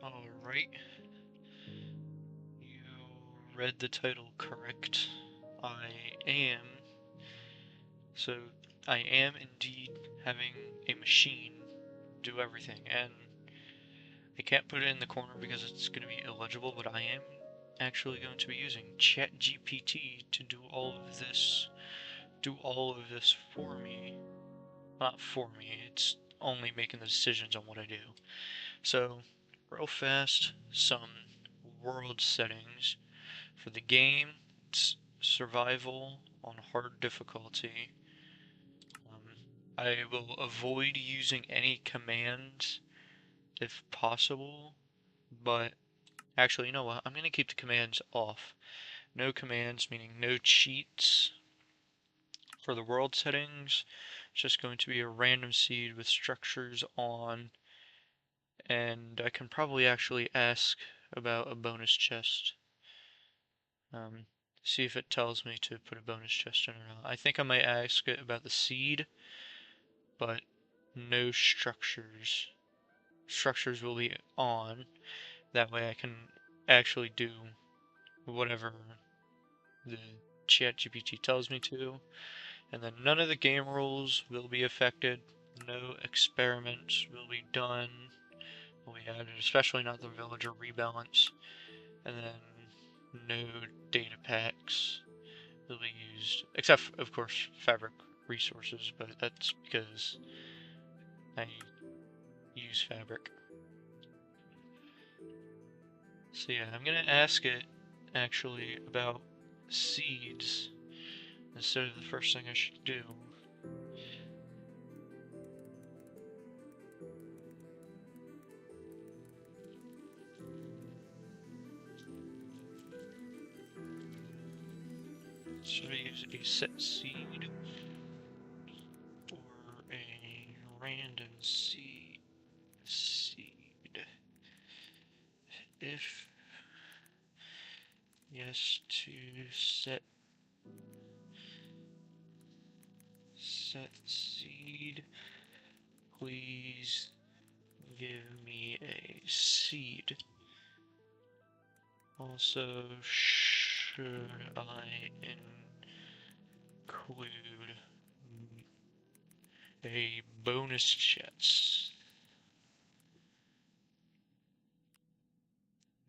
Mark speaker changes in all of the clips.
Speaker 1: Alright, you read the title correct. I am. So, I am indeed having a machine do everything, and I can't put it in the corner because it's going to be illegible, but I am actually going to be using ChatGPT to do all of this for me. Not for me, it's only making the decisions on what I do. So, real fast, some world settings. For the game, it's survival on hard difficulty. I will avoid using any commands if possible, but actually, you know what? I'm going to keep the commands off. No commands, meaning no cheats. For the world settings, it's just going to be a random seed with structures on, and I can probably actually ask about a bonus chest. See if it tells me to put a bonus chest in or not. I think I might ask it about the seed, but no structures. Structures will be on. That way I can actually do whatever the ChatGPT tells me to. And then none of the game rules will be affected. No experiments will be done. Will be added, especially not the villager rebalance. And then no data packs will be used, except of course fabric resources, but that's because I use fabric. So yeah, I'm gonna ask it actually about seeds instead of the first thing I should do. Should I use a set seed or a random seed? If yes to set seed, please give me a seed. Also, should I include a bonus chest?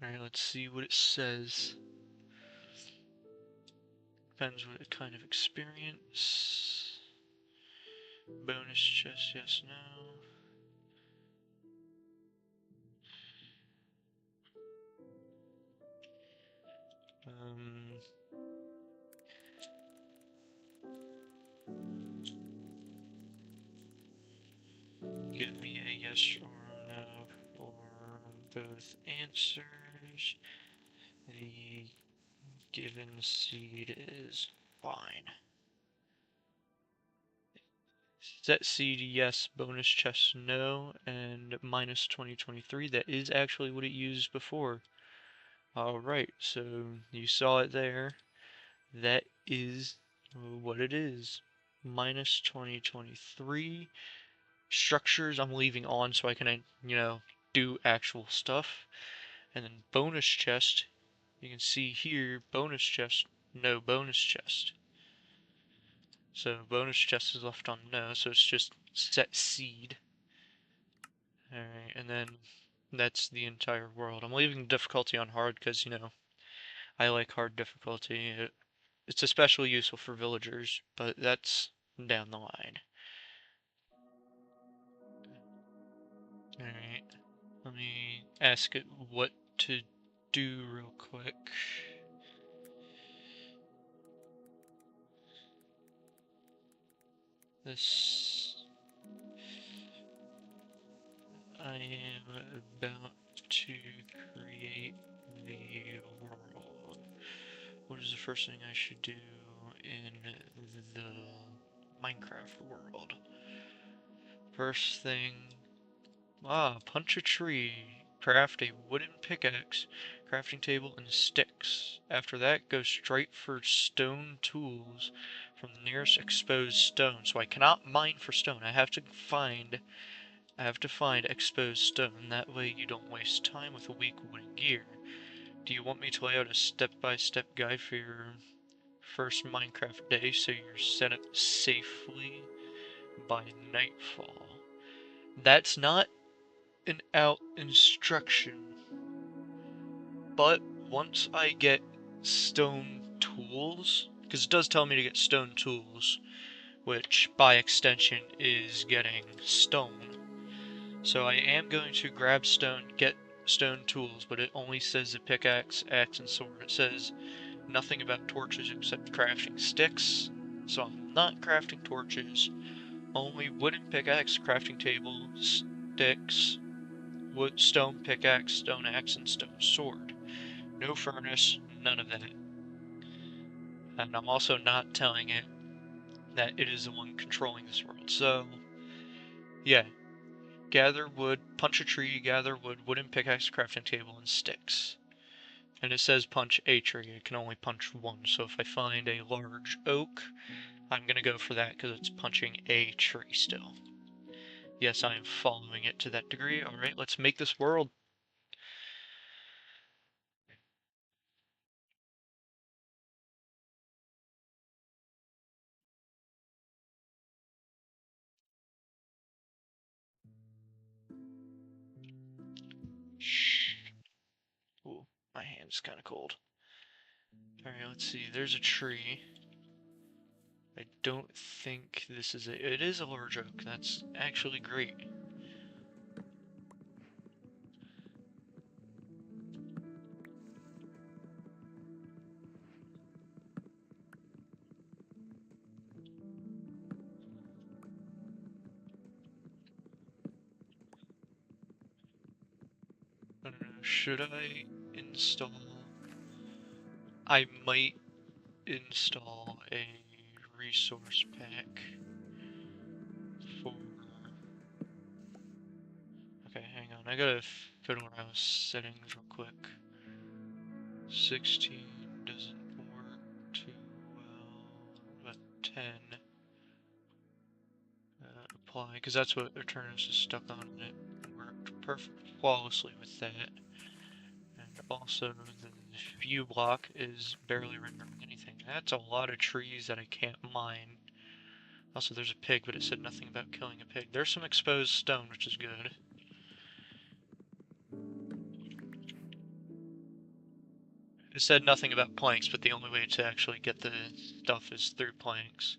Speaker 1: Alright, let's see what it says. Depends what kind of experience. Bonus chest, yes, no. Give me a yes or no for both answers. The given seed is fine. Set seed yes, bonus chest no, and minus 2023. That is actually what it used before. Alright, so you saw it there. That is what it is. Minus 2023. Structures I'm leaving on so I can, do actual stuff. And then bonus chest, you can see here, bonus chest, no bonus chest. So bonus chest is left on no, so it's just set seed. Alright, and then that's the entire world. I'm leaving difficulty on hard because, I like hard difficulty. It's especially useful for villagers, but that's down the line. Alright, let me ask it what to do real quick. I am about to create the world. What is the first thing I should do in the Minecraft world? First thing, punch a tree, craft a wooden pickaxe, crafting table, and sticks. After that, go straight for stone tools from the nearest exposed stone. So I cannot mine for stone. I have to find I have to find exposed stone, that way you don't waste time with weak wooden gear. Do you want me to lay out a step-by-step guide for your first Minecraft day so you're set up safely by nightfall? That's not an out instruction, but once I get stone tools, because it does tell me to get stone tools, which by extension is getting stone. So I am going to get stone tools, but it only says a pickaxe, axe, and sword. It says nothing about torches except crafting sticks, so I'm not crafting torches. Only wooden pickaxe, crafting table, sticks, wood, stone pickaxe, stone axe, and stone sword. No furnace, none of that. And I'm also not telling it that it is the one controlling this world. So, yeah. Gather wood, punch a tree, gather wood, wooden pickaxe, crafting table, and sticks. And it says punch a tree, I can only punch one, so if I find a large oak, I'm gonna go for that because it's punching a tree still. Yes, I am following it to that degree. Alright, let's make this world. Shh. Ooh, my hand's kinda cold. Alright, let's see, there's a tree. I don't think this is it is a large oak, that's actually great. I don't know, should I install... I might install a resource pack for... Okay, hang on, I gotta fiddle around with settings real quick. 16 doesn't work too well. What about 10? Apply, because that's what Eternus is stuck on, and it worked perfect flawlessly with that. And also, the view block is barely rendering anything. That's a lot of trees that I can't mine. Also, there's a pig, but it said nothing about killing a pig. There's some exposed stone, which is good. It said nothing about planks, but the only way to actually get the stuff is through planks.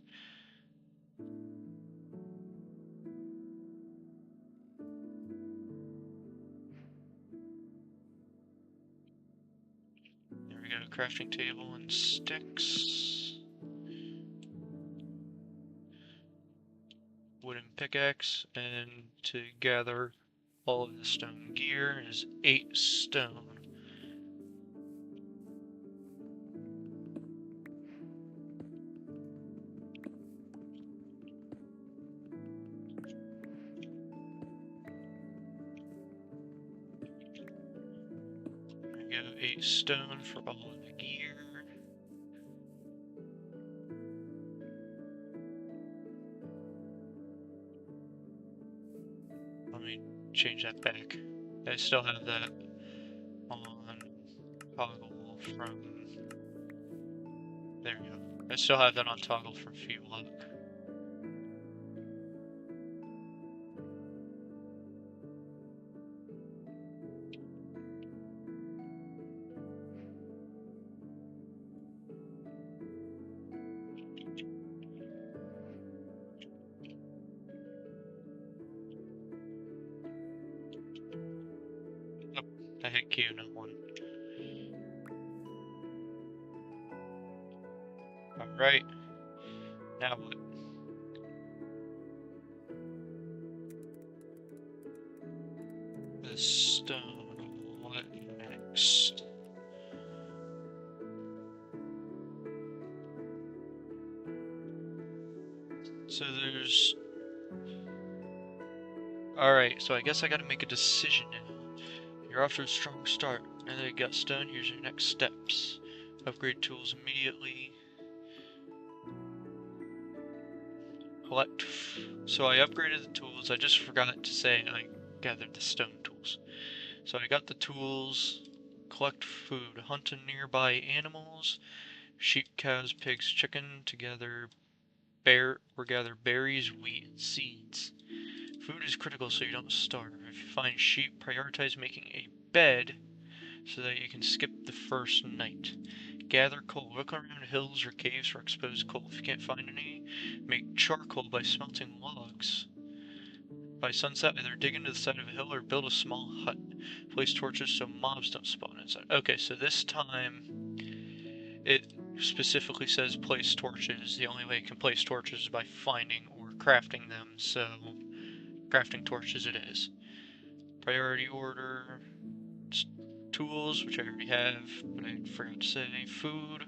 Speaker 1: There we go, crafting table and sticks. Wooden pickaxe, and to gather all of the stone gear is 8 stone. There we go, 8 stone for all of the gear. Let me change that back. I still have that on toggle from... There we go. I still have that on toggle from Fuelock. Oh, I hit Q, not 1. Alright. Now what? The stone. What next? So there's... Alright, so I guess I gotta make a decision now. You're off to a strong start. Now that you got stone, here's your next steps. Upgrade tools immediately. So I upgraded the tools. I just forgot to say I gathered the stone tools. So I got the tools, collect food, hunt nearby animals, sheep, cows, pigs, chicken, together gather berries, wheat, and seeds. Food is critical so you don't starve. If you find sheep, prioritize making a bed so that you can skip the first night. Gather coal. Look around hills or caves for exposed coal. If you can't find any, make charcoal by smelting logs. By sunset, either dig into the side of a hill or build a small hut. Place torches so mobs don't spawn inside. Okay, so this time it specifically says place torches. The only way you can place torches is by finding or crafting them, so crafting torches it is. Priority order, tools, which I already have, but I forgot to say, food,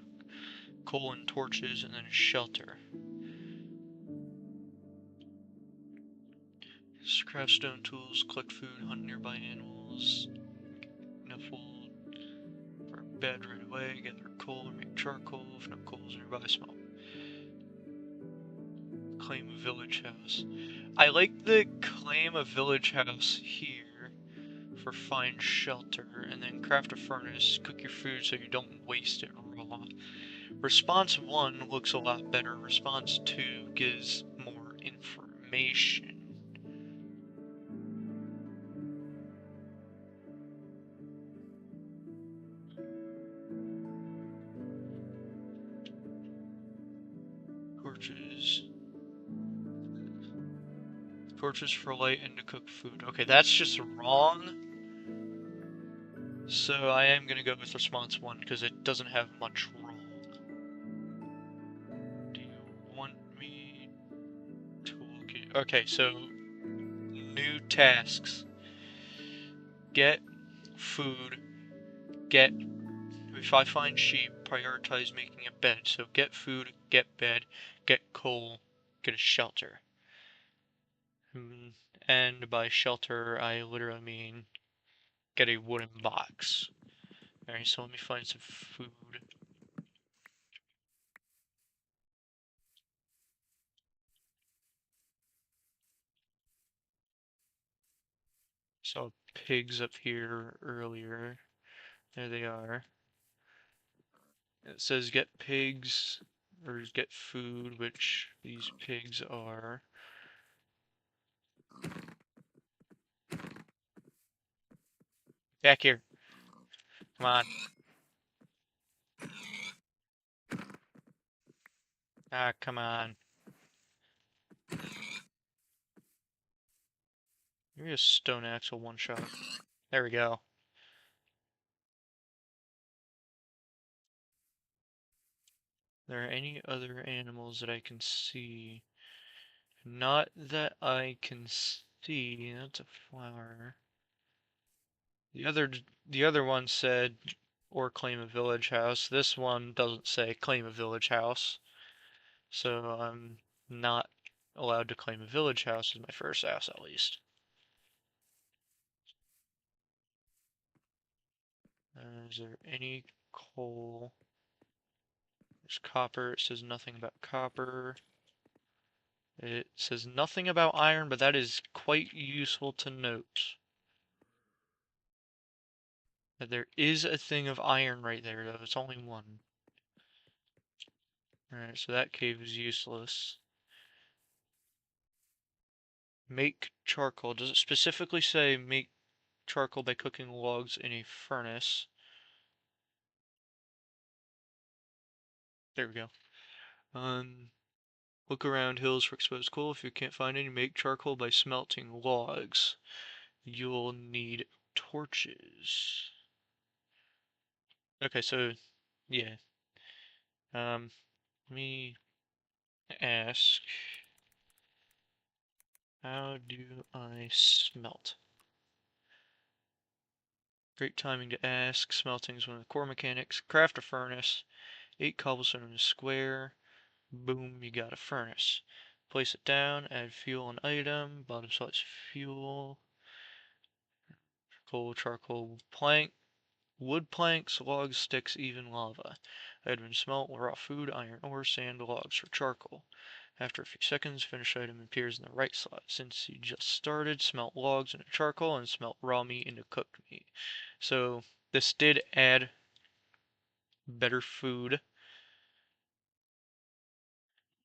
Speaker 1: coal and torches, and then shelter. Craft stone tools, collect food, hunt nearby animals, enough wool for a bed right away, gather coal or make charcoal, if no coal is nearby, smelt. Claim a village house. I like the claim a village house here for find shelter, and then craft a furnace, cook your food so you don't waste it raw. Response 1 looks a lot better, response 2 gives more information. Torches. Torches for light and to cook food. Okay, that's just wrong. So I am gonna go with response 1 because it doesn't have much wrong. Do you want me to look at... Okay, so new tasks. Get food. Get... If I find sheep, prioritize making a bed. So get food, get bed, get coal, get a shelter. And by shelter, I literally mean get a wooden box. Alright, so let me find some food. Saw pigs up here earlier. There they are. It says get pigs, or get food, which these pigs are. Back here. Come on. Ah, come on. Maybe a stone axe will one shot. There we go. There are any other animals that I can see? Not that I can see. That's a flower. The other one said or claim a village house. This one doesn't say claim a village house. So I'm not allowed to claim a village house as my first house at least. Is there any coal? There's copper. It says nothing about copper. It says nothing about iron, but that is quite useful to note. That there is a thing of iron right there, though. It's only one. Alright, so that cave is useless. Make charcoal. Does it specifically say make charcoal by cooking logs in a furnace? There we go. Look around hills for exposed coal. If you can't find any, make charcoal by smelting logs. You'll need torches. Okay, so, yeah. Let me ask, how do I smelt? Great timing to ask. Smelting is one of the core mechanics. Craft a furnace. 8 cobblestone in a square. Boom, you got a furnace. Place it down, add fuel and item. Bottom selects fuel. Coal, charcoal, plank. Wood planks, logs, sticks, even lava. Item smelt, raw food, iron ore, sand, logs for charcoal. After a few seconds, finished item appears in the right slot. Since you just started, smelt logs into charcoal and smelt raw meat into cooked meat. So this did add better food.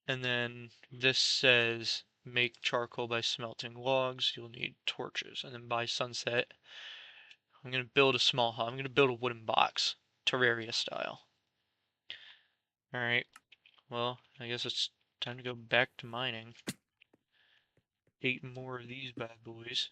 Speaker 1: And then this says make charcoal by smelting logs. You'll need torches. And then by sunset, I'm going to build a small hut. I'm going to build a wooden box, Terraria style. Alright, well, I guess it's time to go back to mining. 8 more of these bad boys.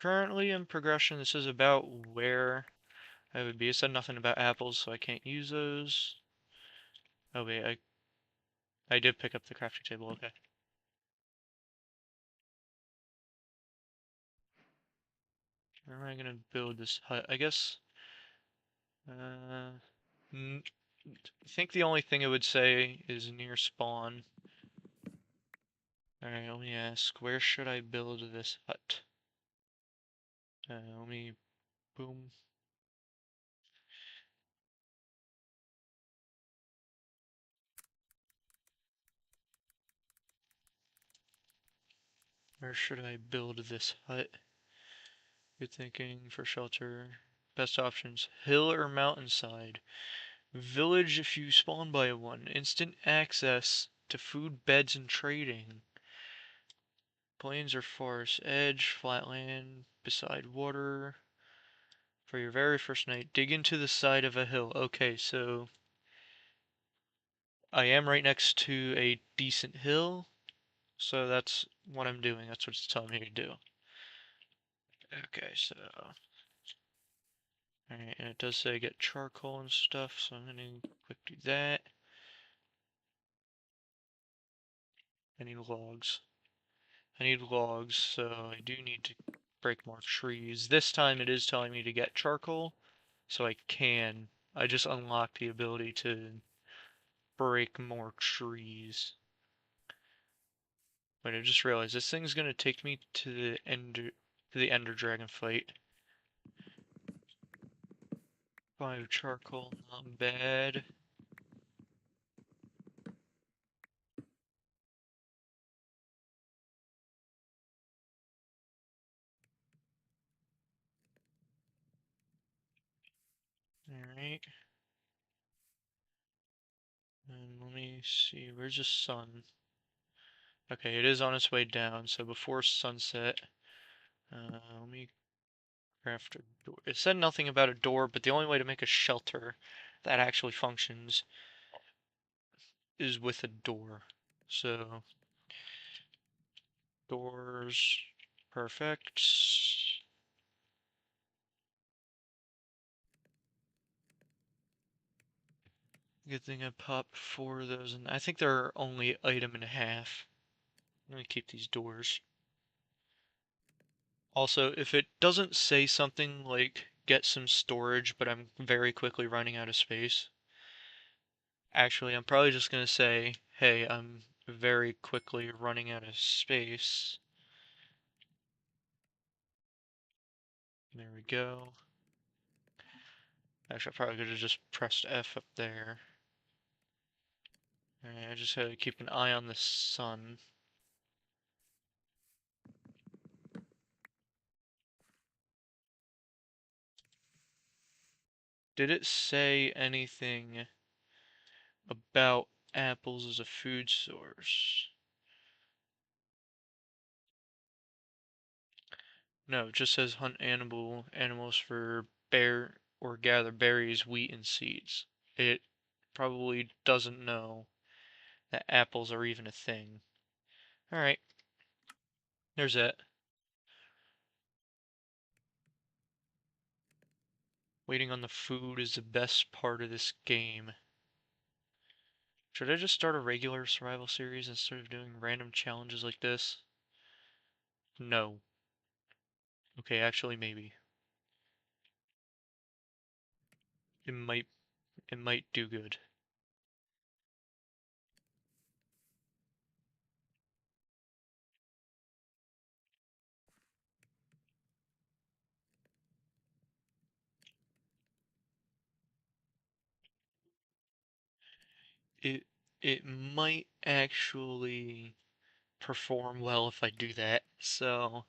Speaker 1: Currently in progression, this is about where I would be. It said nothing about apples, so I can't use those. Oh wait, I did pick up the crafting table, okay. Where am I gonna build this hut? I guess, uh, I think the only thing it would say is near spawn. Alright, let me ask, where should I build this hut? Let me, boom. Where should I build this hut? Good thinking for shelter. Best options, hill or mountainside. Village if you spawn by one. Instant access to food, beds, and trading. Plains or forest. Edge, flatland, beside water. For your very first night, dig into the side of a hill. Okay, so I am right next to a decent hill, so that's what I'm doing. That's what it's telling me to do. Okay, so alright, and it does say get charcoal and stuff, so I'm gonna quick do that. I need logs. I need logs, so I do need to break more trees. This time it is telling me to get charcoal, so I can. I just unlocked the ability to break more trees. But I just realized this thing's gonna take me to the Ender Dragon fight. 5 charcoal, not bad. Alright. And let me see, where's the sun? Okay, it is on its way down, so before sunset, let me craft a door. It said nothing about a door, but the only way to make a shelter that actually functions is with a door. So, doors, perfect. Good thing I popped 4 of those, and I think they're only item and a half. I'm gonna keep these doors. Also, if it doesn't say something like get some storage, but I'm very quickly running out of space, actually, I'm probably just gonna say, hey, I'm very quickly running out of space. There we go. Actually, I probably could have just pressed F up there. Alright, I just gotta keep an eye on the sun. Did it say anything about apples as a food source? No, it just says hunt animals for bear or gather berries, wheat, and seeds. It probably doesn't know that apples are even a thing. Alright, there's that. Waiting on the food is the best part of this game. Should I just start a regular survival series instead of doing random challenges like this? No. Okay, actually maybe. It might do good. it might actually perform well if I do that. So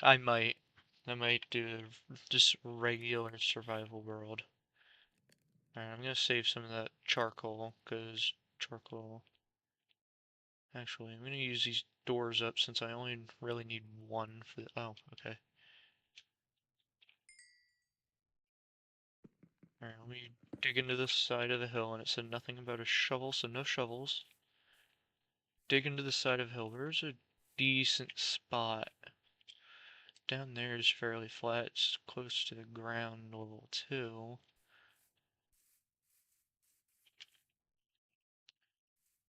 Speaker 1: I might do just regular survival world. Alright, I'm gonna save some of that charcoal because charcoal. Actually, I'm gonna use these doors up since I only really need one for the. Oh, okay. Alright, let me dig into this side of the hill, and it said nothing about a shovel, so no shovels. Dig into the side of the hill. Where's a decent spot? Down there is fairly flat. It's close to the ground level too.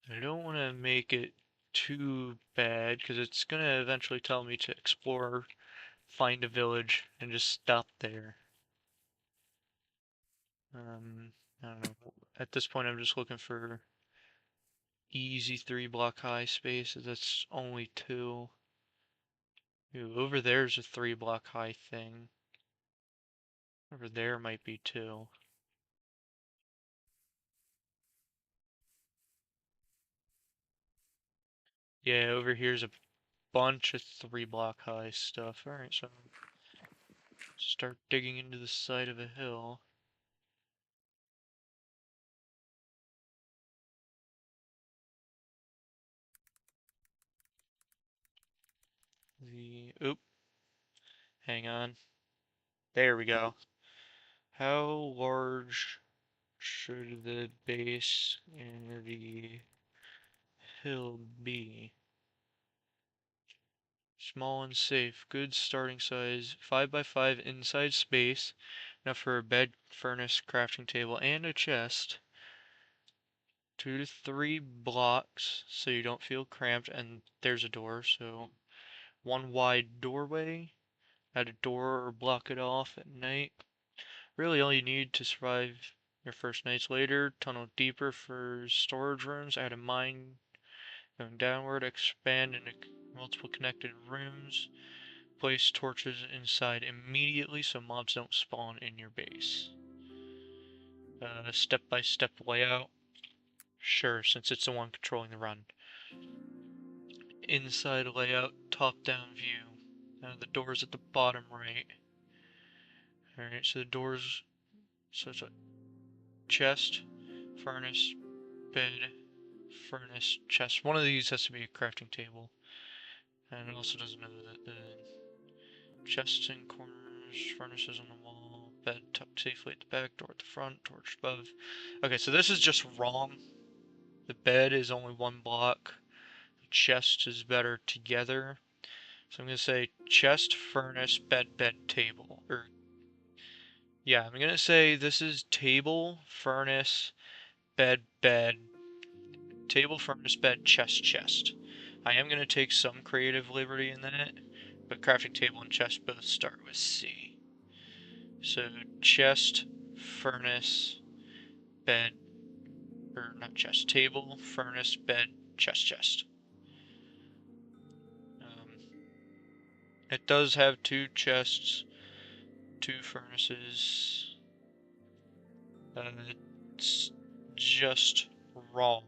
Speaker 1: I don't want to make it too bad because it's going to eventually tell me to explore, find a village, and just stop there. I don't know. At this point, I'm just looking for easy 3 block high spaces. That's only 2. Ooh, over there's a 3 block high thing. Over there might be 2. Yeah, over here's a bunch of 3 block high stuff. Alright, so start digging into the side of a hill. Oop, hang on. There we go. How large should the base in the hill be? Small and safe. Good starting size. 5x5 inside space. Enough for a bed, furnace, crafting table, and a chest. 2 to 3 blocks so you don't feel cramped. And there's a door, so 1 wide doorway. Add a door or block it off at night. Really all you need to survive your first nights later. Tunnel deeper for storage rooms. Add a mine going downward. Expand into multiple connected rooms. Place torches inside immediately so mobs don't spawn in your base. Step-by-step layout. Sure, since it's the one controlling the run. Inside layout, top-down view. The door's at the bottom right. Alright, so the doors, so it's a chest, furnace, bed, furnace, chest. One of these has to be a crafting table. And it also doesn't know that the chests in corners, furnaces on the wall, bed tucked safely at the back, door at the front, torch above. Okay, so this is just wrong. The bed is only 1 block. The chest is better together. So I'm going to say chest, furnace, bed, bed, table. Yeah, I'm going to say this is table, furnace, bed, bed, table, furnace, bed, chest, chest. I am going to take some creative liberty in that, but crafting table and chest both start with C. So chest, furnace, bed, or not chest, table, furnace, bed, chest, chest. It does have 2 chests, 2 furnaces. It's just wrong.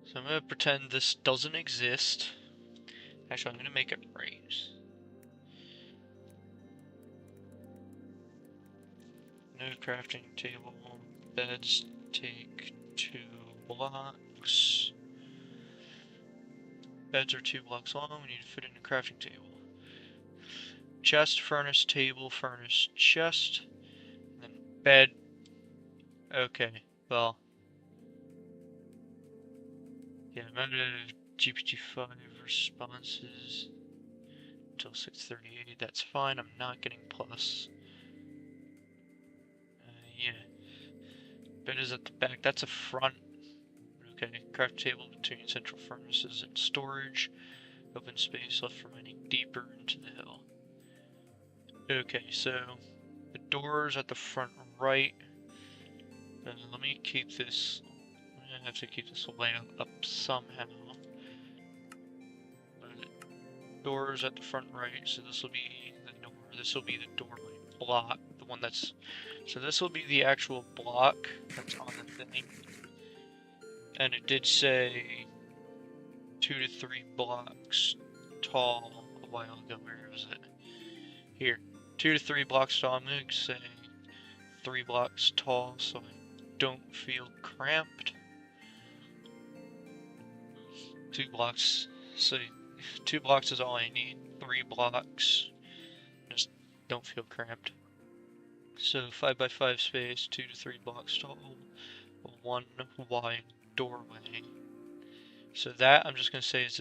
Speaker 1: So I'm going to pretend this doesn't exist. Actually, I'm going to make it right. No crafting table. Beds take 2 blocks. Beds are 2 blocks long. We need to fit in a crafting table. Chest, furnace, table, furnace, chest. And then bed. Okay, well. Yeah, I'm out of GPT-5 responses until 6:38. That's fine. I'm not getting plus. Yeah. Bed is at the back. That's a front. Okay. Craft table between central furnaces and storage. Open space left for mining deeper into the hill. Okay, so the doors at the front right. Let me keep this. I'm gonna have to keep this layout up somehow. Doors at the front right, so this will be the door. This will be the doorway block, the one that's... So this will be the actual block that's on the thing. And it did say 2 to 3 blocks tall a while ago. Where was it? Here. 2 to 3 blocks tall. I'm going to say 3 blocks tall so I don't feel cramped. 2 blocks. So 2 blocks is all I need. 3 blocks. Just don't feel cramped. So 5 by 5 space, 2 to 3 blocks tall, 1 wide doorway. So that I'm just gonna say is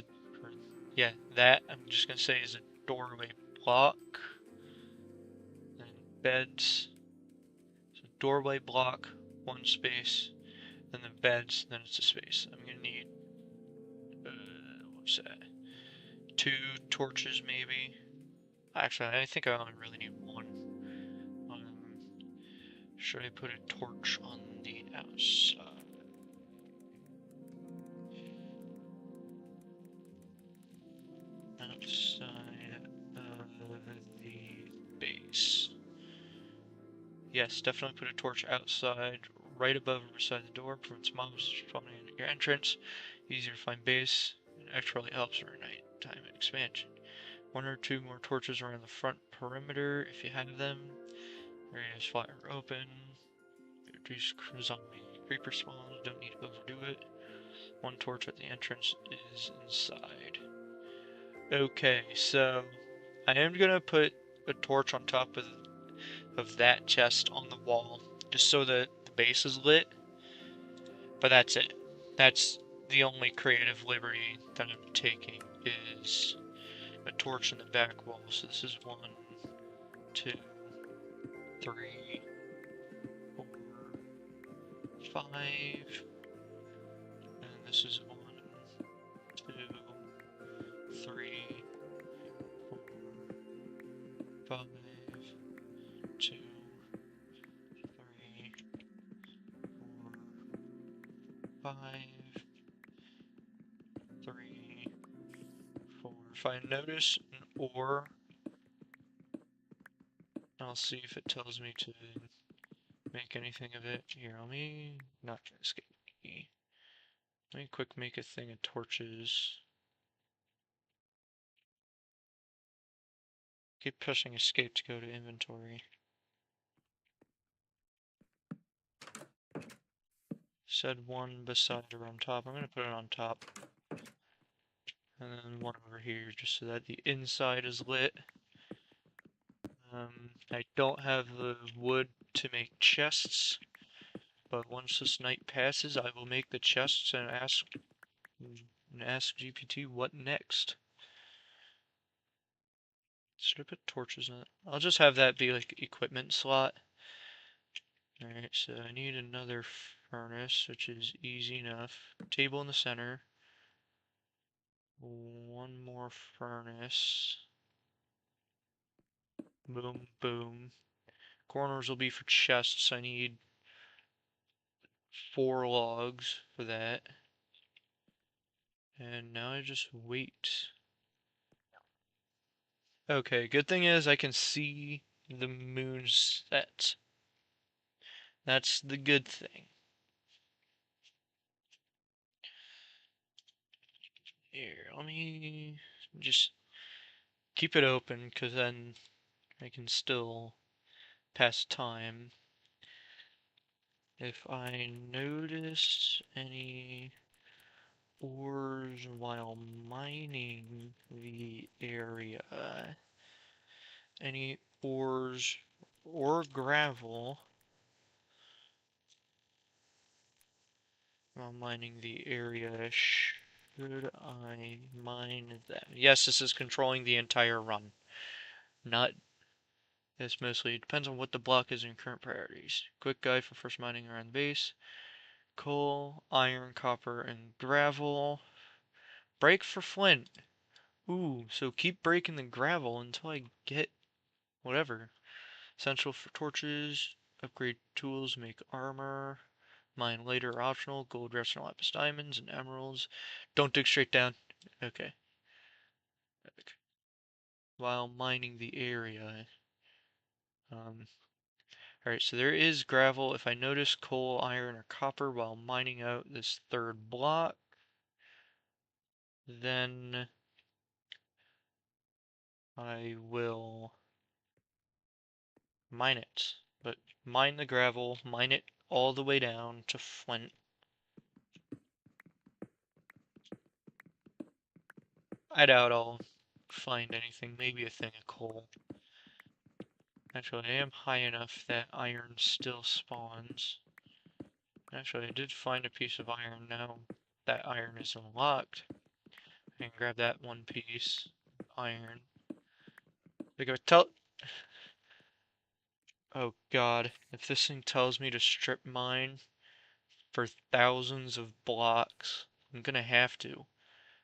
Speaker 1: that I'm just gonna say is a doorway block. And beds. So doorway block, 1 space, and then beds, then it's a space. I'm gonna need what's that? 2 torches maybe. Actually, I think I only really need 1. Should I put a torch on the outside? Outside of the base. Yes, definitely put a torch outside, right above or beside the door, prevents mobs spawning at your entrance. Easier to find base, and actually helps for nighttime expansion. 1 or 2 more torches around the front perimeter if you have them. Areas fire open. Reduce zombie creeper spawns, don't need to overdo it. 1 torch at the entrance is inside. Okay, so I am gonna put a torch on top of that chest on the wall, just so that the base is lit. But that's it. That's the only creative liberty that I'm taking, is a torch in the back wall. So this is 1, 2, 3, 4, 5, and this is 1, 2, 3, 4, 5, 2, 3, 4, 5, 3, 4. If I notice an ore, I'll see if it tells me to make anything of it. Here, let me not escape. Let me quick make a thing of torches. Keep pressing escape to go to inventory. Said 1 beside or on top. I'm gonna put it on top. And then 1 over here, just so that the inside is lit. I don't have the wood to make chests, but once this night passes, I will make the chests and ask GPT what next. Should I put torches in it? I'll just have that be like equipment slot. Alright, so I need another furnace, which is easy enough. Table in the center. 1 more furnace. Boom, boom. Corners will be for chests. I need 4 logs for that. And now I just wait. Okay, good thing is I can see the moon set. That's the good thing. Here, let me just keep it open, because then I can still pass time. If I notice any ores while mining the area, any ores or gravel while mining the area, should I mine them? Yes, this is controlling the entire run. Not, this mostly depends on what the block is in current priorities. Quick guide for first mining around the base. Coal, iron, copper, and gravel. Break for flint. Ooh, so keep breaking the gravel until I get whatever. Essential for torches. Upgrade tools, make armor. Mine later optional. Gold, redstone, lapis, diamonds, and emeralds. Don't dig straight down. Okay. While mining the area. Alright, so there is gravel. If I notice coal, iron, or copper while mining out this third block, then I will mine it. But mine the gravel, mine it all the way down to flint. I doubt I'll find anything, maybe a thing of coal. Actually, I am high enough that iron still spawns. Actually, I did find a piece of iron now. That iron is unlocked. I can grab that one piece. Iron. They go tell. Oh god, if this thing tells me to strip mine for thousands of blocks, I'm gonna have to.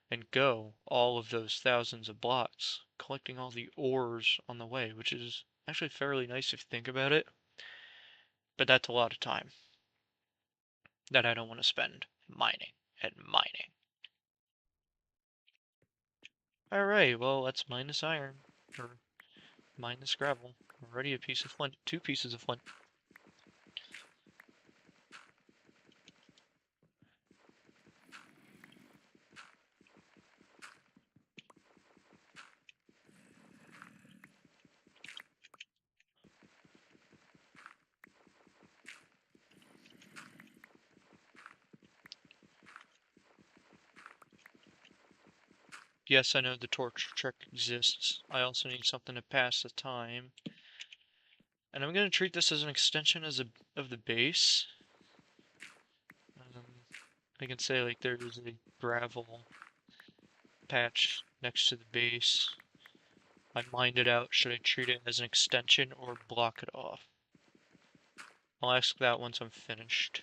Speaker 1: And go all of those thousands of blocks, collecting all the ores on the way, which is actually fairly nice if you think about it. But that's a lot of time that I don't want to spend mining and mining. Alright, well, let's mine this iron. Or mine this gravel. Already a piece of flint. 2 pieces of flint. Yes, I know the torch trick exists. I also need something to pass the time. And I'm going to treat this as an extension of the base. I can say, like, there is a gravel patch next to the base. I mined it out. Should I treat it as an extension or block it off? I'll ask that once I'm finished.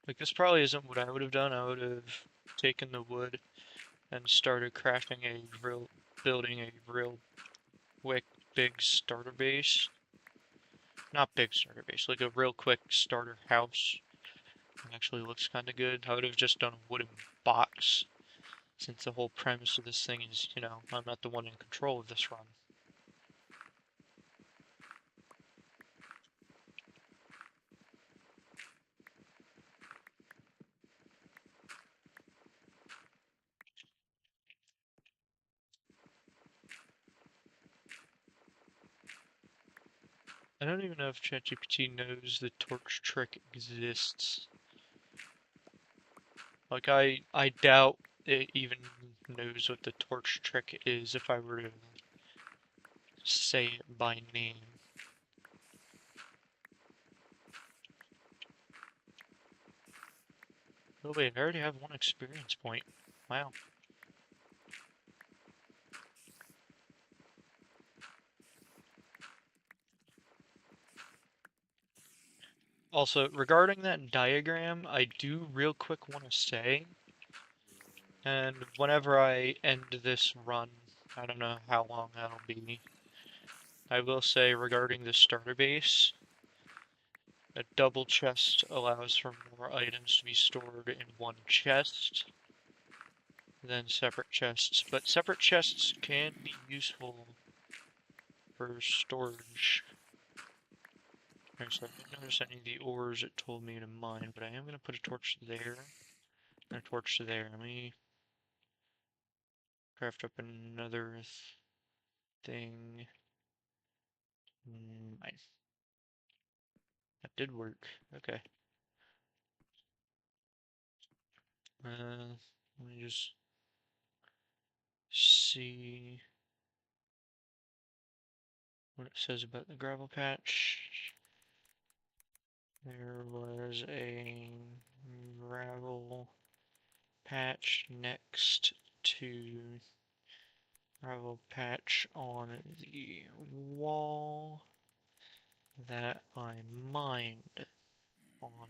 Speaker 1: Like, this probably isn't what I would have done. I would have taken the wood and started crafting building a real quick, big starter base. Not big starter base, like a real quick starter house. It actually looks kind of good. I would have just done a wooden box, since the whole premise of this thing is, you know, I'm not the one in control of this run. I don't even know if ChatGPT knows the torch trick exists. Like, I doubt it even knows what the torch trick is if I were to say it by name. Oh wait, I already have 1 experience point. Wow. Also, regarding that diagram, I do real quick want to say, and whenever I end this run, I don't know how long that'll be, I will say regarding the starter base, a double chest allows for more items to be stored in 1 chest than separate chests, but separate chests can be useful for storage. Alright, so I didn't notice any of the ores it told me to mine, but I am going to put a torch there, and a torch there. Let me craft up another thing. Mine. That did work. Okay. Let me just see what it says about the gravel patch. There was a gravel patch next to gravel patch on the wall that I mined on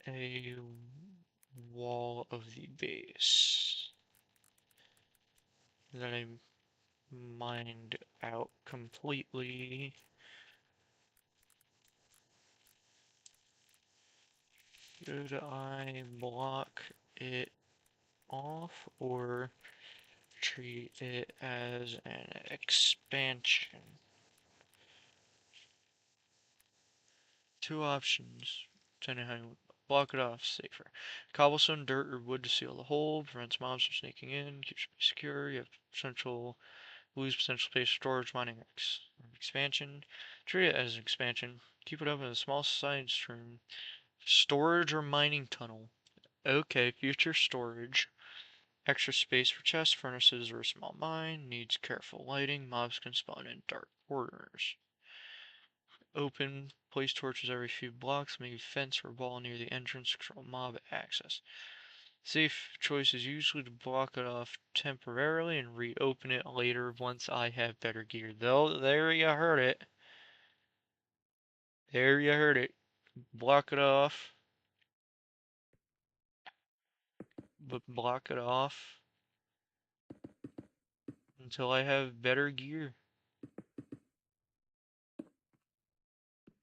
Speaker 1: a wall of the base that I mined out completely. Should I block it off or treat it as an expansion. Two options, depending on how you block it off safer. Cobblestone, dirt, or wood to seal the hole, prevents mobs from sneaking in, keeps you secure, you have lose potential space for storage, mining X. Expansion, treat it as an expansion, keep it open in a small side stream. Storage or mining tunnel. Okay, future storage. Extra space for chests, furnaces, or a small mine. Needs careful lighting. Mobs can spawn in dark corners. Open. Place torches every few blocks. Maybe fence or wall near the entrance to control mob access. Safe choice is usually to block it off temporarily and reopen it later once I have better gear. Though, there you heard it. There you heard it. Block it off. But block it off until I have better gear.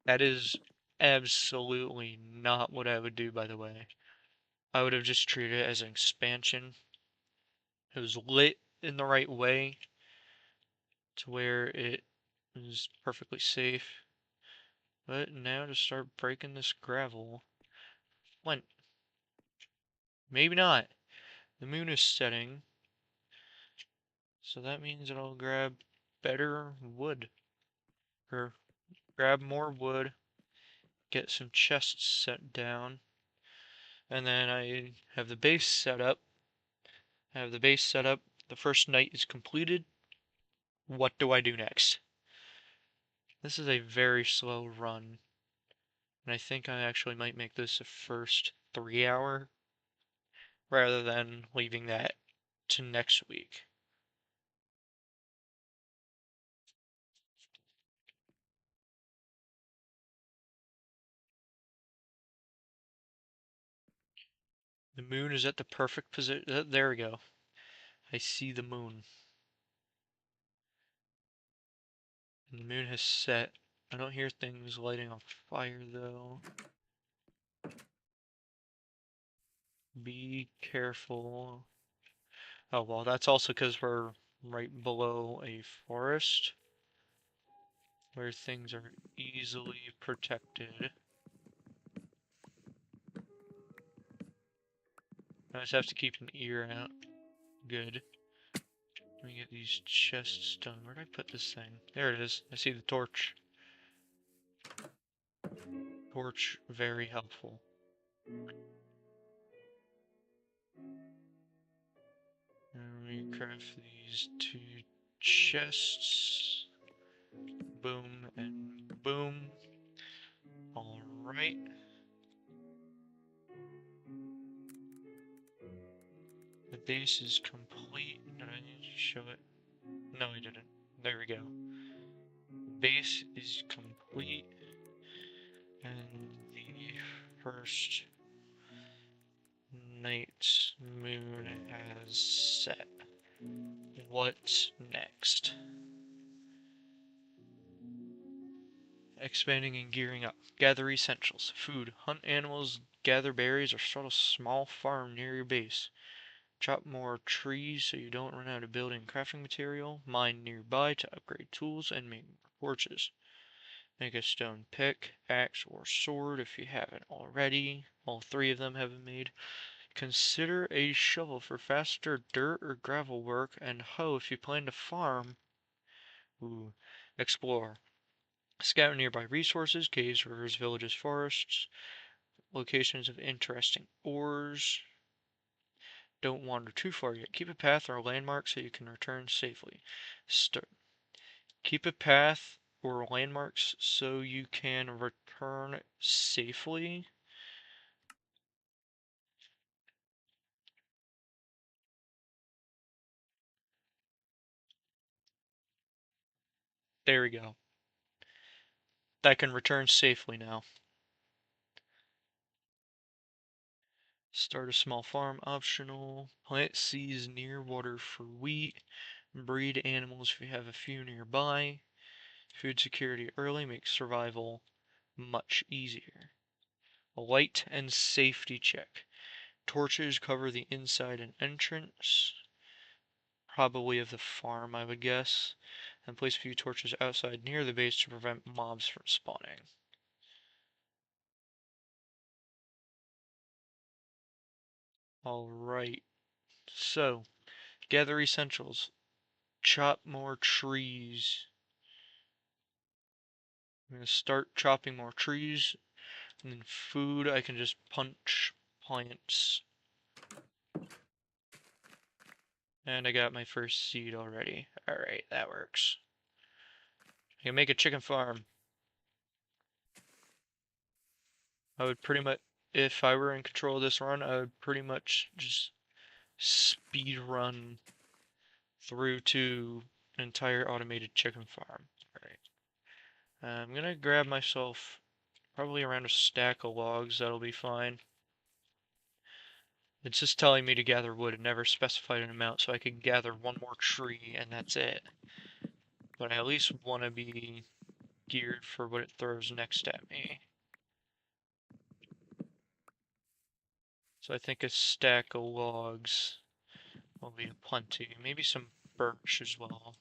Speaker 1: That is absolutely not what I would do, by the way. I would have just treated it as an expansion. It was lit in the right way to where it is perfectly safe. But now to start breaking this gravel. When? Maybe not. The moon is setting. So that means that I'll grab better wood. Or grab more wood. Get some chests set down. And then I have the base set up. The first night is completed. What do I do next? This is a very slow run. And I think I actually might make this a first 3 hour rather than leaving that to next week. The moon is at the perfect position. There we go. I see the moon. And the moon has set. I don't hear things lighting on fire though. Be careful. Oh, well, that's also because we're right below a forest where things are easily protected. I just have to keep an ear out. Good. Let me get these chests done. Where'd I put this thing? There it is. I see the torch. Torch, very helpful. And we craft these two chests. Boom and boom. Alright. The base is complete. Did I need to show it? No, I didn't. There we go. Base is complete. And the first night moon has set. What's next? Expanding and gearing up. Gather essentials. Food. Hunt animals, gather berries, or start a small farm near your base. Chop more trees so you don't run out of building and crafting material. Mine nearby to upgrade tools and make more torches. Make a stone pick, axe, or sword if you haven't already. All three of them have been made. Consider a shovel for faster dirt or gravel work, and hoe if you plan to farm. Ooh. Explore. Scout nearby resources, caves, rivers, villages, forests, locations of interesting ores. Don't wander too far yet. Keep a path or a landmark so you can return safely. Keep a path or landmarks so you can return safely. There we go. I can return safely now. Start a small farm, optional. Plant seeds near water for wheat. Breed animals if you have a few nearby. Food security early makes survival much easier. A light and safety check. torches cover the inside and entrance, probably of the farm, I would guess, and place a few torches outside near the base to prevent mobs from spawning. Alright, so, gather essentials. Chop more trees. I'm gonna start chopping more trees, and then food I can just punch plants. And I got my first seed already. Alright, that works. I can make a chicken farm. I would pretty much, if I were in control of this run, I would pretty much just speed run through to an entire automated chicken farm. Alright. I'm gonna grab myself probably around a stack of logs, that'll be fine. It's just telling me to gather wood and never specified an amount, so I could gather one more tree and that's it. But I at least want to be geared for what it throws next at me. So I think a stack of logs will be plenty. Maybe some birch as well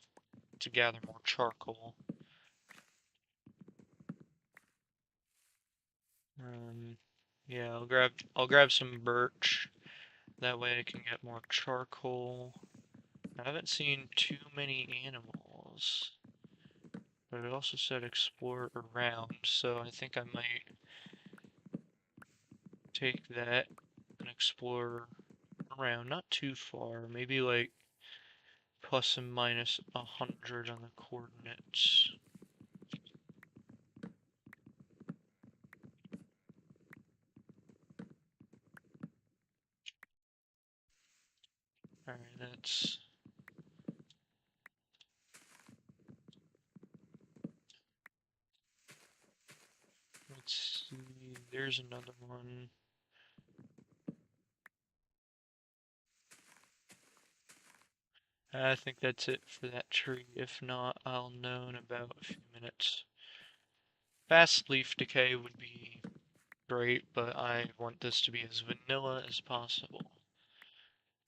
Speaker 1: to gather more charcoal. Yeah, I'll grab some birch. That way I can get more charcoal. I haven't seen too many animals, but it also said explore around, so I think I might take that and explore around, not too far, maybe like plus and minus 100 on the coordinates. Alright, that's... Let's see, there's another one. I think that's it for that tree. If not, I'll know in about a few minutes. Fast leaf decay would be great, but I want this to be as vanilla as possible.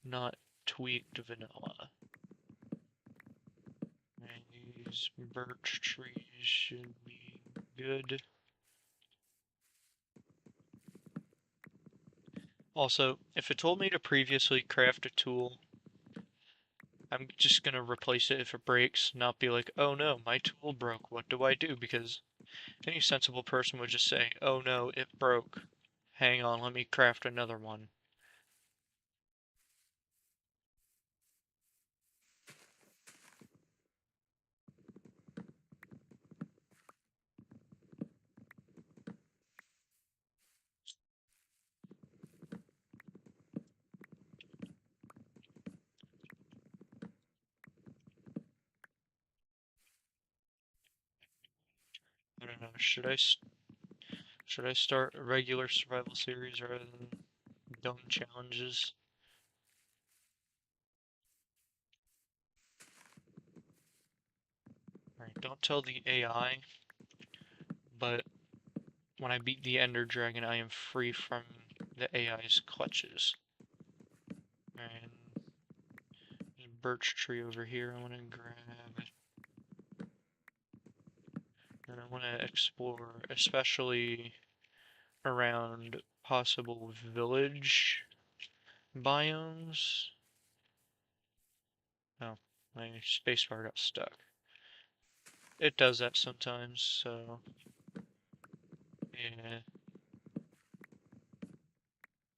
Speaker 1: Not tweaked vanilla. And these birch trees should be good. Also, if it told me to previously craft a tool, I'm just gonna replace it if it breaks, not be like, oh no, my tool broke, what do I do? Because any sensible person would just say, oh no, it broke. Hang on, let me craft another one. I don't know, should I start a regular survival series rather than dumb challenges? Alright, don't tell the AI, but when I beat the Ender Dragon, I am free from the AI's clutches. And there's a birch tree over here I want to grab. And I want to explore, especially around possible village biomes. Oh, my spacebar got stuck. It does that sometimes, so yeah.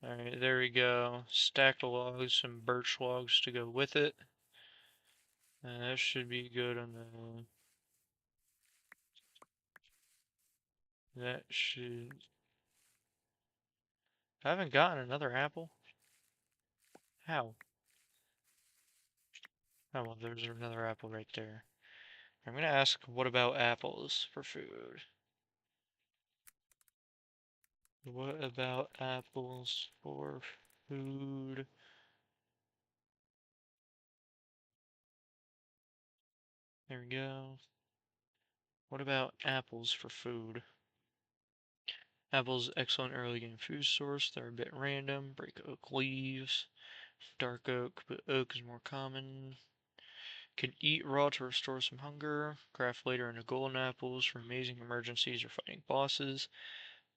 Speaker 1: Alright, there we go. Stack of logs, some birch logs to go with it. That should be good on the... That should... I haven't gotten another apple? How? Oh, well, there's another apple right there. I'm gonna ask, what about apples for food? What about apples for food? There we go. What about apples for food? Apples, excellent early game food source. They're a bit random. Break oak leaves. Dark oak, but oak is more common. Can eat raw to restore some hunger. Craft later into golden apples for amazing emergencies or fighting bosses.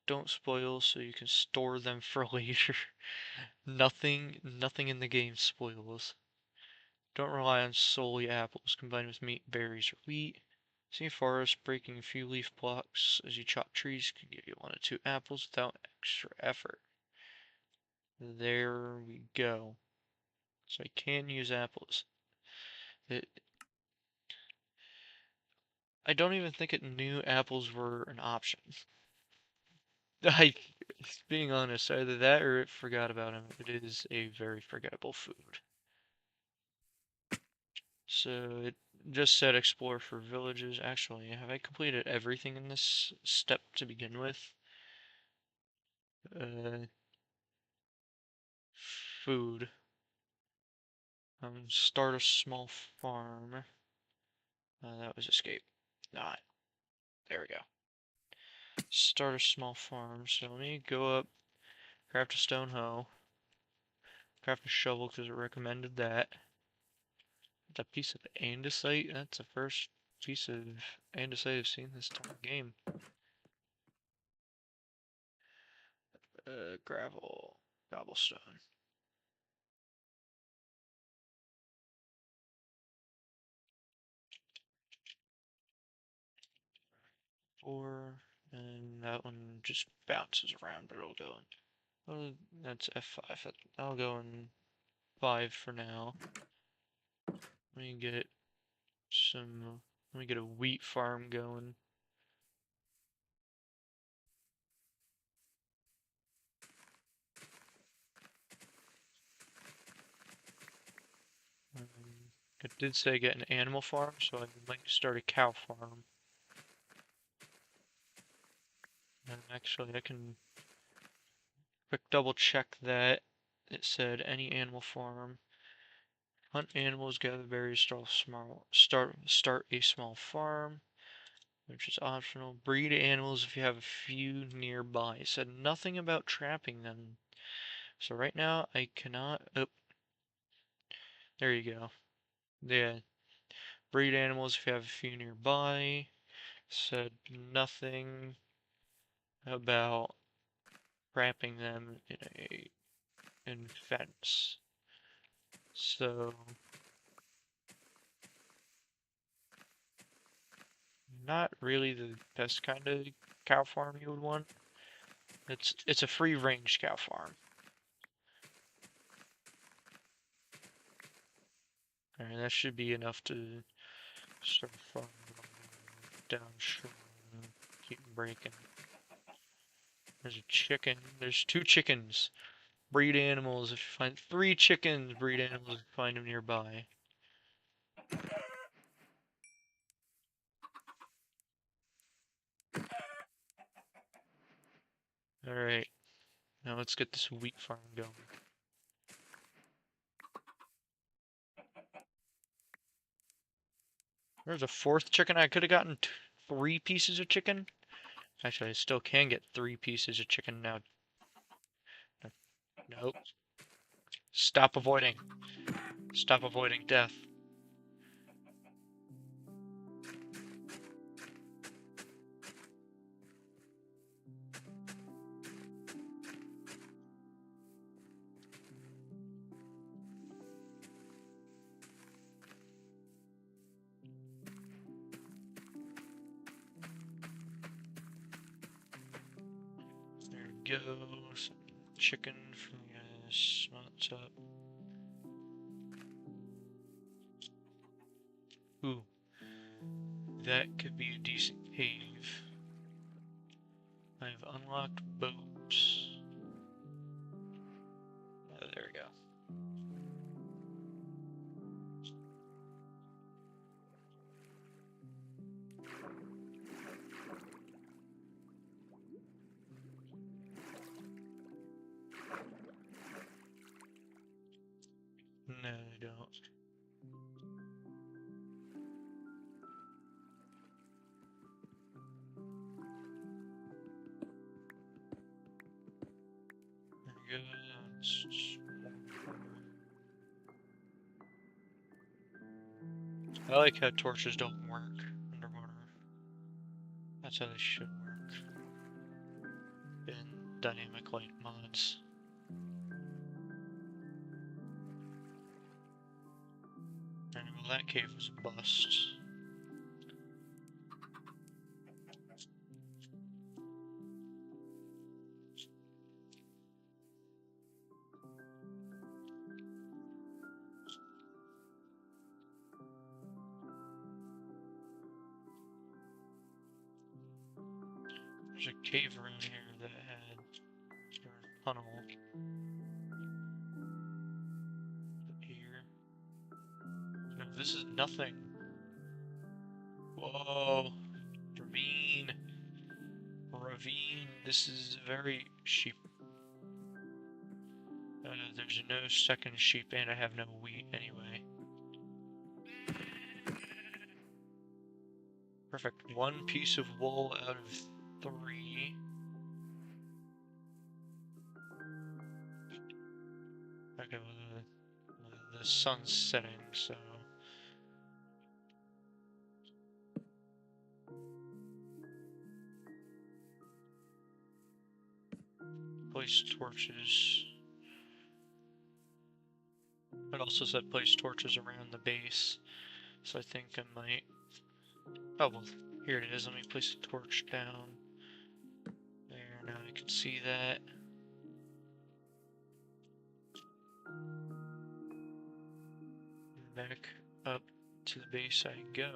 Speaker 1: Don't spoil so you can store them for later. Nothing in the game spoils. Don't rely on solely apples combined with meat, berries, or wheat. See forest, breaking a few leaf blocks as you chop trees can give you 1 to 2 apples without extra effort. There we go. So I can use apples. I don't even think it knew apples were an option. I, being honest, either that or it forgot about him. It is a very forgettable food. So it just said explore for villages. Actually, have I completed everything in this step to begin with? Uh, food. Start a small farm. That was escape. Not. There we go. Start a small farm. So let me go up, craft a stone hoe, craft a shovel because it recommended that. A piece of andesite? That's the first piece of andesite I've seen this entire game. Gravel, cobblestone. Four, and that one just bounces around, but it'll go in. Oh, that's F5. I'll go in 5 for now. Let me get some. Let me get a wheat farm going. It did say get an animal farm, so I would like to start a cow farm. And actually, I can quick double check that. It said any animal farm. Hunt animals, gather berries, start a small farm, which is optional. Breed animals if you have a few nearby. It said nothing about trapping them. So right now I cannot. Oh, there you go. Yeah, breed animals if you have a few nearby. Said nothing about trapping them in fence. So not really the best kind of cow farm you would want. It's a free range cow farm. Alright, that should be enough to start farming downstream. Keep breaking. There's a chicken. There's 2 chickens. Breed animals if you find 3 chickens. Breed animals if you find them nearby. Alright, now let's get this wheat farm going. There's a 4th chicken. I could have gotten 3 pieces of chicken. Actually, I still can get 3 pieces of chicken now. Nope. Stop avoiding. Stop avoiding death. There we go. Some chicken from the spots up. Ooh. That could be a decent cave. I've unlocked boats. Oh, there we go. No, I don't. I like how torches don't work underwater. That's how they should work in dynamic light mods. And well, that cave was a bust. There's a cave around here that had a tunnel here. No, this is nothing. Whoa. Ravine. Ravine. This is very sheep. There's no second sheep and I have no wheat anyway. Perfect. One piece of wool out of 3. Okay, well, the sun's setting, so... Place torches. It also said place torches around the base, so I think I might... Oh, well, here it is. Let me place a torch down. There, now I can see that. Back up to the base I go.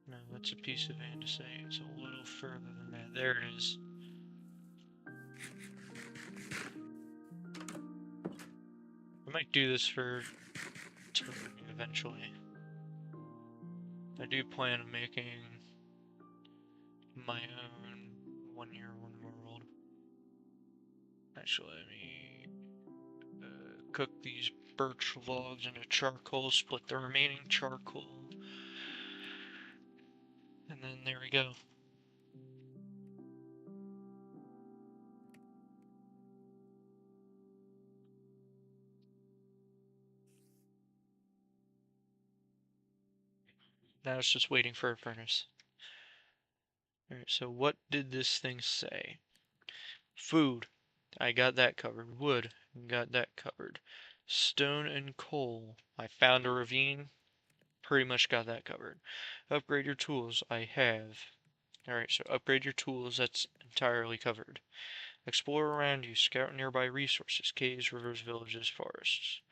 Speaker 1: No, that's a piece of andesite. It's a little further than that. There it is. I might do this for touring eventually. I do plan on making my own 1 year, 1 world. Actually, let me cook these birch logs into charcoal, split the remaining charcoal, and then there we go. Now it's just waiting for a furnace. Alright, so what did this thing say? Food. I got that covered. Wood. Got that covered. Stone and coal. I found a ravine. Pretty much got that covered. Upgrade your tools. I have. Alright, so upgrade your tools. That's entirely covered. Explore around you. Scout nearby resources. Caves, rivers, villages, forests.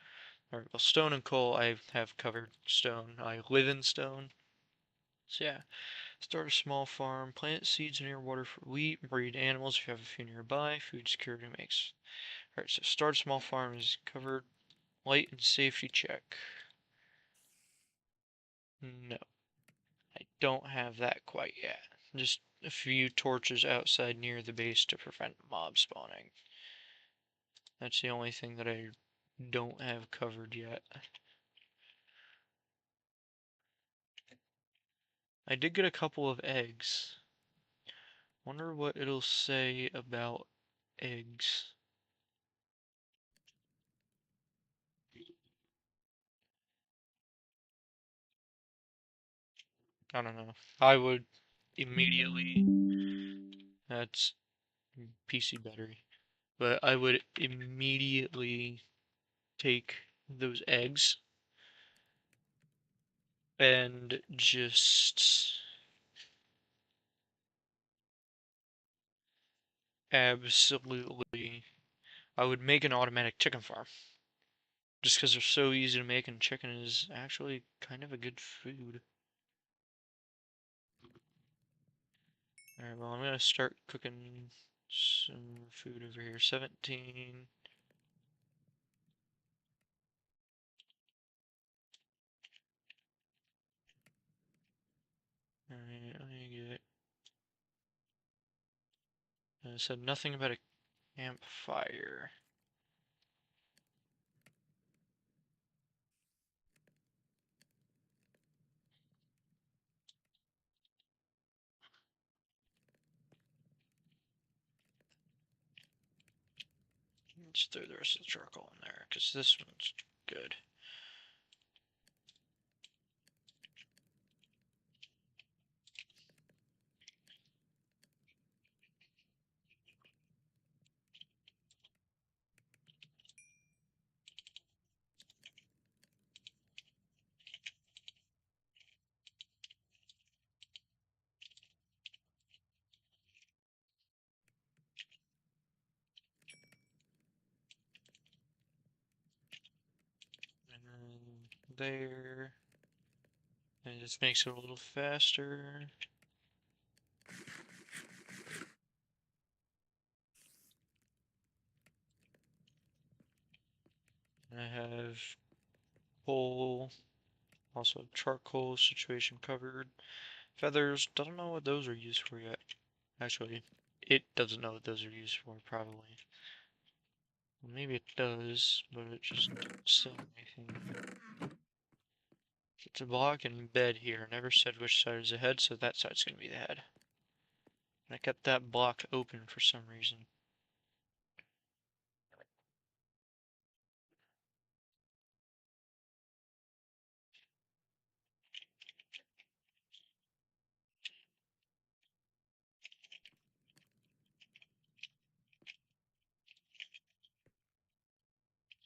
Speaker 1: Alright, well, stone and coal I have covered. Stone. I live in stone. So yeah, start a small farm, plant seeds near water for wheat, breed animals if you have a few nearby, food security makes. Alright, so start a small farm is covered. Light and safety check. No, I don't have that quite yet. Just a few torches outside near the base to prevent mob spawning. That's the only thing that I don't have covered yet. I did get a couple of eggs. Wonder what it'll say about eggs. I don't know. I would immediately... That's PC battery. But I would immediately take those eggs and just absolutely... I would make an automatic chicken farm. Just because they're so easy to make and chicken is actually kind of a good food. Alright, well I'm gonna start cooking some food over here. 17. Alright, I get... I said nothing about a campfire. Let's throw the rest of the charcoal in there, because this one's good. And then there. And it just makes it a little faster. I have coal, also charcoal situation covered. Feathers, don't know what those are used for yet. Actually, it doesn't know what those are used for, probably. Well, maybe it does, but it just doesn't say anything. It's a block and bed here. Never said which side is the head, so that side's gonna be the head. And I kept that block open for some reason.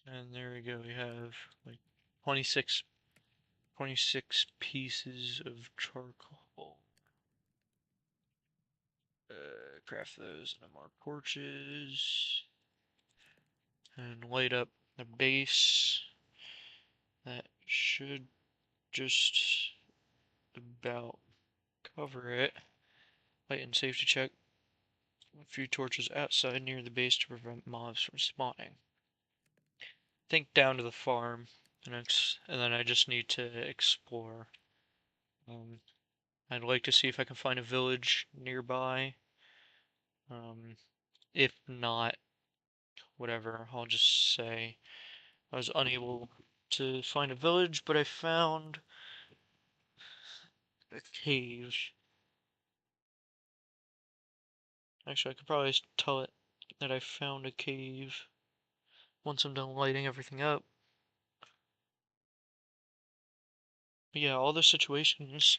Speaker 1: And there we go, we have like 26 pieces of charcoal. Craft those into more torches. And light up the base. That should just about cover it. Light and safety check. A few torches outside near the base to prevent mobs from spawning. Think down to the farm, and then I just need to explore. I'd like to see if I can find a village nearby. If not, whatever, I'll just say I was unable to find a village, but I found a cave. Actually, I could probably tell it that I found a cave once I'm done lighting everything up. But yeah, all the situations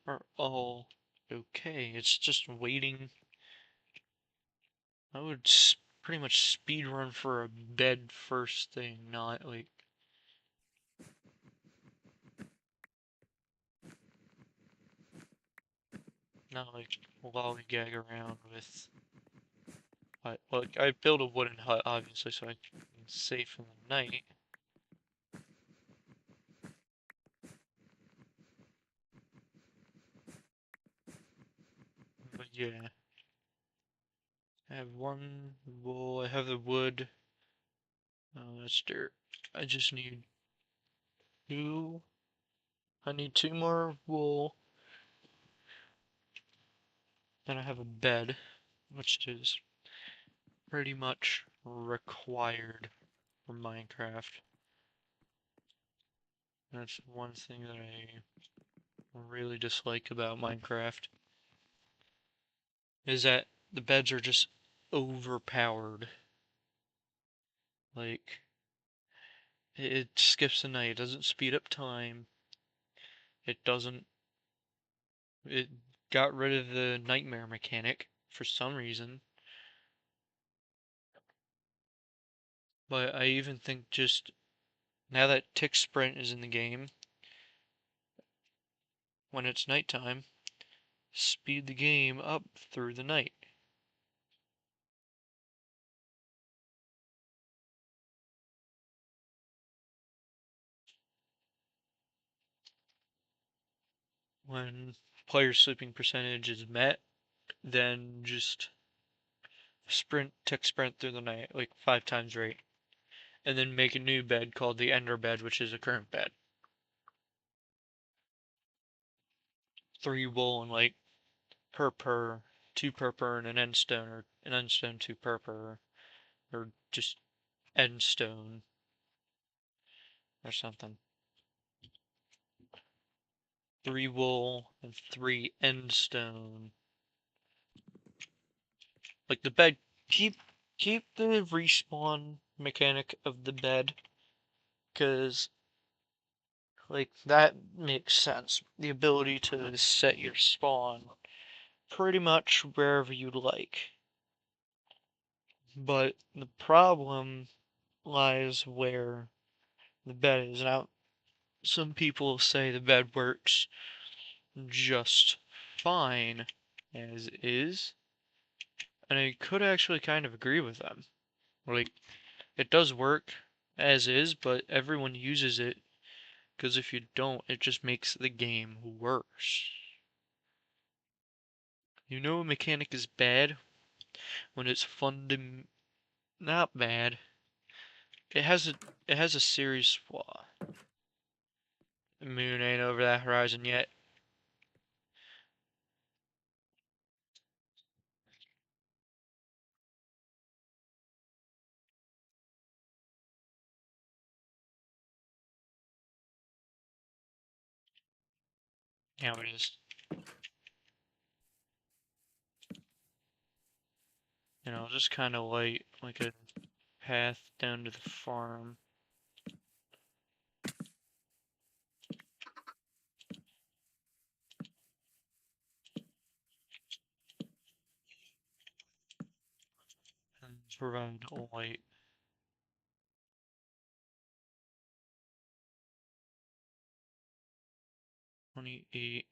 Speaker 1: are all okay. It's just waiting. I would pretty much speed run for a bed first thing, not like lollygag around with. Well, I built a wooden hut obviously, so I can be safe in the night. But yeah, I have one wool. I have the wood. Oh, that's dirt. I just need two. I need two more wool. Then I have a bed, which is pretty much required for Minecraft. That's one thing that I really dislike about Minecraft, is that the beds are just overpowered. Like, it skips the night, it doesn't speed up time, it doesn't, it got rid of the nightmare mechanic for some reason. But I even think just, now that tick sprint is in the game, when it's nighttime, speed the game up through the night. When player sleeping percentage is met, then just tick sprint through the night like 5 times rate, and then make a new bed called the Ender bed, which is a current bed. 3 wool and like purpur, 2 purpur and an endstone, or an endstone 2 purpur, or just endstone or something. 3 wool and 3 endstone. Like the bed, keep keep the respawn mechanic of the bed, because, like, that makes sense. The ability to set your spawn pretty much wherever you'd like. But the problem lies where the bed is. Now, some people say the bed works just fine as is, and I could actually kind of agree with them. Like, it does work as is, but everyone uses it because if you don't, it just makes the game worse. You know a mechanic is bad when it's not bad. It has a serious flaw. The moon ain't over that horizon yet. Yeah, it is. You know, just kind of like a path down to the farm. And provide light. 28.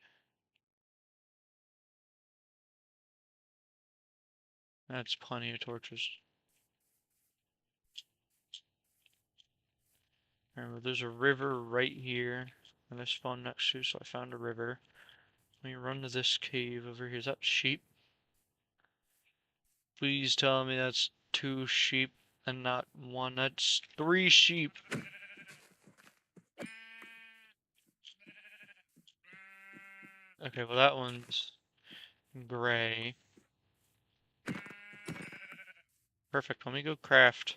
Speaker 1: That's plenty of torches. Remember, there's a river right here. And I spawned next to, so I found a river. Let me run to this cave over here. Is that sheep? Please tell me that's 2 sheep and not 1. That's 3 sheep. Okay, well that one's gray. Perfect. Let me go craft.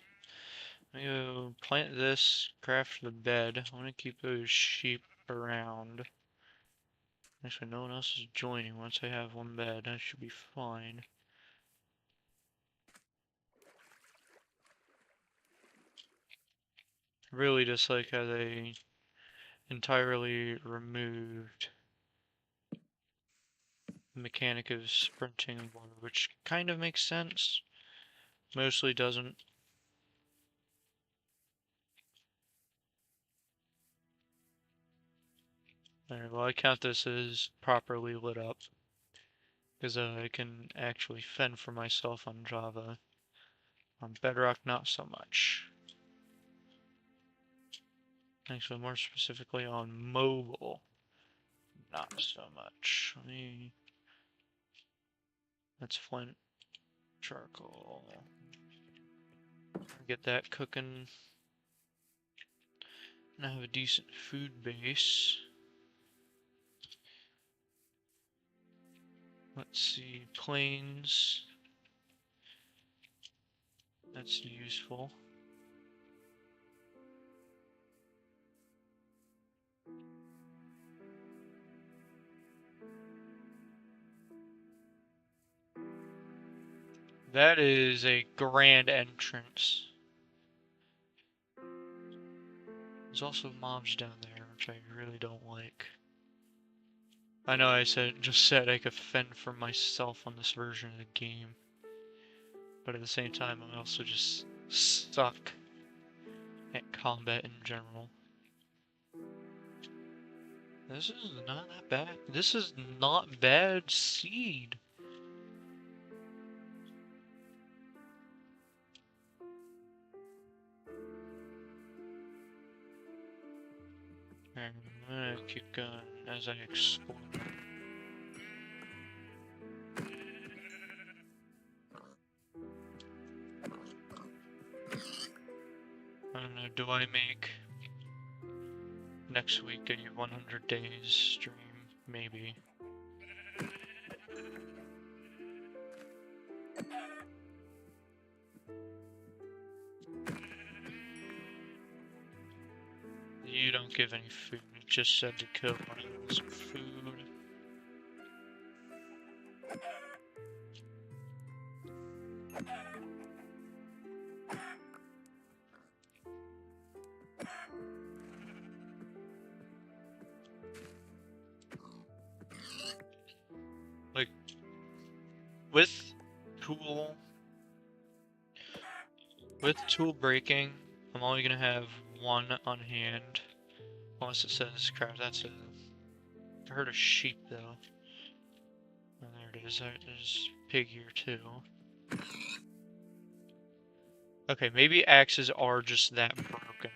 Speaker 1: Let me go plant this, craft the bed. I want to keep those sheep around. Actually, no one else is joining. Once I have one bed, I should be fine. Really just like how they entirely removed the mechanic of sprinting water, which kind of makes sense. Mostly doesn't. Alright, well I count this as properly lit up. Because I can actually fend for myself on Java. On Bedrock, not so much. Actually, more specifically on mobile, not so much. That's flint, charcoal. Get that cooking. And I have a decent food base. Let's see, planes. That's useful. That is a grand entrance. There's also mobs down there, which I really don't like. I know I just said I could fend for myself on this version of the game. But at the same time, I also just suck at combat in general. This is not that bad. This is not bad seed. And I'm gonna keep going as I explore. I don't know, do I make next week a 100 days stream? Maybe. You don't give any food, it just said to kill one of some food. With tool breaking, I'm only gonna have one on hand. Unless it says, crap, that's a... I heard a sheep, though. Oh, there it is. There's pig here, too. Okay, maybe axes are just that broken.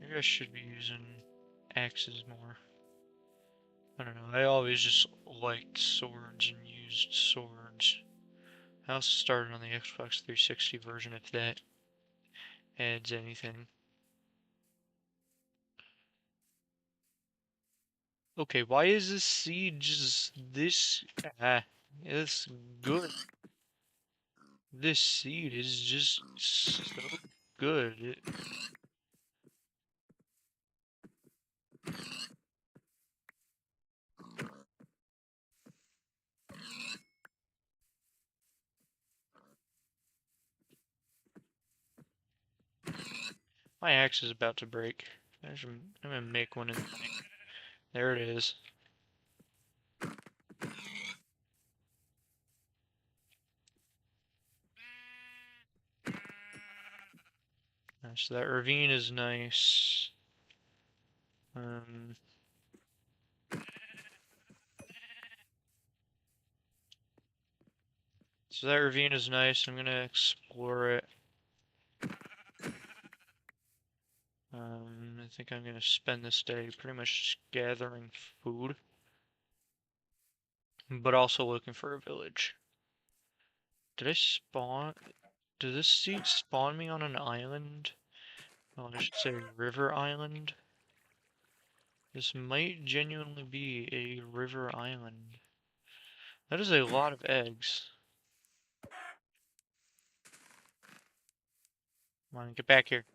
Speaker 1: Maybe I should be using axes more. I don't know, I always just liked swords and used swords. I also started on the Xbox 360 version, if that adds anything. Okay, why is this seed just this... it's good. This seed is just so good. My axe is about to break. I'm gonna make one in the thing. There it is. So that ravine is nice. So that ravine is nice. I'm gonna explore it. I think I'm gonna spend this day pretty much just gathering food, but also looking for a village. Did I spawn? Did this seed spawn me on an island? Oh, I should say river island. This might genuinely be a river island. That is a lot of eggs. Come on, get back here.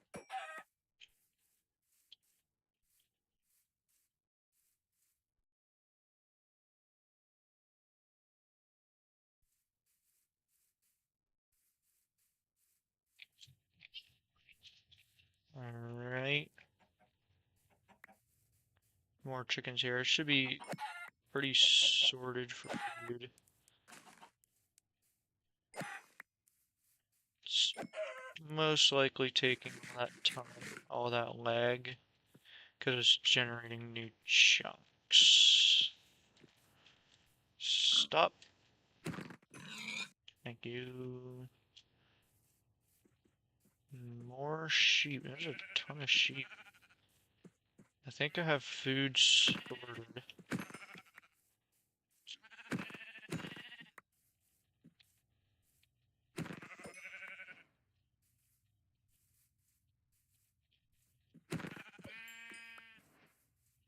Speaker 1: Alright. More chickens here. It should be pretty sorted for food. It's most likely taking all that time, all that lag, because it's generating new chunks. Stop. Thank you. More sheep. There's a ton of sheep. I think I have food sorted.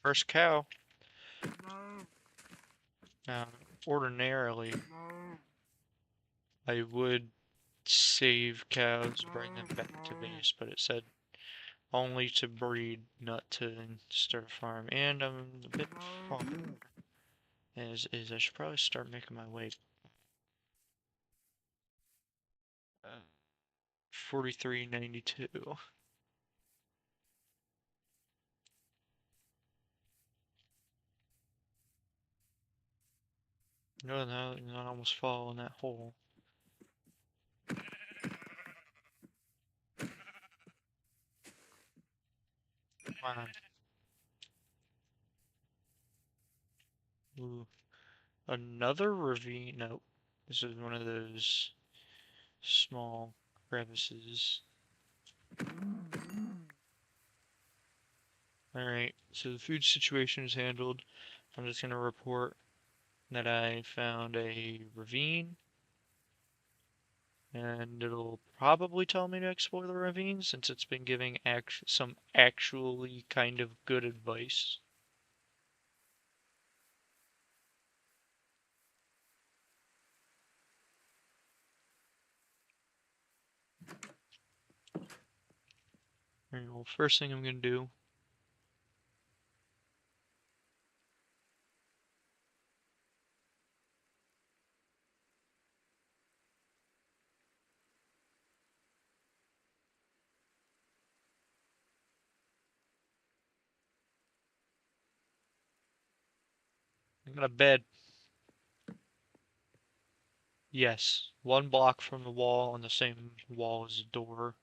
Speaker 1: First cow. Now, ordinarily, I would save cows, bring them back to base, but it said only to breed, not to start a farm. And I'm a bit far. Is I should probably start making my way. 4392. No, no, I almost fall in that hole. Come on. Ooh. Another ravine? Nope. This is one of those small crevices. Alright, so the food situation is handled. I'm just gonna report that I found a ravine. And it'll probably tell me to explore the ravine since it's been giving some actually kind of good advice. Alright, well, first thing I'm gonna do I got a bed. Yes, 1 block from the wall on the same wall as the door.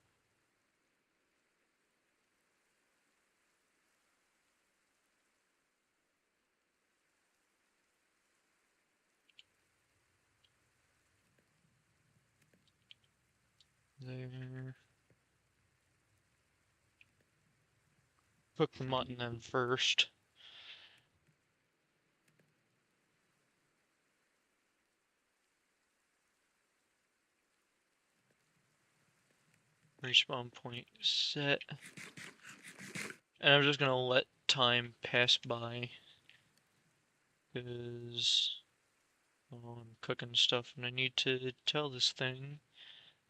Speaker 1: There. Cook the mutton then first. Respawn point set. And I'm just gonna let time pass by. Because I'm cooking stuff and I need to tell this thing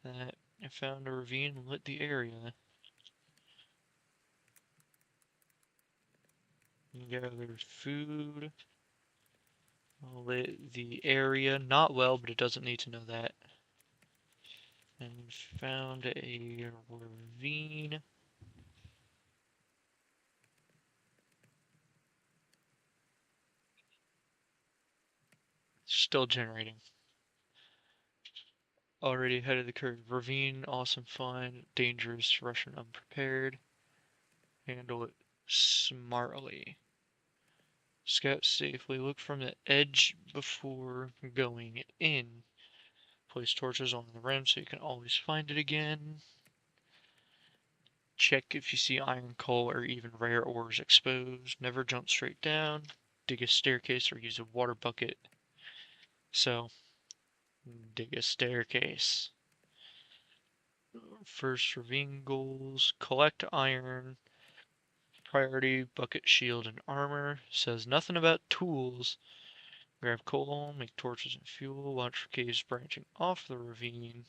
Speaker 1: that I found a ravine and lit the area. Gather food. Lit the area. Not well, but it doesn't need to know that. And found a ravine. Still generating. Already ahead of the curve. Ravine, awesome find. Dangerous, Russian unprepared. Handle it smartly. Scout safely. Look from the edge before going in. Place torches on the rim so you can always find it again. Check if you see iron, coal, or even rare ores exposed. Never jump straight down. Dig a staircase or use a water bucket. So, dig a staircase. First ravine goals. Collect iron. Priority, bucket, shield, and armor. Says nothing about tools. Grab coal, make torches and fuel. Watch for caves branching off the ravine.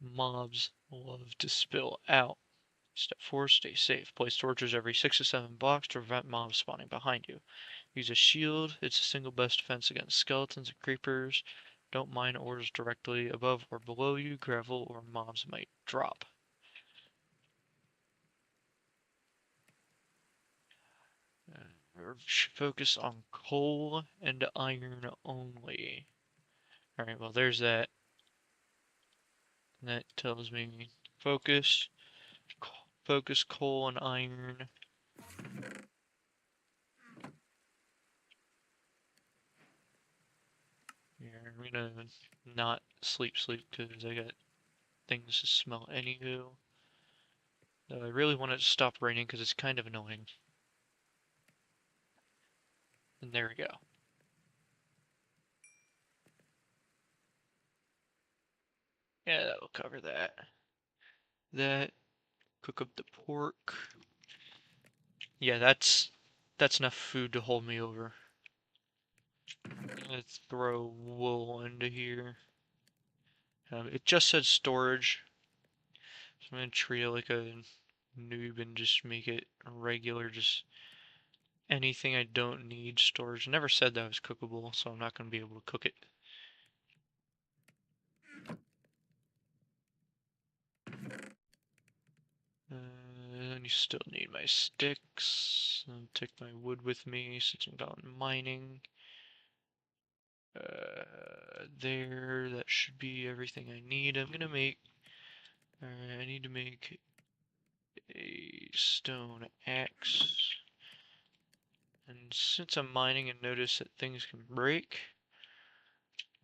Speaker 1: Mobs love to spill out. Step 4, stay safe. Place torches every 6 to 7 blocks to prevent mobs spawning behind you. Use a shield. It's the single best defense against skeletons and creepers. Don't mine ores directly above or below you. Gravel or mobs might drop. Focus on coal and iron only. Alright, well there's that. And that tells me focus. Focus coal and iron. Here, I'm gonna not sleep because I got things to smell anywho. Though I really want it to stop raining because it's kind of annoying. And there we go. Yeah, that'll cover that. Cook up the pork. Yeah, that's enough food to hold me over. Let's throw wool into here. It just said storage, so I'm gonna treat it like a noob and just make it regular, just anything I don't need storage. Never said that was cookable, so I'm not gonna be able to cook it. And you still need my sticks. I'll take my wood with me since I'm going mining. There, that should be everything I need. I'm gonna make. I need to make a stone axe. And since I'm mining and notice that things can break,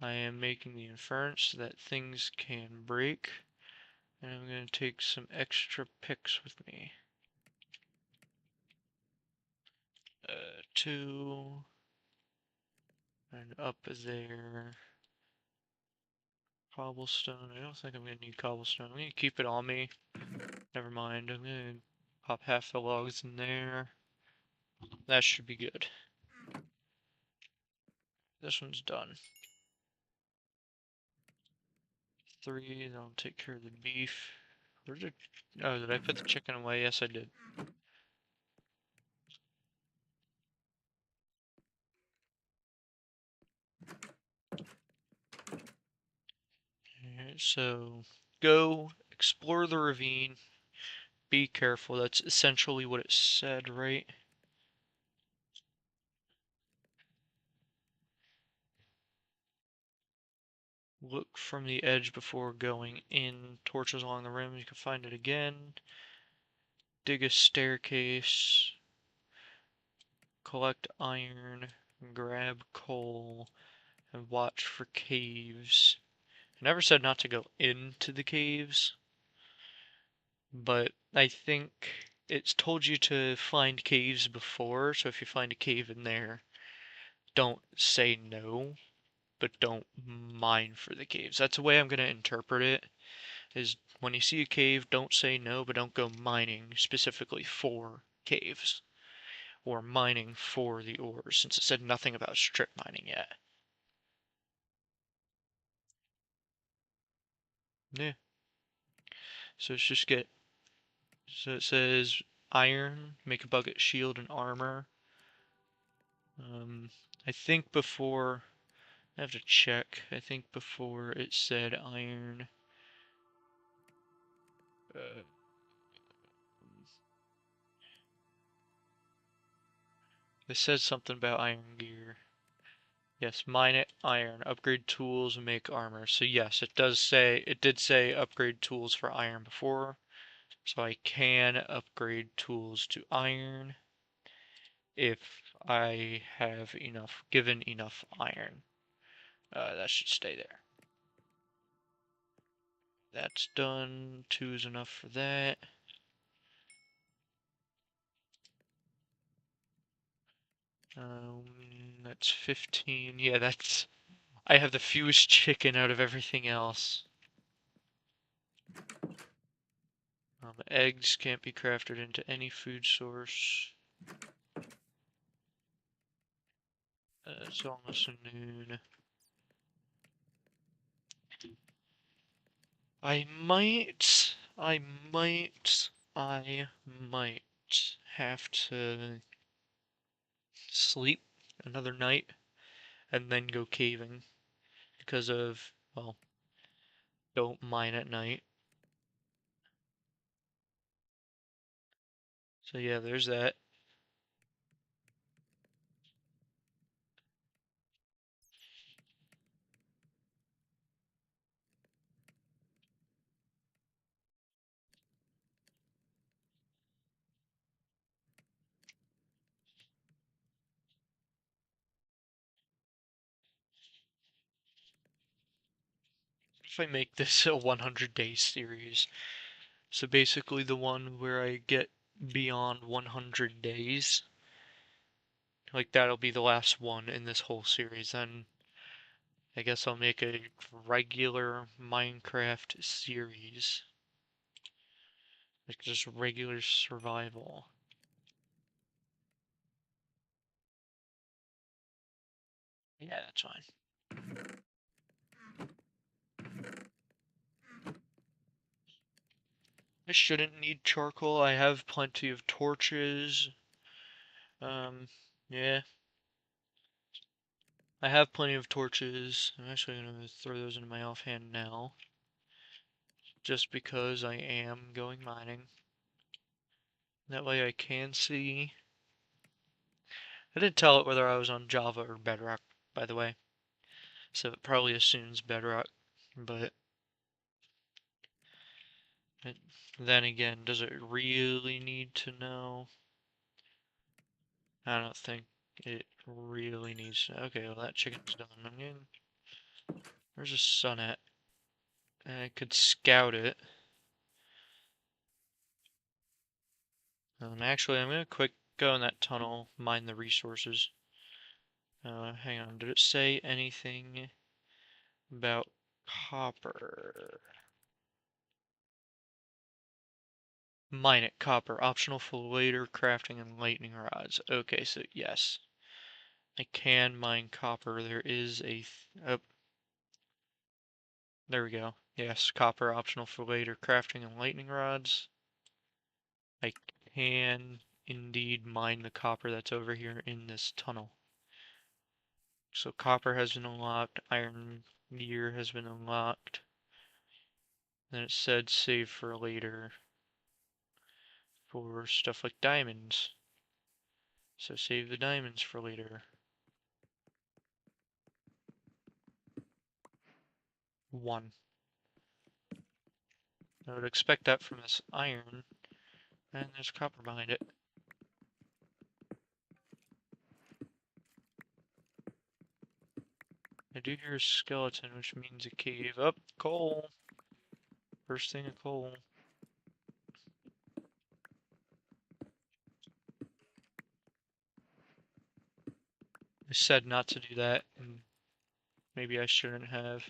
Speaker 1: I am making the inference that things can break. And I'm gonna take some extra picks with me. 2. And up there. Cobblestone. I don't think I'm gonna need cobblestone. I'm gonna keep it on me. Never mind. I'm gonna pop half the logs in there. That should be good. This one's done. 3, then I'll take care of the beef. Where did... Oh, did I put the chicken away? Yes, I did. Alright, so go explore the ravine. Be careful. That's essentially what it said, right? Look from the edge before going in. Torches along the rim, you can find it again. Dig a staircase. Collect iron. Grab coal. And watch for caves. I never said not to go into the caves, but I think it's told you to find caves before, so if you find a cave in there, don't say no, but don't mine for the caves. That's the way I'm going to interpret it, is when you see a cave, don't say no, but don't go mining specifically for caves, or mining for the ores, since it said nothing about strip mining yet. Yeah, so let's just get, so it says iron, make a bucket, shield, and armor. I think before, I have to check, I think before it said iron, uh, it said something about iron gear. Yes, mine it, iron, upgrade tools, and make armor. So yes, it did say upgrade tools for iron before, so I can upgrade tools to iron if I have given enough iron. That should stay there. That's done. 2 is enough for that. That's 15. Yeah, that's... I have the fewest chicken out of everything else. Eggs can't be crafted into any food source. It's almost noon. I might have to sleep another night and then go caving because of, well, don't mine at night. So yeah, there's that. If I make this a 100-day series, so basically the one where I get beyond 100 days, like that'll be the last one in this whole series, then I guess I'll make a regular Minecraft series. Like just regular survival. Yeah, that's fine. I shouldn't need charcoal. I have plenty of torches. Yeah. I have plenty of torches. I'm actually gonna throw those into my offhand now. Just because I am going mining. That way I can see. I didn't tell it whether I was on Java or Bedrock, by the way. So it probably assumes Bedrock. But then again, does it really need to know? I don't think it really needs to. Okay, well that chicken's done. Where's the sun at? I could scout it. Actually, I'm gonna quick go in that tunnel, mine the resources. Hang on, did it say anything about copper? Mine it, copper, optional for later crafting and lightning rods. Okay, so yes, I can mine copper. There is a, oh, there we go. Yes, copper optional for later crafting and lightning rods. I can indeed mine the copper that's over here in this tunnel. So copper has been unlocked, iron gear has been unlocked. Then it said save for later for stuff like diamonds. So save the diamonds for later. 1. I would expect that from this iron, and there's copper behind it. I do hear a skeleton, which means a cave. Up, coal! First thing of coal. I said not to do that, and maybe I shouldn't have.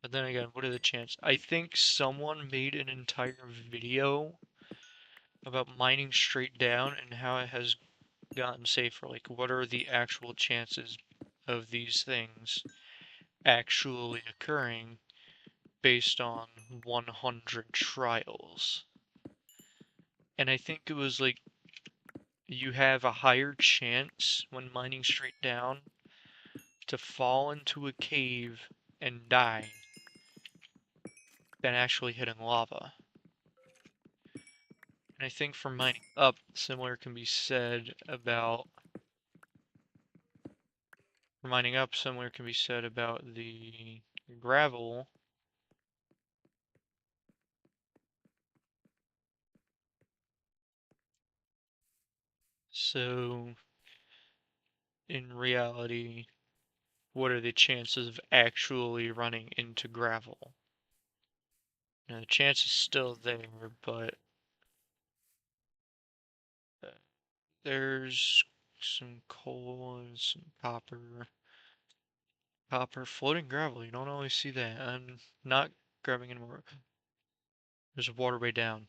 Speaker 1: But then again, what are the chances? I think someone made an entire video about mining straight down and how it has gotten safer. Like, what are the actual chances of these things actually occurring based on 100 trials? And I think it was like you have a higher chance when mining straight down to fall into a cave and die than actually hitting lava. And I think for mining up, similar can be said about the gravel. So in reality, what are the chances of actually running into gravel? Now, the chance is still there, but there's some coal and some copper. Copper, floating gravel, you don't always see that. I'm not grabbing any more. There's a waterway down.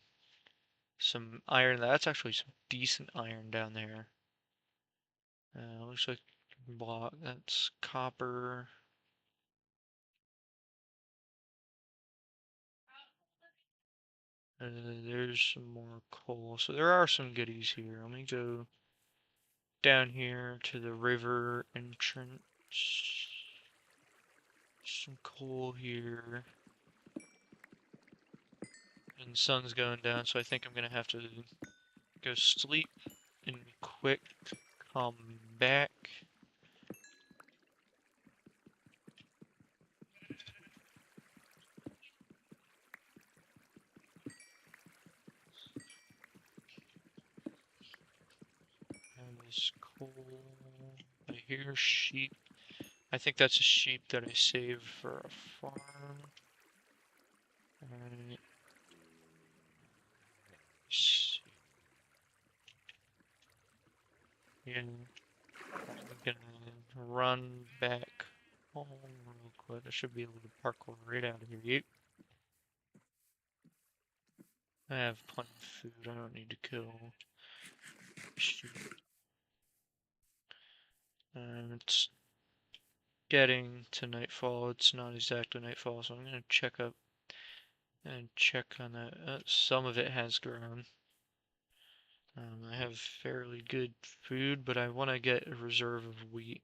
Speaker 1: Some iron, that's actually some decent iron down there. Looks like block, that's copper. There's some more coal. So there are some goodies here. Let me go down here to the river entrance. Some coal here. And the sun's going down, so I think I'm gonna have to go sleep and quick come back. And this coal. I hear sheep. I think that's a sheep that I saved for a farm. Alright. Yeah. I'm gonna run back home real quick. I should be able to parkour right out of here. Yep. I have plenty of food. I don't need to kill sheep. It's getting to nightfall. It's not exactly nightfall, so I'm gonna check up and check on that. Some of it has grown. I have fairly good food, but I want to get a reserve of wheat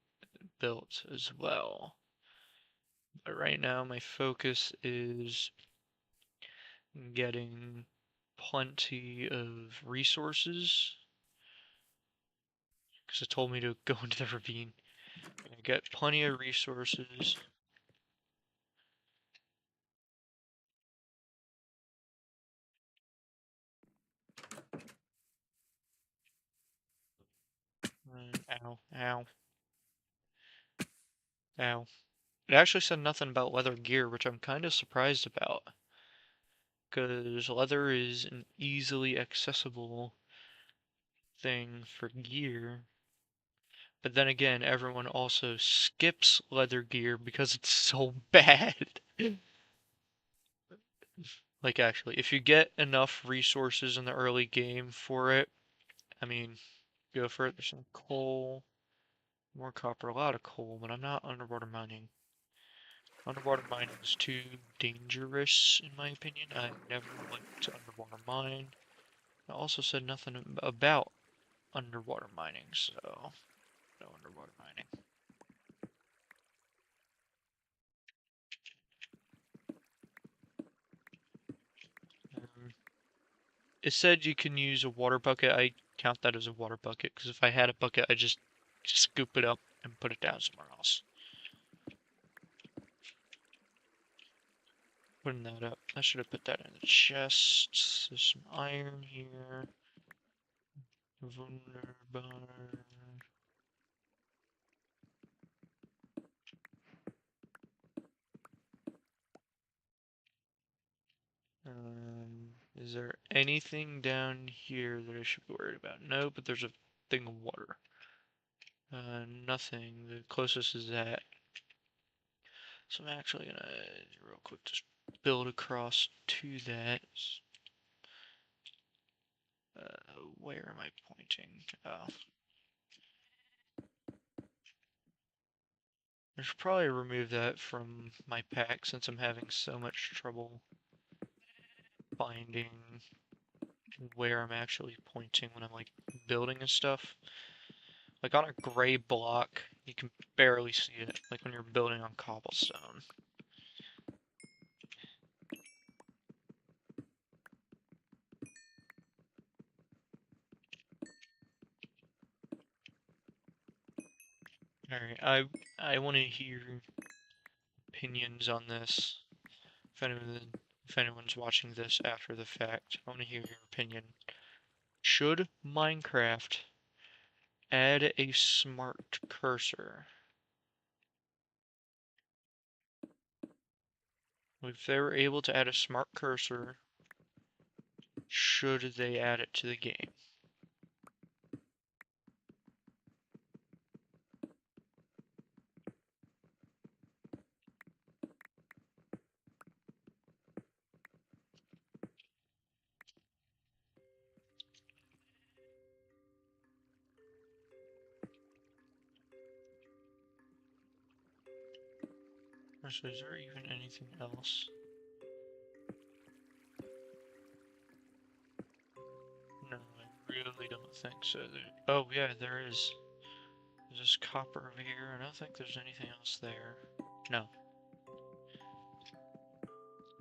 Speaker 1: built as well. But right now my focus is getting plenty of resources, because it told me to go into the ravine. I get plenty of resources. Ow, ow, ow. It actually said nothing about leather gear, which I'm kind of surprised about, because leather is an easily accessible thing for gear. But then again, everyone also skips leather gear because it's so bad. Like, actually, if you get enough resources in the early game for it, I mean, go for it. There's some coal, more copper, a lot of coal, but I'm not underwater mining. Underwater mining is too dangerous, in my opinion. I never liked to underwater mine. I also said nothing about underwater mining, so no underwater mining. It said you can use a water bucket. I count that as a water bucket, because if I had a bucket, I'd just scoop it up and put it down somewhere else. putting that up. I should have put that in the chest. There's some iron here. Wunderbar. Is there anything down here that I should be worried about? No, but there's a thing of water. Nothing. The closest is that. So I'm actually gonna, real quick, just build across to that. Where am I pointing? Oh. I should probably remove that from my pack since I'm having so much trouble finding where I'm actually pointing when I'm like building and stuff. Like on a gray block, you can barely see it, like when you're building on cobblestone. Alright, I want to hear opinions on this. If anyone's watching this after the fact, I want to hear your opinion. Should Minecraft add a smart cursor? If they were able to add a smart cursor, should they add it to the game? So is there even anything else? No, I really don't think so. Oh yeah, there is. There's this copper over here. I don't think there's anything else there. No.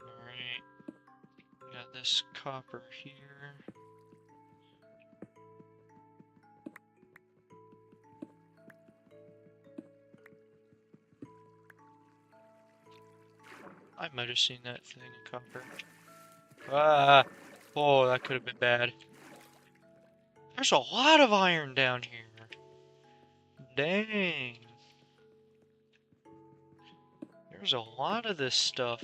Speaker 1: Alright. Got this copper here. I might have seen that thing of copper. Ah! Oh, that could have been bad. There's a lot of iron down here. Dang. There's a lot of this stuff.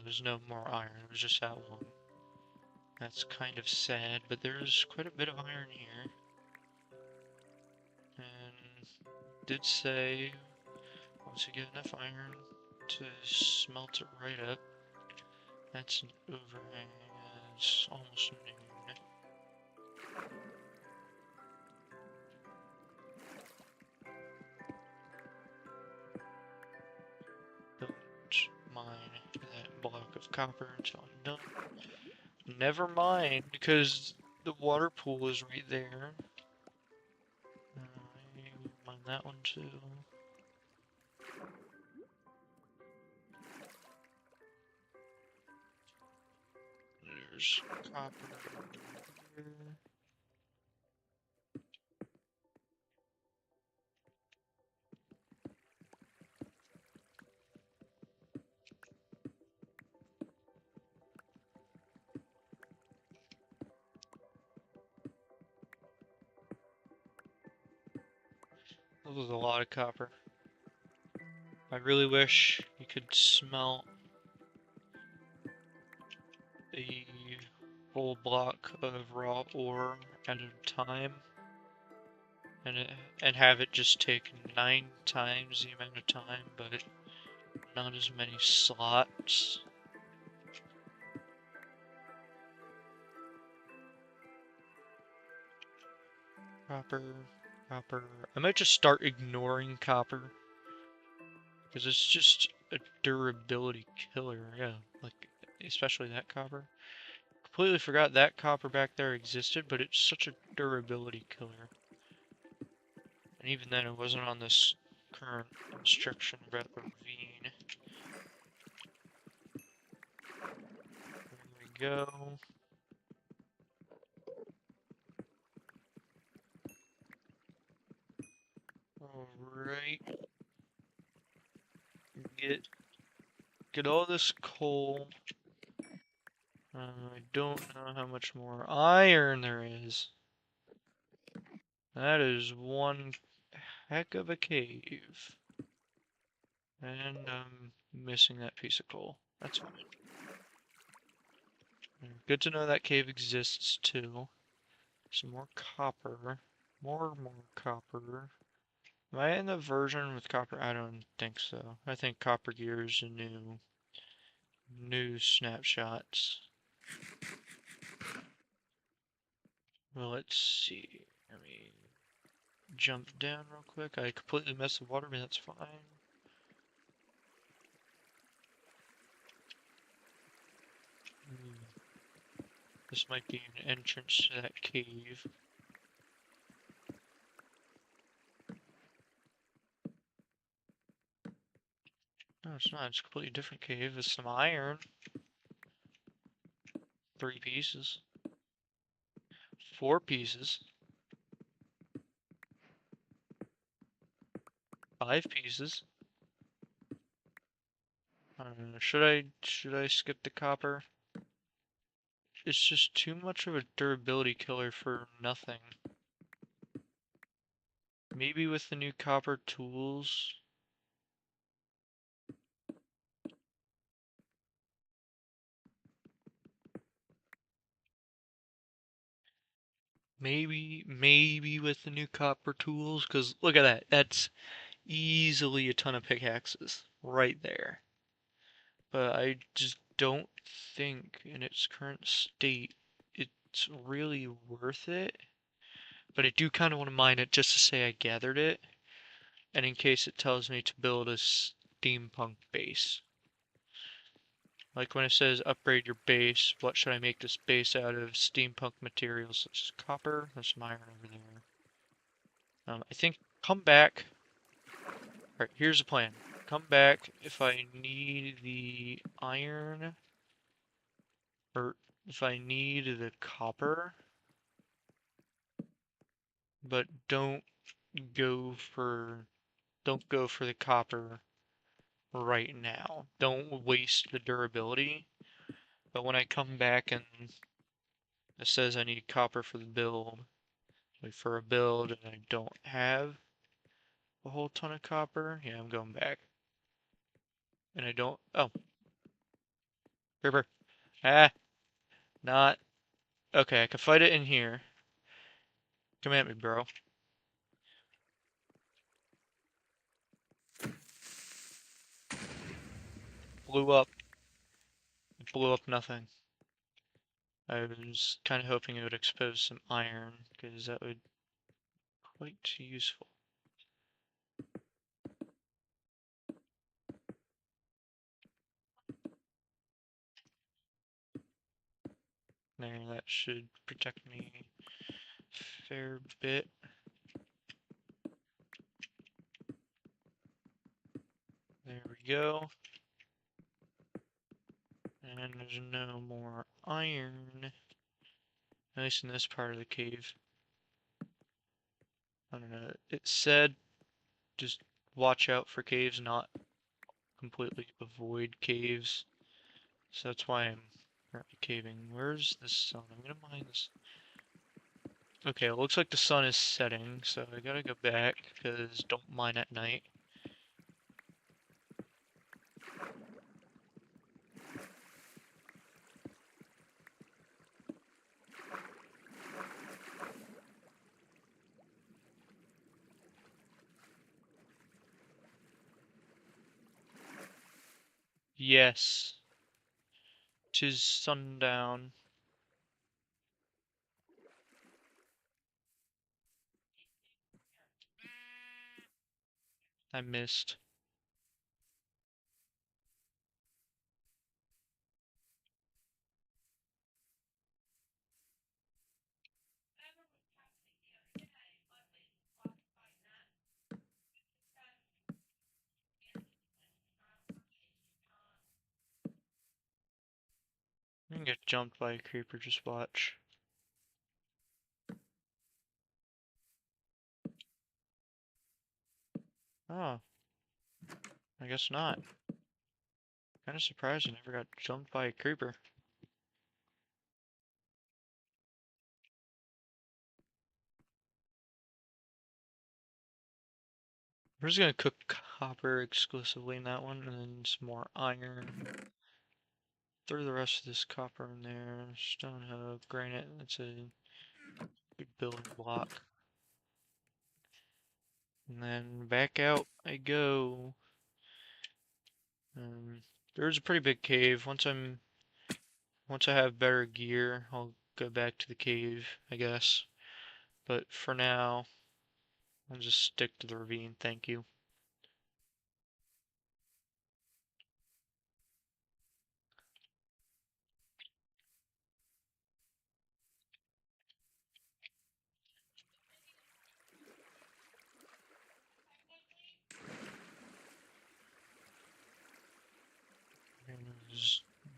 Speaker 1: There's no more iron. It was just that one. That's kind of sad, but there's quite a bit of iron here. And did say once you get enough iron to smelt it right up. That's an overhang. It's almost noon. Don't mine that block of copper until I'm done. Never mind, because the water pool is right there. Mine that one too. There's copper here. That was a lot of copper. I really wish you could smelt a whole block of raw ore at a time, and have it just take 9 times the amount of time, but not as many slots. Copper. I might just start ignoring copper, because it's just a durability killer, yeah, like, especially that copper. Completely forgot that copper back there existed, but it's such a durability killer. And even then, it wasn't on this current instruction about ravine. There we go. Alright. get all this coal. I don't know how much more iron there is. That is one heck of a cave. And I'm missing that piece of coal. That's fine. Good to know that cave exists too. Some more copper. More copper. Am I in the version with copper? I don't think so. I think Copper Gear is a new snapshots. Well, let's see. Let me jump down real quick. I completely messed the water, but that's fine. This might be an entrance to that cave. No, it's not. It's a completely different cave. It's some iron. 3 pieces. 4 pieces. 5 pieces. I don't know. Should I skip the copper? It's just too much of a durability killer for nothing. Maybe with the new copper tools. Maybe with the new copper tools, because look at that. That's easily a ton of pickaxes right there. But I just don't think in its current state it's really worth it. But I do kind of want to mine it just to say I gathered it, and in case it tells me to build a steampunk base. Like when it says upgrade your base, what should I make this base out of? Steampunk materials such as copper. There's some iron over there. I think come back. Alright, here's the plan. Come back if I need the iron, or if I need the copper, but don't go for the copper right now. Don't waste the durability. But when I come back and it says I need copper for the build, like for a build, and I don't have a whole ton of copper, yeah, I'm going back. And I don't. Oh, Ripper. Ah, not. Okay, I can fight it in here. Come at me, bro. Blew up. It blew up nothing. I was kind of hoping it would expose some iron, because that would be quite useful. There, that should protect me a fair bit. There we go. And there's no more iron. At least in this part of the cave. I don't know. It said just watch out for caves, not completely avoid caves. So that's why I'm currently caving. Where's the sun? I'm gonna mine this. Okay, it looks like the sun is setting, so I gotta go back, because don't mine at night. Yes. 'Tis sundown. I missed. I'm gonna get jumped by a creeper, just watch. Oh, I guess not. Kinda surprised I never got jumped by a creeper. We're just gonna cook copper exclusively in that one, and then some more iron. Throw the rest of this copper in there. Stone hoe, granite, that's a good building block. And then back out I go. There's a pretty big cave. Once I have better gear, I'll go back to the cave, I guess. But for now, I'll just stick to the ravine, thank you.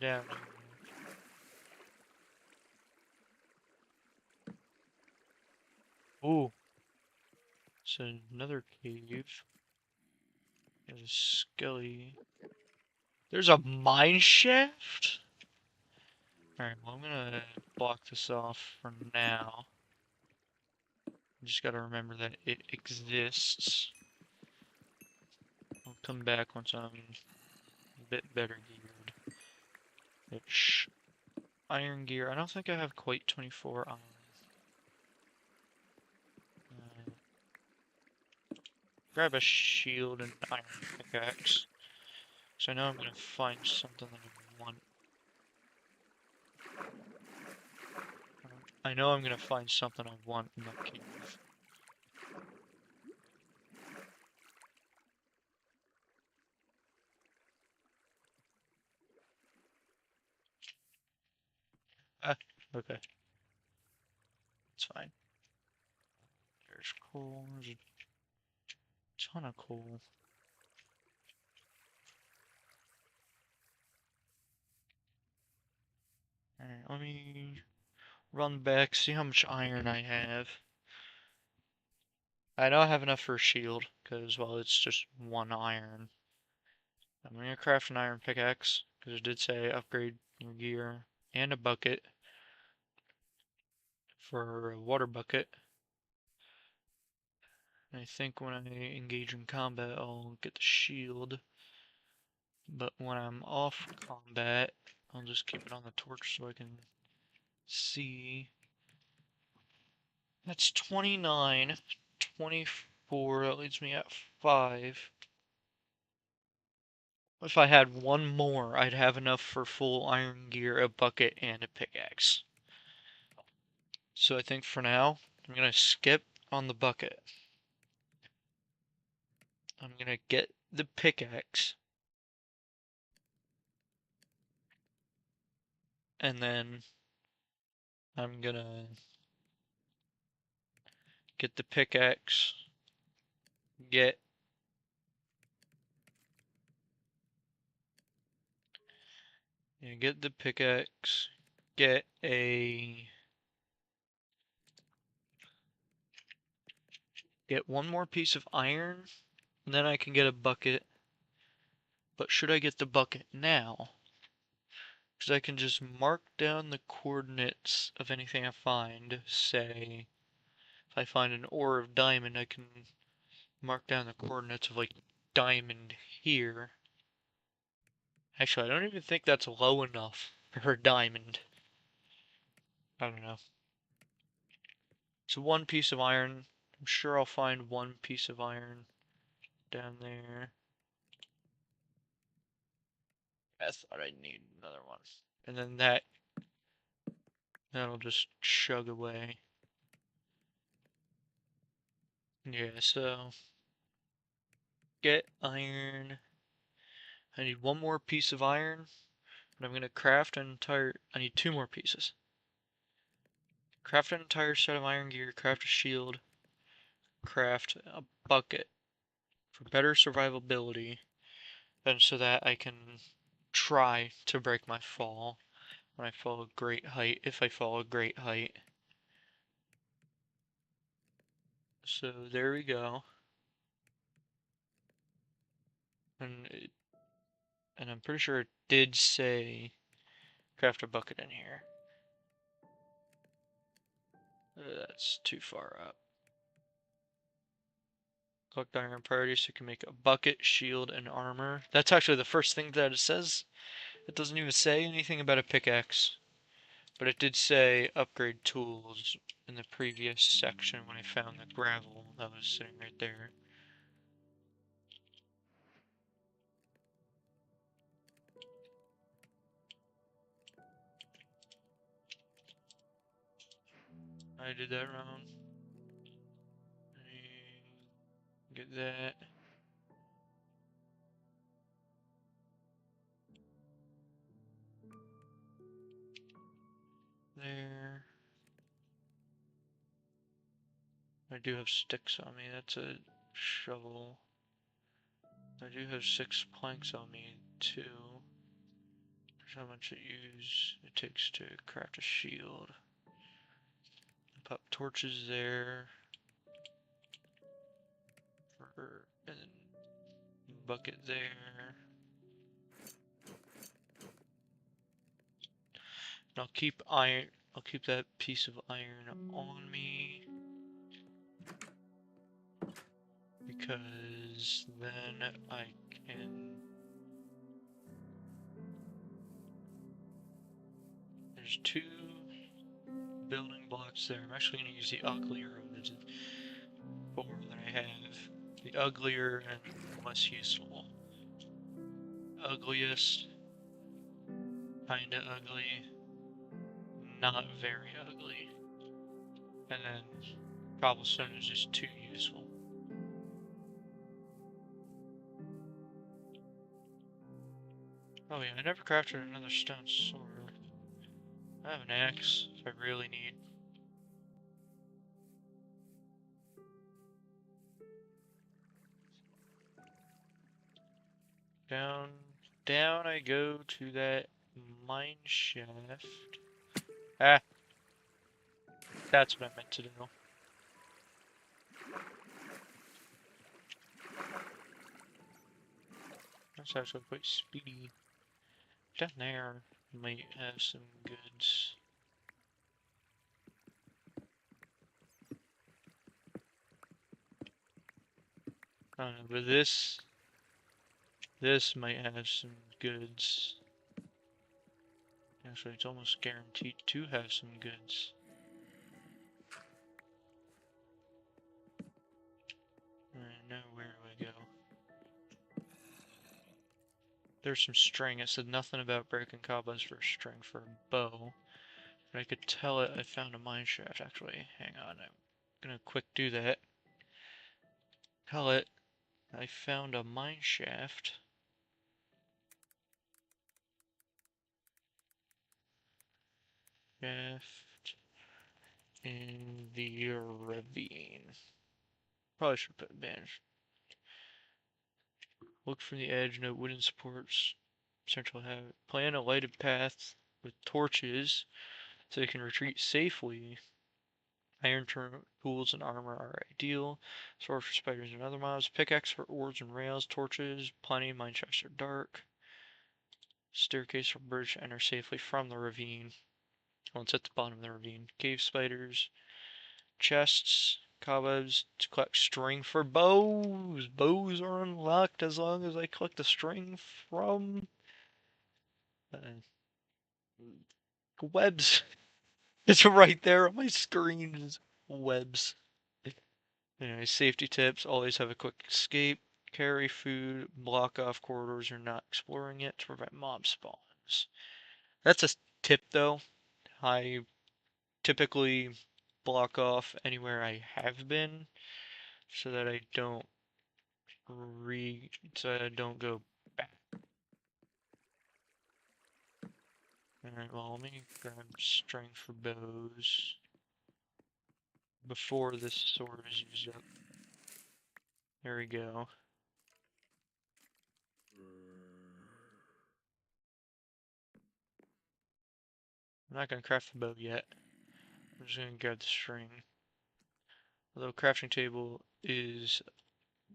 Speaker 1: Down. Ooh, it's another cave. There's a skelly. There's a mine shaft? Alright, well, I'm gonna block this off for now. Just gotta remember that it exists. I'll come back once I'm a bit better geared. Which, iron gear, I don't think I have quite 24 iron. Grab a shield and iron pickaxe. So I know I'm gonna find something that I want. I know I'm gonna find something I want in that cave. Ah, okay. It's fine. There's coal. There's a ton of coal. Alright, let me run back, see how much iron I have. I know I have enough for a shield, because, well, it's just one iron. I'm gonna craft an iron pickaxe, because it did say upgrade your gear, and a bucket for a water bucket. And I think when I engage in combat, I'll get the shield. But when I'm off combat, I'll just keep it on the torch so I can see. That's 29, 24, that leaves me at 5. If I had one more, I'd have enough for full iron gear, a bucket, and a pickaxe. So I think for now, I'm gonna skip on the bucket. I'm gonna get the pickaxe. And then I'm gonna get the pickaxe, get get the pickaxe, get one more piece of iron, and then I can get a bucket. But should I get the bucket now? Because I can just mark down the coordinates of anything I find. Say, if I find an ore of diamond, I can mark down the coordinates of, like, diamond here. Actually, I don't even think that's low enough for a diamond. I don't know. So one piece of iron. I'm sure I'll find one piece of iron down there. I thought I'd need another one. And then that'll just chug away. Yeah, so get iron. I need one more piece of iron, but I'm gonna craft an entire. I need two more pieces. Craft an entire set of iron gear, craft a shield, craft a bucket for better survivability, and so that I can try to break my fall when I fall a great height, if I fall a great height. So there we go. And and I'm pretty sure it did say craft a bucket in here. That's too far up. Collect iron priority so you can make a bucket, shield, and armor. That's actually the first thing that it says. It doesn't even say anything about a pickaxe. But it did say upgrade tools in the previous section when I found the gravel that was sitting right there. I did that wrong. Get that. There. I do have sticks on me. That's a shovel. I do have 6 planks on me too. Here's how much it takes to craft a shield. Pop torches there. And bucket there. And I'll keep that piece of iron on me. Because then I can... There's 2 building blocks there. I'm actually going to use the uglier of the 4 that I have. The uglier and less useful. Ugliest. Kinda ugly. Not very ugly. And then cobblestone is just too useful. Oh yeah, I never crafted another stone sword. I have an axe if I really need. Down I go to that mine shaft. Ah, that's what I meant to do. That's actually quite speedy. Down there might have some goods. I don't know, but this might have some goods. Actually, it's almost guaranteed to have some goods. Alright, now where do I go? There's some string. It said nothing about breaking cobwebs for a string for a bow. But I could tell it I found a mine shaft, actually. Hang on, I'm gonna quick do that. Tell it I found a mine shaft. Shaft in the ravine. Probably should put bandage. Look from the edge, note wooden supports. Central have plan a lighted path with torches so you can retreat safely. Iron tools and armor are ideal. Sword for spiders and other mobs. Pickaxe for oars and rails. Torches, plenty. Mine shafts are dark. Staircase for bridge to enter safely from the ravine. Well, it's at the bottom of the ravine. Cave spiders. Chests. Cobwebs to collect string for bows. Bows are unlocked as long as I collect the string from webs. It's right there on my screen. Webs. Anyway, safety tips. Always have a quick escape. Carry food. Block off corridors you're not exploring yet to prevent mob spawns. That's a tip though. I typically block off anywhere I have been so that I don't go back. Alright, well, let me grab strength for bows before this sword is used up. There we go. I'm not gonna craft the bow yet. I'm just gonna grab the string. Although crafting table is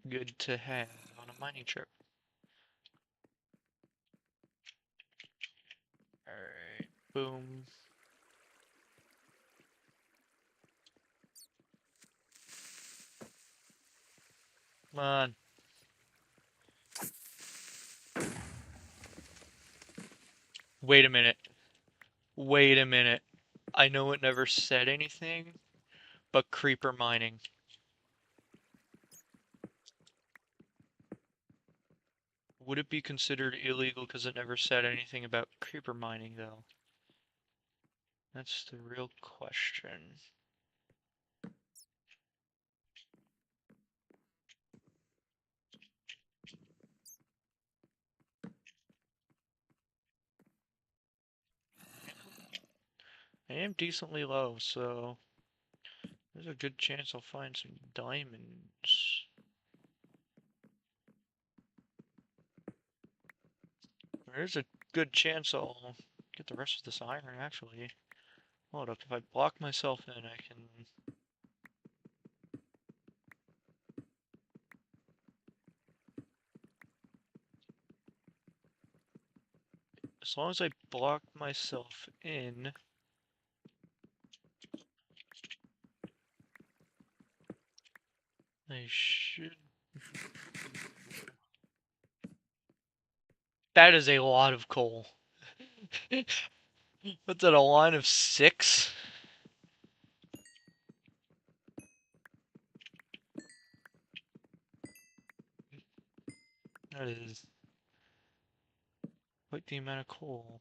Speaker 1: good to have on a mining trip. Boom. Come on. Wait a minute. Wait a minute. I know it never said anything, but creeper mining. Would it be considered illegal because it never said anything about creeper mining, though? That's the real question. I am decently low, so there's a good chance I'll find some diamonds. There's a good chance I'll get the rest of this iron, actually. Hold up, if I block myself in, I can... As long as I block myself in... I should... That is a lot of coal. What's that, a line of 6? That is quite the amount of coal.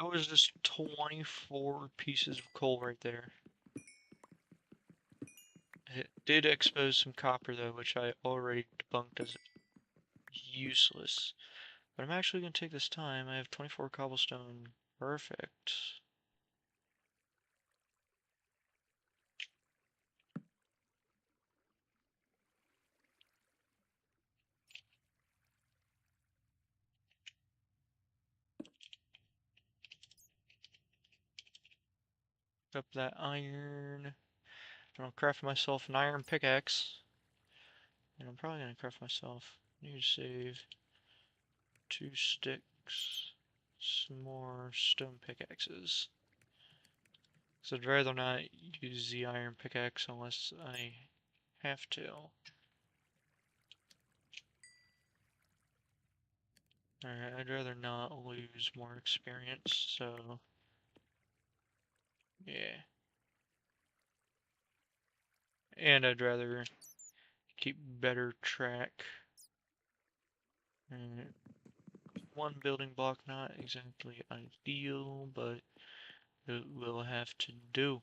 Speaker 1: That was just 24 pieces of coal right there. It did expose some copper though, which I already debunked as useless. But I'm actually going to take this time. I have 24 cobblestone. Perfect. Up that iron. And I'll craft myself an iron pickaxe. And I'm probably going to craft myself. Need to save 2 sticks. Some more stone pickaxes. So I'd rather not use the iron pickaxe unless I have to. Alright, I'd rather not lose more experience, so... Yeah. And I'd rather keep better track. One building block, not exactly ideal, but it will have to do.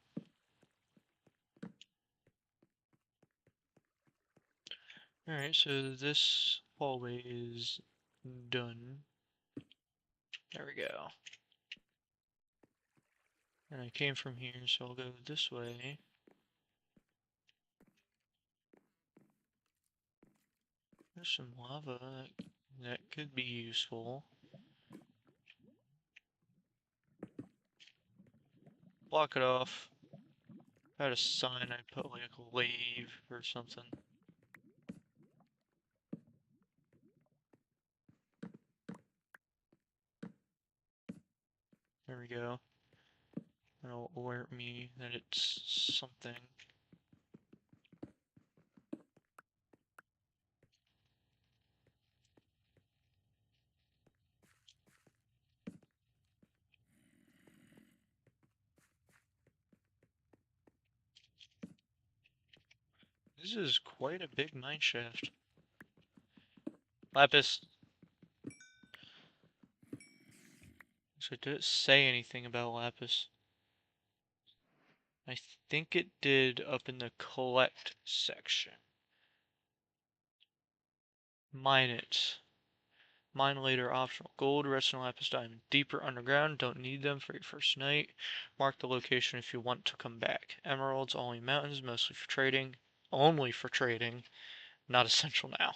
Speaker 1: Alright, so this hallway is done. There we go. And I came from here, so I'll go this way. There's some lava that could be useful. Block it off. If I had a sign, I'd put like a lave or something. There we go. That'll alert me that it's something. This is quite a big mine shaft. Lapis. So did it say anything about Lapis? I think it did up in the collect section. Mine it. Mine later optional. Gold, redstone, lapis, diamond. Deeper underground. Don't need them for your first night. Mark the location if you want to come back. Emeralds, only mountains, mostly for trading. Only for trading. Not essential now.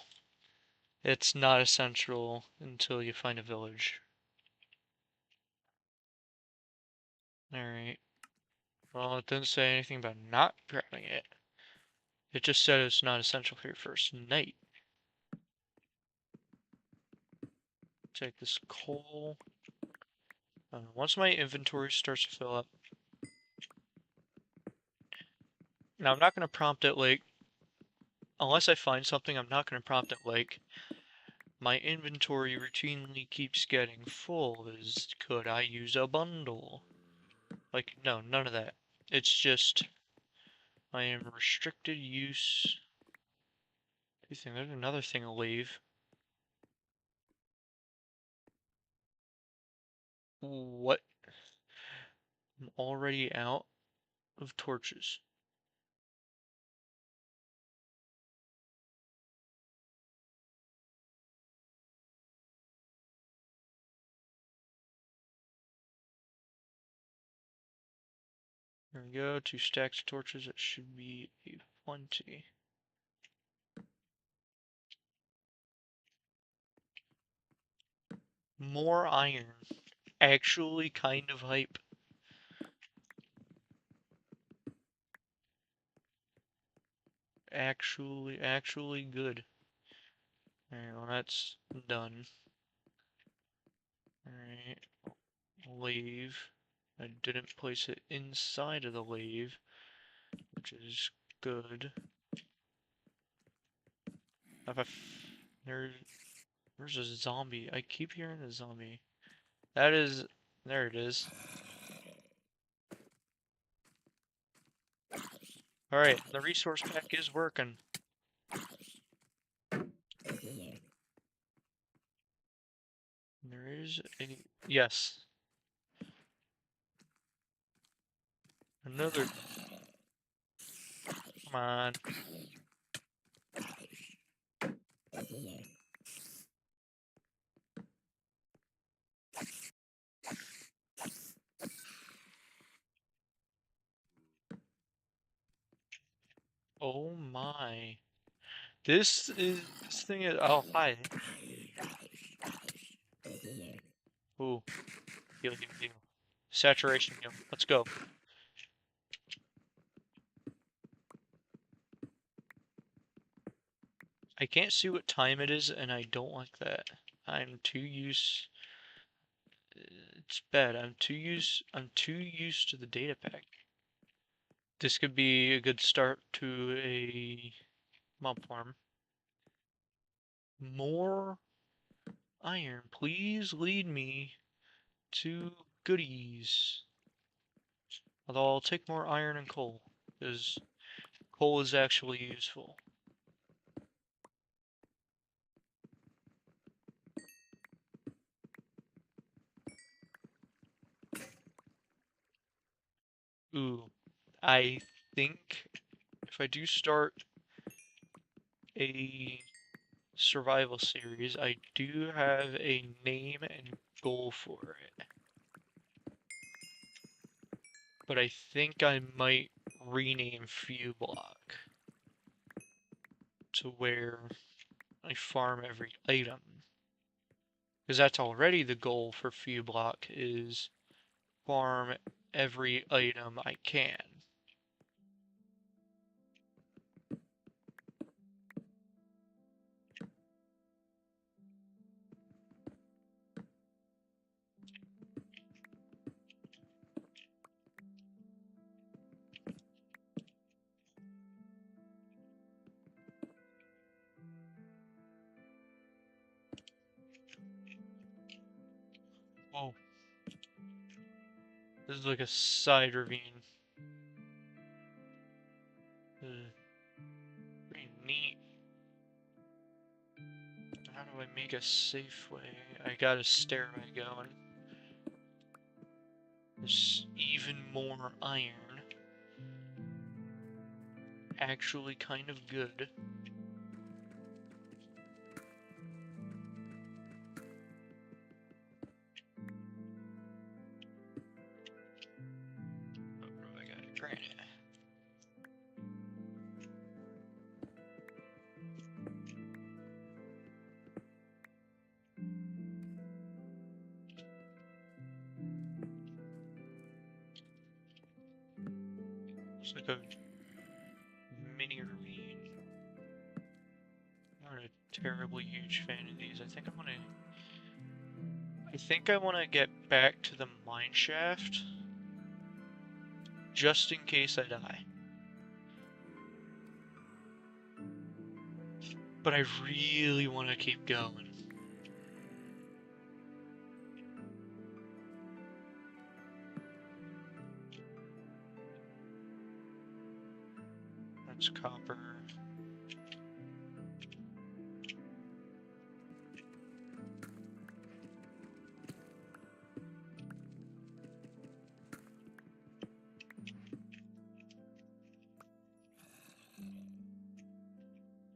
Speaker 1: It's not essential until you find a village. Alright. Well, it didn't say anything about not grabbing it. It just said it's not essential for your first night. Take this coal. Once my inventory starts to fill up. Now, I'm not going to prompt it like, unless I find something, I'm not going to prompt it like, my inventory routinely keeps getting full. Could I use a bundle? Like, no, none of that. It's just, I am restricted use. There's another thing I'll leave. What? I'm already out of torches. There we go, 2 stacks of torches. It should be a plenty. More iron. Actually kind of hype. Actually good. Alright, well that's done. Alright, lathe. I didn't place it inside of the lathe, which is good. There's a zombie. I keep hearing a zombie. There it is. Alright, the resource pack is working. There is a... Yes. Another... Come on. Oh my. This thing is... Oh, hi. Ooh. Heal. Saturation heal. Let's go. I can't see what time it is, and I don't like that. I'm too used... It's bad. I'm too used to the data pack. This could be a good start to a mob farm. More iron. Please lead me to goodies. Although I'll take more iron and coal, because coal is actually useful. Ooh, I think if I do start a survival series, I do have a name and goal for it. But I think I might rename Few Block to where I farm every item. Because that's already the goal for Few Block, is farm every item I can. Oh, this is like a side ravine. Pretty neat. How do I make a safe way? I got a stairway going. There's even more iron. Actually kind of good. Oh, I got granite. It's like a mini ravine. I'm not a terribly huge fan of these. I think I want to get back to the mine shaft just in case I die. But I really want to keep going. That's copper.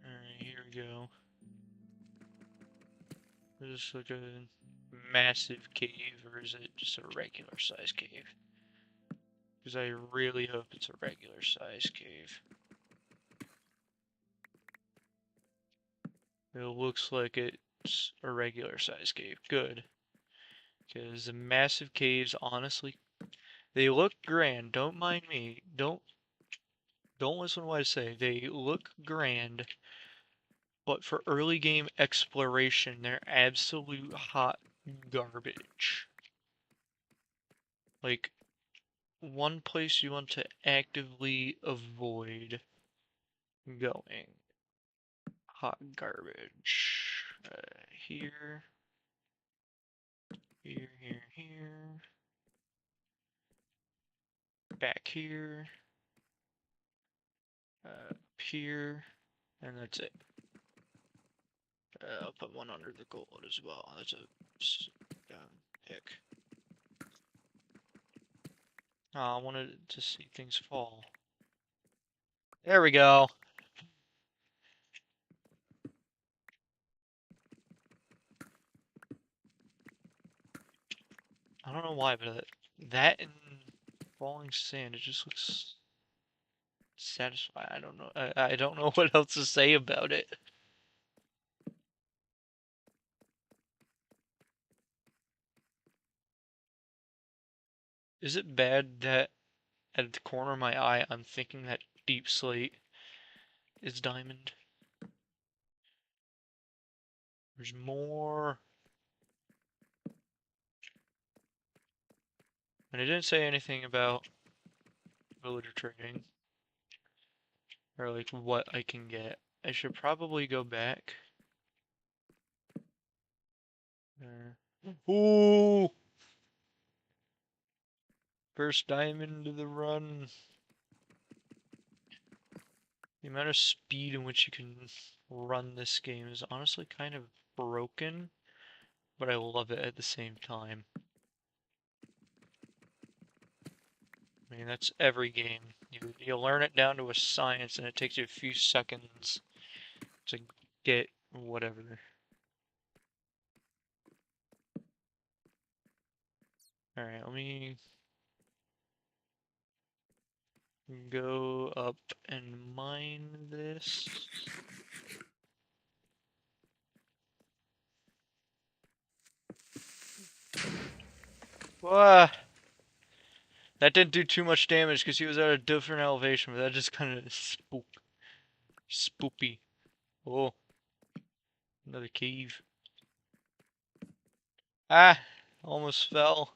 Speaker 1: Alright, here we go. Is this like a massive cave, or is it just a regular size cave? Because I really hope it's a regular size cave. It looks like it's a regular size cave. Good. Because the massive caves, honestly, they look grand. Don't mind me. Don't listen to what I say. They look grand, but for early game exploration, they're absolute hot garbage. Like, one place you want to actively avoid going. Hot garbage. Here. Here, here, here. Back here. Up here. And that's it. I'll put one under the gold as well. That's a pick. Oh, I wanted to see things fall. There we go. I don't know why, but that and falling sand, it just looks satisfying. I don't know. I don't know what else to say about it. Is it bad that at the corner of my eye, I'm thinking that deep slate is diamond? There's more. And it didn't say anything about villager trading. Or like what I can get. I should probably go back. Ooh! First diamond of the run. The amount of speed in which you can run this game is honestly kind of broken, but I love it at the same time. I mean, that's every game. You learn it down to a science, and it takes you a few seconds to get whatever. Alright, let me go up and mine this. Wah! That didn't do too much damage because he was at a different elevation, but that just kind of spoopy. Oh, another cave. Ah, almost fell.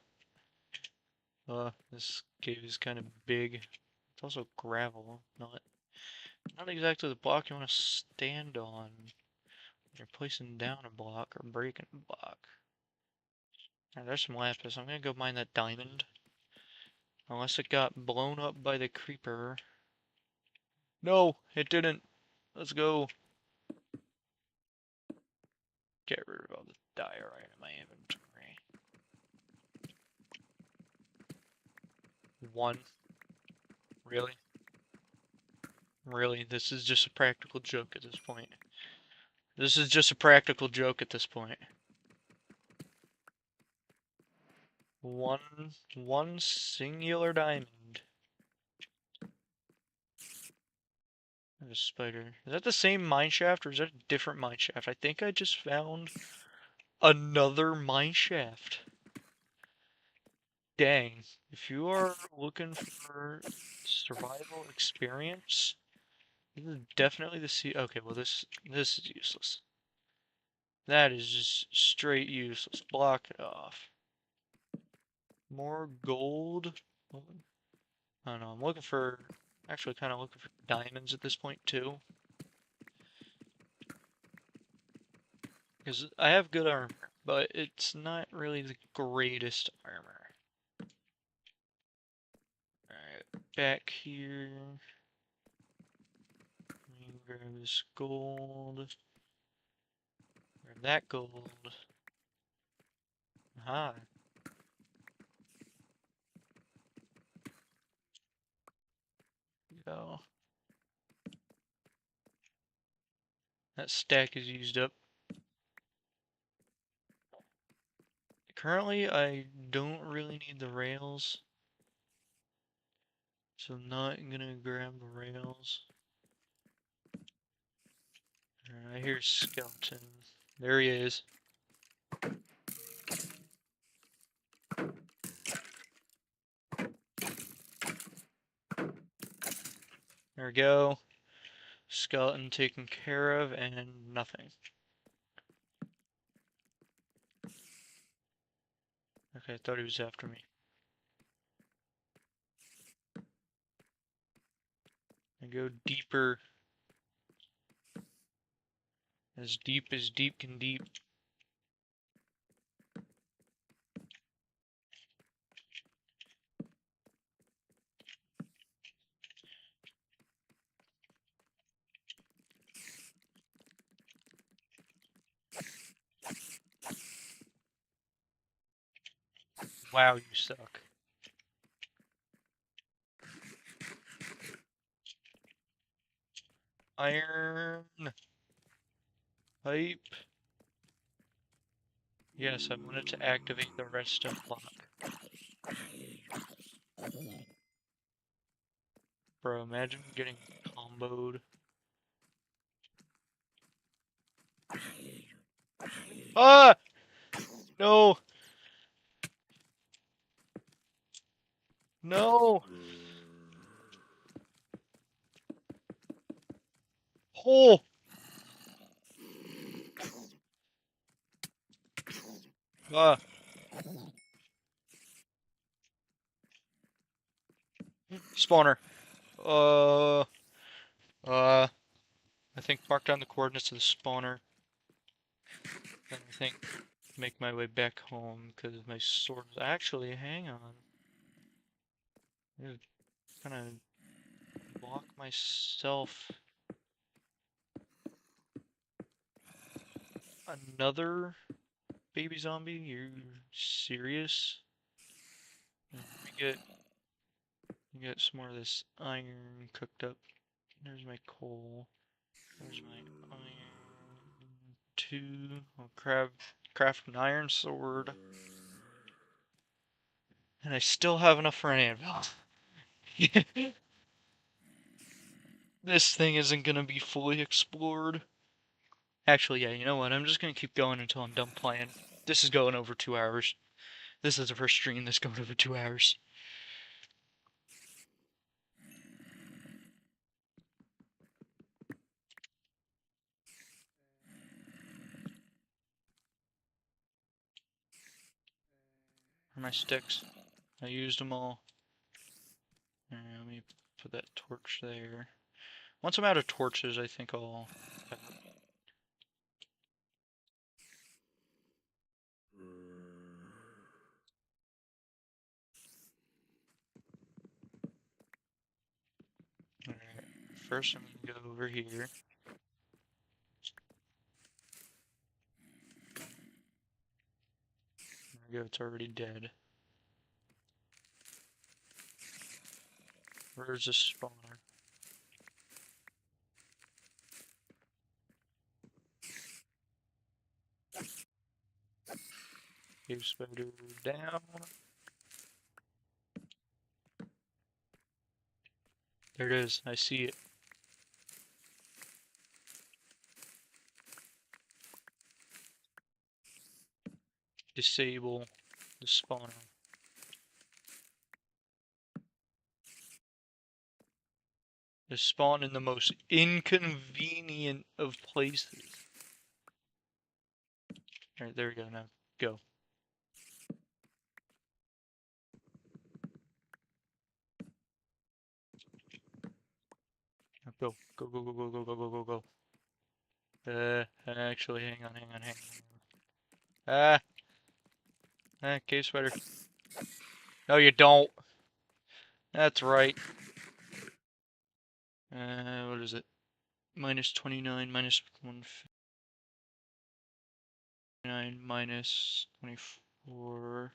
Speaker 1: This cave is kind of big. It's also gravel, not exactly the block you want to stand on. You're placing down a block or breaking a block. Now, there's some lapis. I'm gonna go mine that diamond. Unless it got blown up by the creeper. No, it didn't. Let's go. Get rid of all the diorite in my inventory. One. Really? Really? This is just a practical joke at this point. This is just a practical joke at this point. One singular diamond. There's a spider. Is that the same mine shaft or is that a different mine shaft? I think I just found another mine shaft. Dang. If you are looking for survival experience, this is definitely the sea. Okay, well this is useless. That is just straight useless. Block it off. More gold. I don't know. I'm looking for, actually, kind of looking for diamonds at this point too, because I have good armor, but it's not really the greatest armor. Alright, back here. Let me grab this gold. Grab that gold. Aha. Go. That stack is used up. Currently, I don't really need the rails, so I'm not gonna grab the rails. I hear skeleton. There he is. There we go. Skeleton taken care of, and nothing. Okay, I thought he was after me. I go deeper. As deep can deep. Wow, you suck. Iron. Pipe. Yes, I wanted to activate the redstone block. Bro, imagine getting comboed. Ah! No! No! Oh! Ah! Spawner. I think mark down the coordinates of the spawner. Then I think make my way back home because my sword is actually, hang on. I'm gonna block myself. Another baby zombie? You serious? Let me get some more of this iron cooked up. There's my coal. There's my iron. Two. I'll craft an iron sword. And I still have enough for an anvil. This thing isn't gonna be fully explored. Actually, yeah, you know what? I'm just gonna keep going until I'm done playing. This is going over 2 hours. This is the first stream that's going over 2 hours. Where are my sticks? I used them all. Alright, let me put that torch there. Once I'm out of torches, I think I'll... Alright, first I'm gonna go over here. There we go, it's already dead. Where's the spawner? Cave spider down. There it is, I see it. Disable the spawner. They spawn in the most inconvenient of places. Alright, there we go now. Go. Now go. Go, go, go, go, go, go, go, go, go. Actually, hang on. Ah! Cave spider. No, you don't. That's right. What is it? Minus 29, minus 159, minus 24.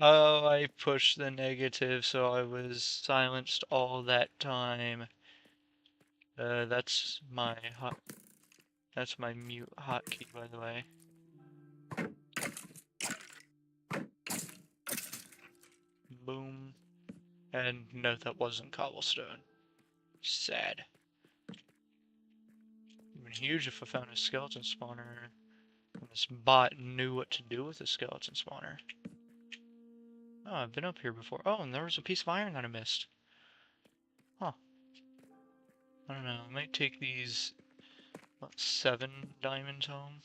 Speaker 1: Oh, I pushed the negative, so I was silenced all that time. That's my mute hotkey, by the way. Boom. And no, that wasn't cobblestone. Sad. It'd been huge if I found a skeleton spawner. And this bot knew what to do with a skeleton spawner. Oh, I've been up here before. Oh, and there was a piece of iron that I missed. Huh. I don't know. I might take these, what, 7 diamonds home?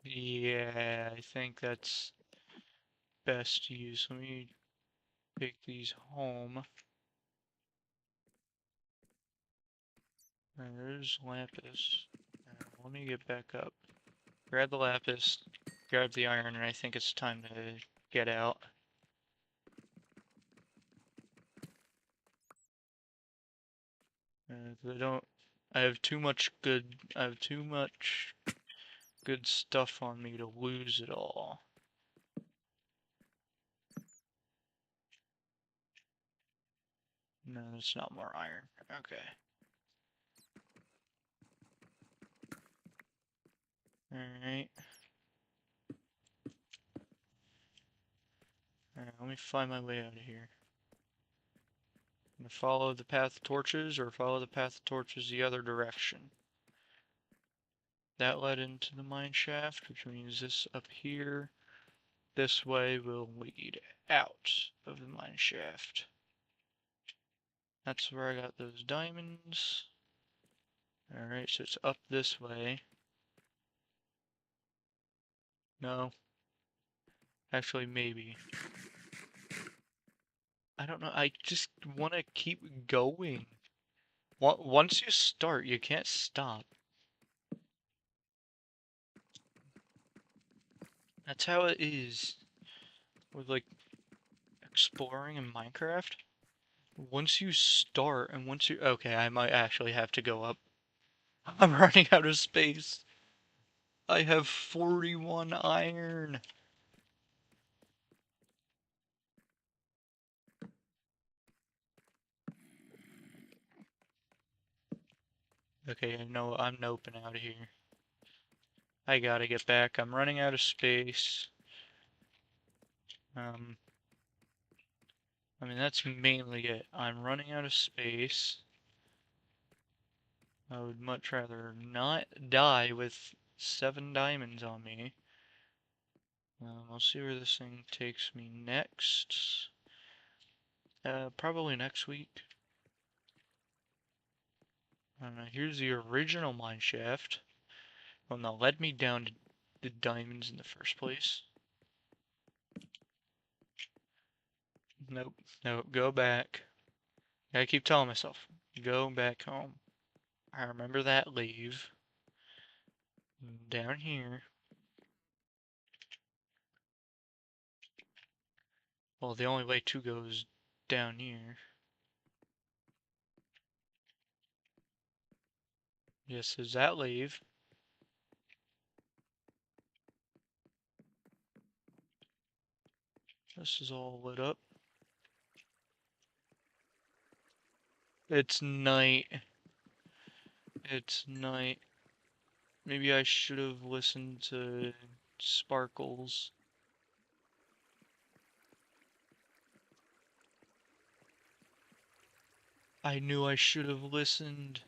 Speaker 1: Yeah, I think that's best use. Let me take these home. There's lapis. Let me get back up. Grab the lapis, grab the iron, and I think it's time to get out. I have too much good stuff on me to lose it all. No, that's not more iron. Okay. Alright. Alright, let me find my way out of here. I'm gonna follow the path of torches or follow the path of torches the other direction. That led into the mine shaft, which means this up here, this way will lead out of the mine shaft. That's where I got those diamonds. Alright, so it's up this way. No. Actually, maybe. I don't know, I just want to keep going. Once you start, you can't stop. That's how it is with, like, exploring in Minecraft. Once you start, and once you... Okay, I might actually have to go up. I'm running out of space. I have 41 iron. Okay, no, I'm noping out of here. I gotta get back. I'm running out of space. I mean, that's mainly it. I'm running out of space. I would much rather not die with 7 diamonds on me. We'll see where this thing takes me next. Probably next week. I don't know, here's the original mine shaft. Well, that led me down to the diamonds in the first place. Nope, nope, go back. I keep telling myself, go back home. I remember that leave. Down here. Well, the only way to go is down here. Yes, is that leave? This is all lit up. It's night. It's night. Maybe I should have listened to Sparkles. I knew I should have listened.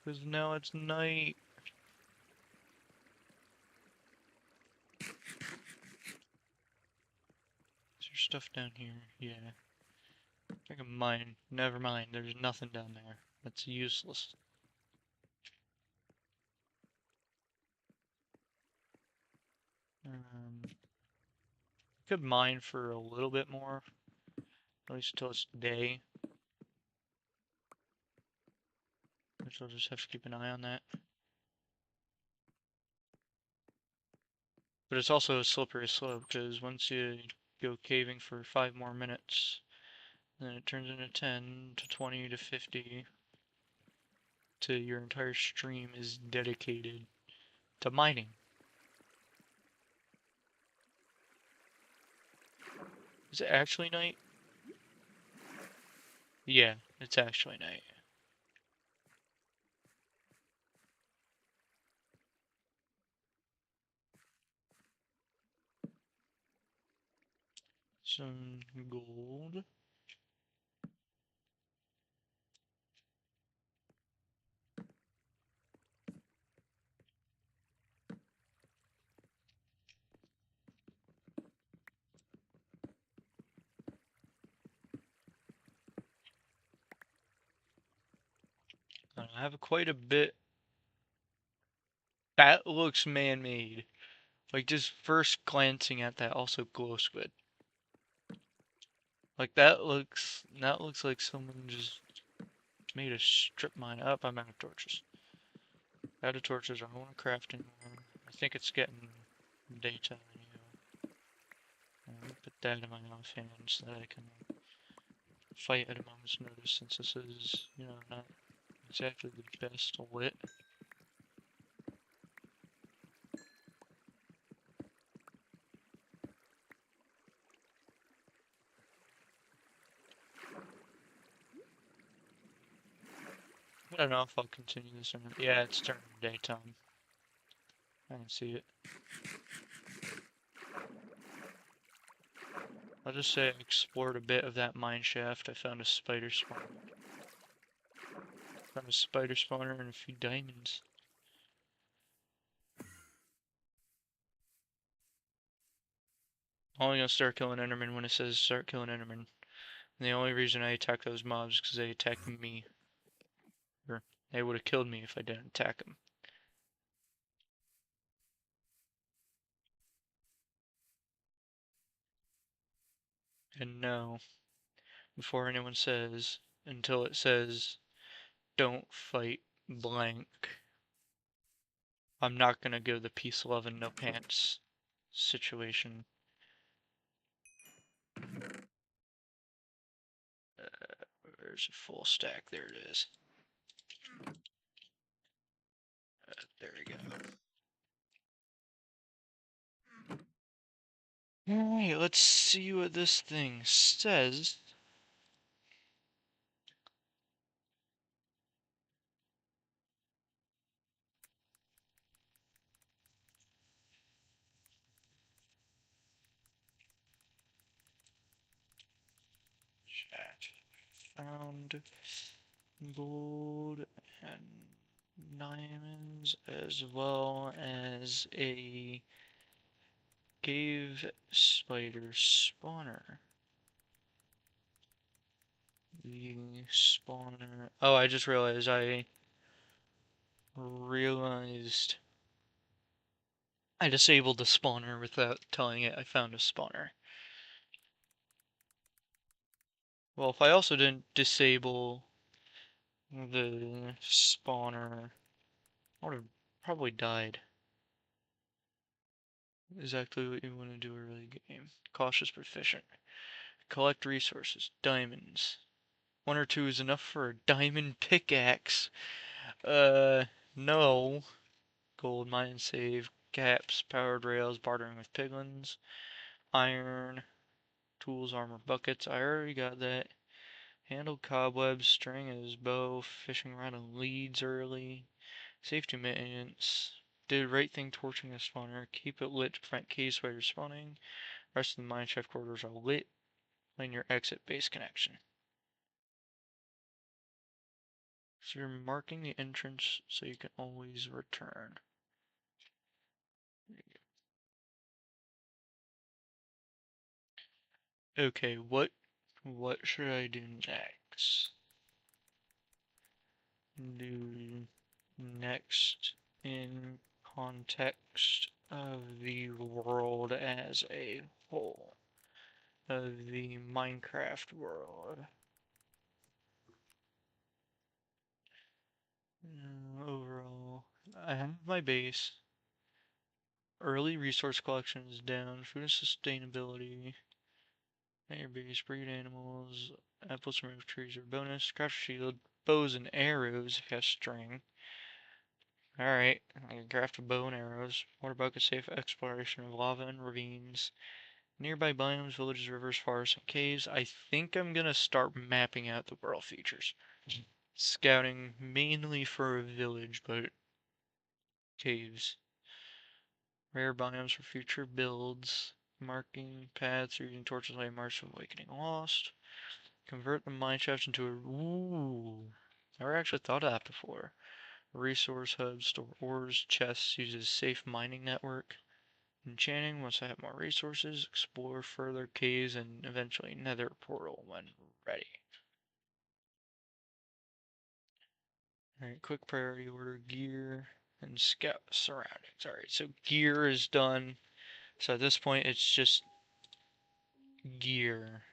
Speaker 1: Because now it's night. Is there stuff down here? Yeah. I can mine. Never mind, there's nothing down there. That's useless. Could mine for a little bit more. At least until it's day. Which I'll just have to keep an eye on that. But it's also a slippery slope, because once you go caving for 5 more minutes, then it turns into 10 to 20 to 50 to your entire stream is dedicated to mining. Is it actually night? Yeah, it's actually night. Some gold. I have quite a bit. That looks man-made. Like, just first glancing at that, also glow squid. Like, that looks like someone just made a strip mine. Up, I'm out of torches. Out of torches, I don't want to craft anymore. I think it's getting daytime anyway. I'm gonna put that in my offhand so that I can fight at a moment's notice, since this is, you know, not exactly the best lit. I don't know if I'll continue this or not. Yeah, it's turning daytime. I can see it. I'll just say I explored a bit of that mine shaft. I found a spider spawner. Found a spider spawner and a few diamonds. I'm only gonna start killing Enderman when it says start killing Enderman. And the only reason I attack those mobs is because they attacked me. Or they would have killed me if I didn't attack them. And no, before anyone says, until it says, don't fight blank, I'm not gonna go the peace, love, and no pants situation. There's a full stack. There it is. There we go. Alright, let's see what this thing says. Chat. Found gold and diamonds, as well as a cave spider spawner. The spawner. Oh, I just realized I disabled the spawner without telling it I found a spawner. Well, if I also didn't disable the spawner, I would have probably died. Exactly what you want to do early game. Cautious, proficient. Collect resources. Diamonds. 1 or 2 is enough for a diamond pickaxe. No. Gold mine save. Caps, powered rails, bartering with piglins. Iron. Tools, armor, buckets. I already got that. Handled cobwebs. String as bow. Fishing rod and leads early. Safety maintenance. Did right thing torching the spawner. Keep it lit to prevent cave spiders spawning. Rest of the mineshaft corridors are lit. Plan your exit base connection. So you're marking the entrance so you can always return. Okay, what should I do next? Do next in context of the world as a whole. Of the Minecraft world. Overall, I have my base. Early resource collection is down. Food and sustainability. At your base, breed animals. Apples remove trees are bonus. Craft shield. Bows and arrows if you have string. Alright, I can craft a bow and arrows. Water bucket, safe exploration of lava and ravines. Nearby biomes, villages, rivers, forests, and caves. I think I'm gonna start mapping out the world features. Scouting mainly for a village, but caves. Rare biomes for future builds. Marking paths or using torches like March of Awakening Lost. Convert the mine shaft into a... Ooh. Never actually thought of that before. Resource hub, store ores, chests, uses safe mining network. Enchanting, once I have more resources, explore further caves and eventually nether portal when ready. Alright, quick priority order, gear, and scout surroundings. Alright, so gear is done. So at this point it's just gear.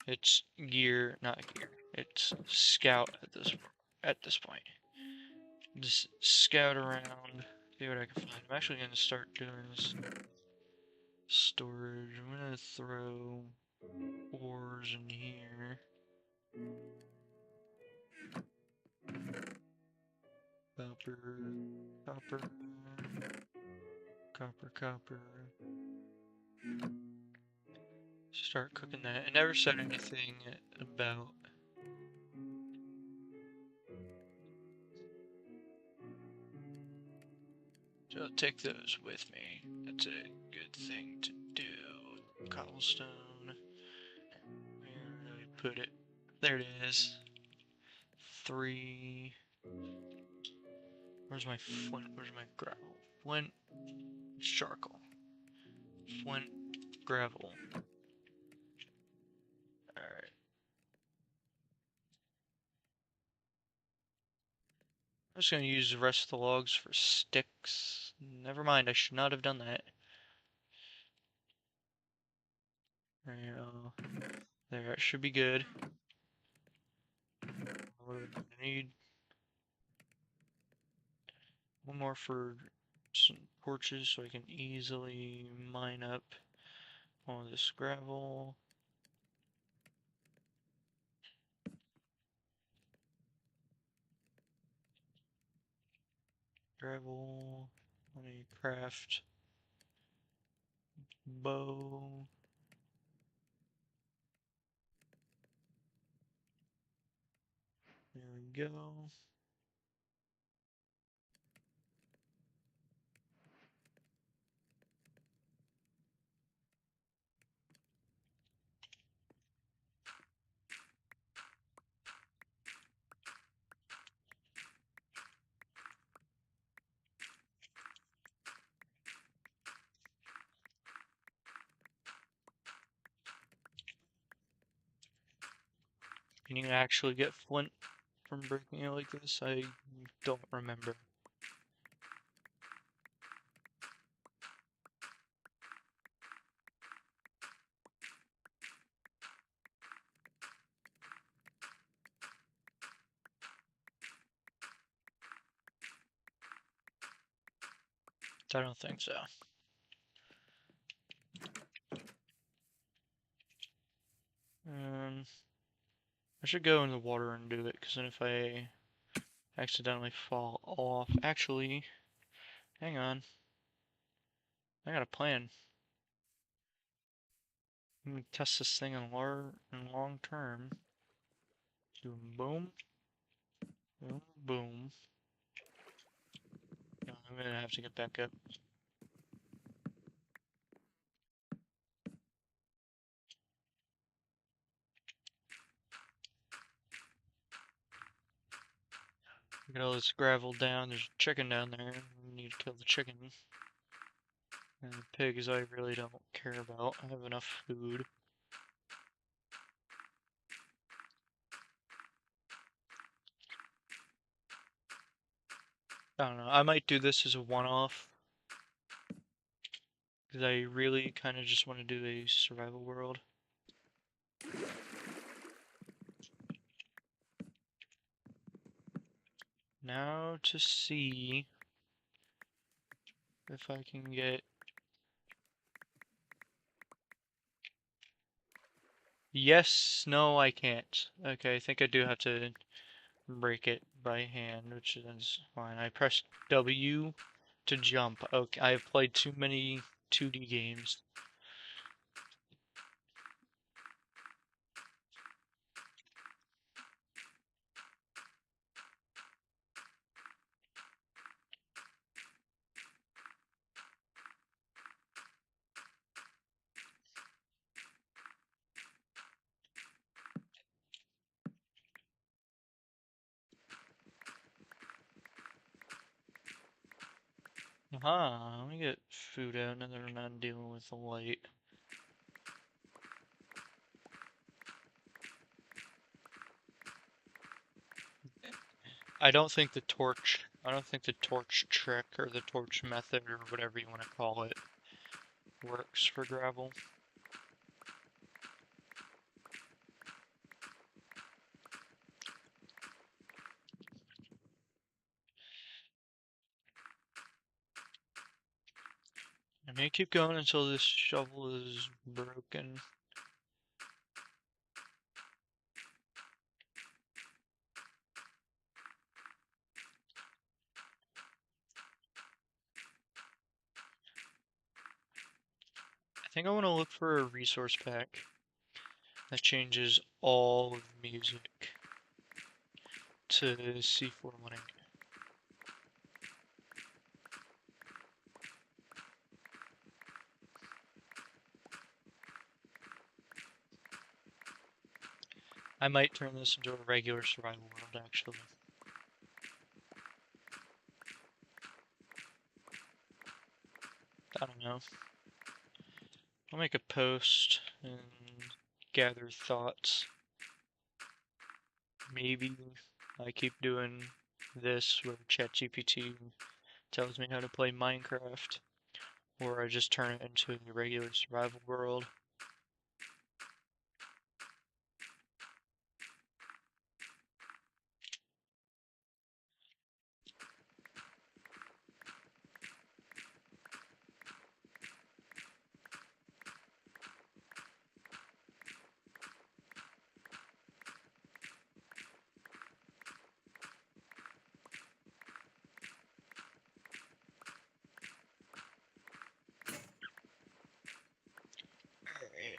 Speaker 1: It's gear, not gear. It's scout at this point. Just scout around, see what I can find. I'm actually gonna start doing this storage. I'm gonna throw ores in here. Copper, copper, copper, copper. Start cooking that. I never said anything about... So I'll take those with me. That's a good thing to do. Cobblestone. Where did I put it? There it is. 3. Where's my flint? Where's my gravel? Flint, charcoal. Flint, gravel. Alright. I'm just gonna use the rest of the logs for sticks. Never mind, I should not have done that. There, it should be good. What do I need? One more for some torches so I can easily mine up all this gravel. Gravel. Let me craft bow. There we go. Can you actually get flint from breaking it like this? I don't remember. I don't think so. I should go in the water and do it, because then if I accidentally fall off... Actually, hang on. I got a plan. Let me test this thing in long term. Do boom, boom, boom. No, I'm gonna have to get back up. Get all this gravel down. There's a chicken down there. We need to kill the chicken. And the pigs I really don't care about. I have enough food. I don't know. I might do this as a one-off. Because I really kind of just want to do a survival world. Now to see if I can get... Yes, no, I can't. Okay, I think I do have to break it. by hand, which is fine. I pressed W to jump. Okay, I've played too many 2D games. Aha, let me get food out now that we're not dealing with the light. I don't think the torch trick or the torch method or whatever you want to call it works for gravel. I may keep going until this shovel is broken. I think I want to look for a resource pack that changes all of the music to C4 I might turn this into a regular survival world, actually. I don't know. I'll make a post and gather thoughts. Maybe I keep doing this where ChatGPT tells me how to play Minecraft, or I just turn it into a regular survival world. Alright.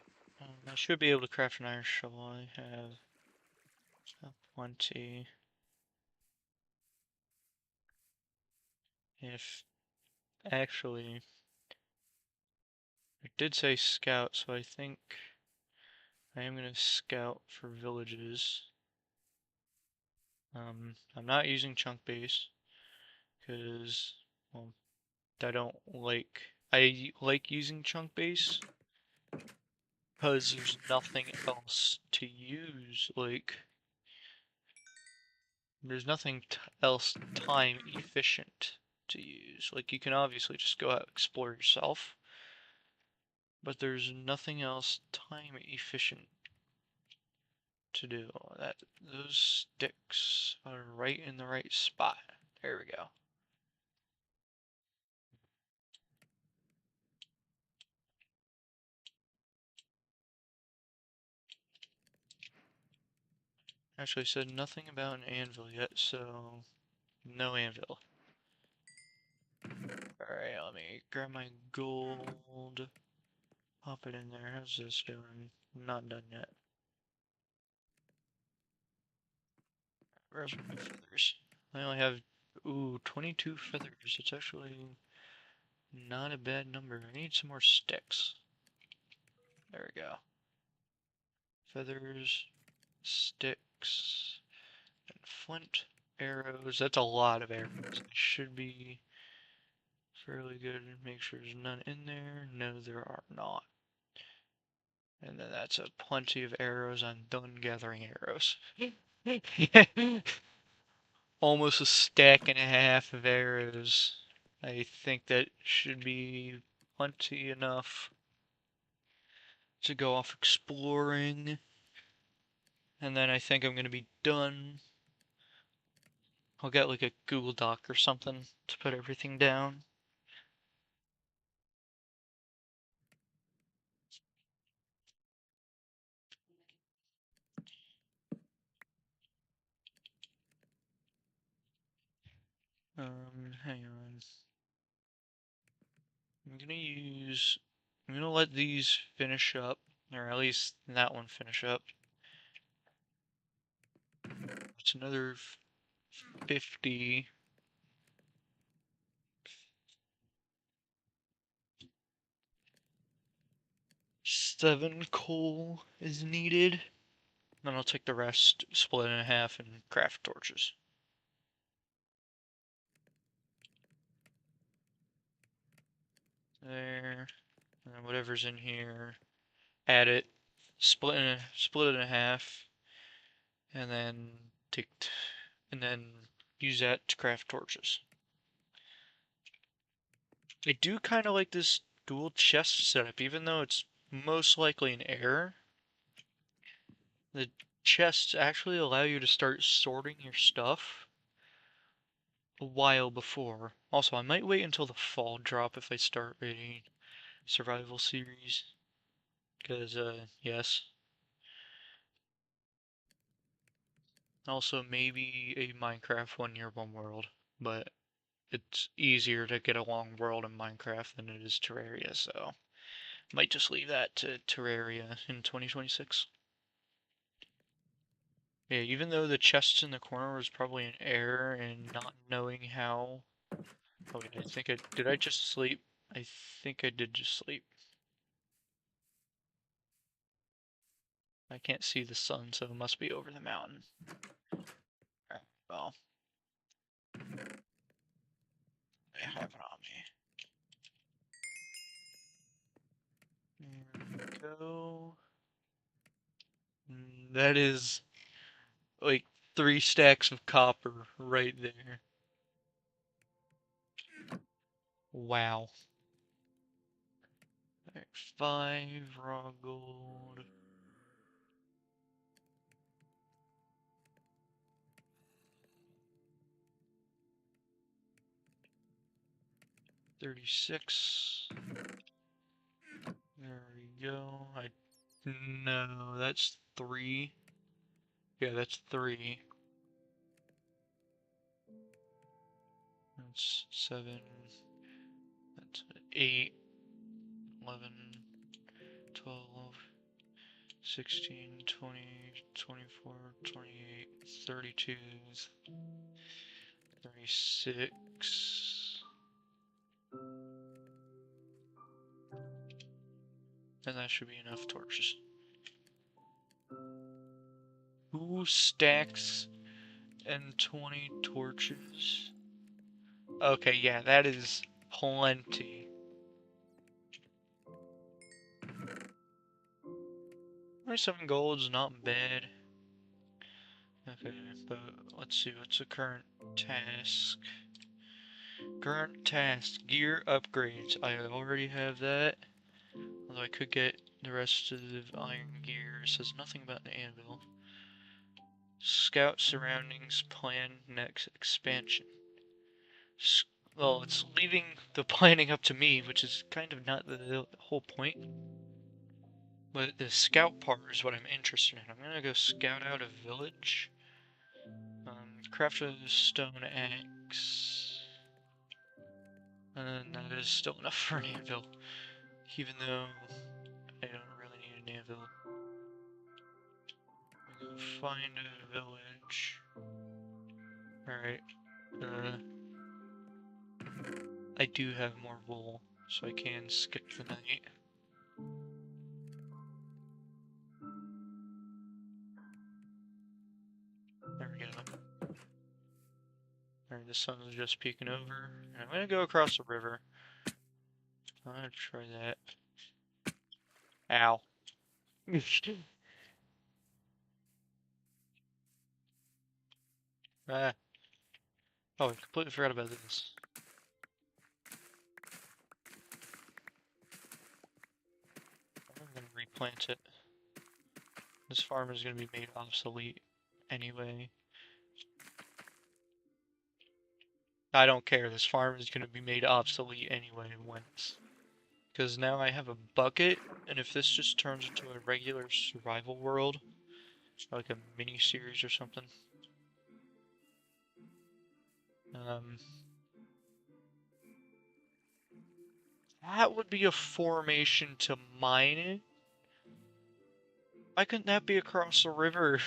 Speaker 1: I should be able to craft an iron shovel. I have plenty. If actually, it did say scout, so I think I am going to scout for villages. I'm not using chunk base because, well, I like using chunk base because there's nothing else to use. Like, there's nothing else time efficient to use. Like, you can obviously just go out and explore yourself, but there's nothing else time efficient to do. Those sticks are right in the right spot. There we go. Actually said nothing about an anvil yet, so no anvil. Alright, let me grab my gold. Pop it in there. How's this doing? Not done yet. Where's my feathers? I only have, 22 feathers. It's actually not a bad number. I need some more sticks. There we go. Feathers, sticks, and flint, arrows. That's a lot of arrows. I should be fairly good. Make sure there's none in there. No, there are not. And then that's a plenty of arrows. I'm done gathering arrows. Almost a stack and a half of arrows. I think that should be plenty enough to go off exploring. And then I think I'm going to be done. I'll get like a Google Doc or something to put everything down. Hang on. I'm gonna let these finish up, or at least that one finish up. It's another 50. Seven coal is needed. Then I'll take the rest, split it in half, and craft torches. There. And then whatever's in here, add it, split it in half, and then use that to craft torches. I do kind of like this dual chest setup, even though it's most likely an error. The chests actually allow you to start sorting your stuff a while before. Also, I might wait until the fall drop if I start raiding survival series. Because, yes. Also, maybe a Minecraft 1 year 1 world, but it's easier to get a long world in Minecraft than it is Terraria, so might just leave that to Terraria in 2026. Yeah, even though the chests in the corner was probably an error and not knowing how. Oh wait, did I just sleep? I think I did just sleep. I can't see the sun, so it must be over the mountain. Alright, well. I have it on me. There we go. That is like 3 stacks of copper right there. Wow. Alright, 5 raw gold. 36. There we go. No, that's 3. Yeah, that's 3. That's 7. That's 8. 11. 12. 16, 20, 24, 28, 32, 36. And that should be enough torches. 2 stacks and 20 torches. Okay, yeah, that is plenty. 27 gold is not bad. Okay, but let's see, what's the current task? Current task, gear upgrades. I already have that. Although I could get the rest of the iron gear. It says nothing about the anvil. Scout surroundings, plan next expansion. Well, it's leaving the planning up to me, which is kind of not the whole point. But the scout part is what I'm interested in. I'm gonna go scout out a village. Craft a stone axe. And that is still enough for an anvil. Even though I don't really need an anvil. Go find a village. Alright. I do have more wool, so I can skip the night. There we go. Alright, the sun is just peeking over. And I'm gonna go across the river. I'm gonna try that. Ow. Ah. Oh, I completely forgot about this. I'm gonna replant it. This farm is gonna be made obsolete anyway. I don't care, this farm is gonna be made obsolete anyway once. Because now I have a bucket, and if this just turns into a regular survival world, like a mini-series or something, That would be a formation to mine it. Why couldn't that be across the river?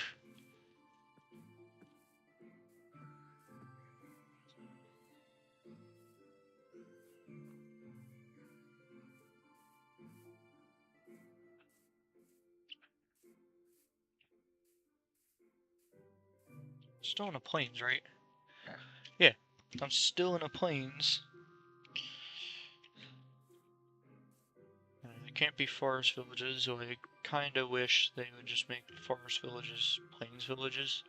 Speaker 1: Still in the plains, right? Yeah, I'm still in the plains. They can't be forest villages, so I kinda wish they would just make forest villages plains villages.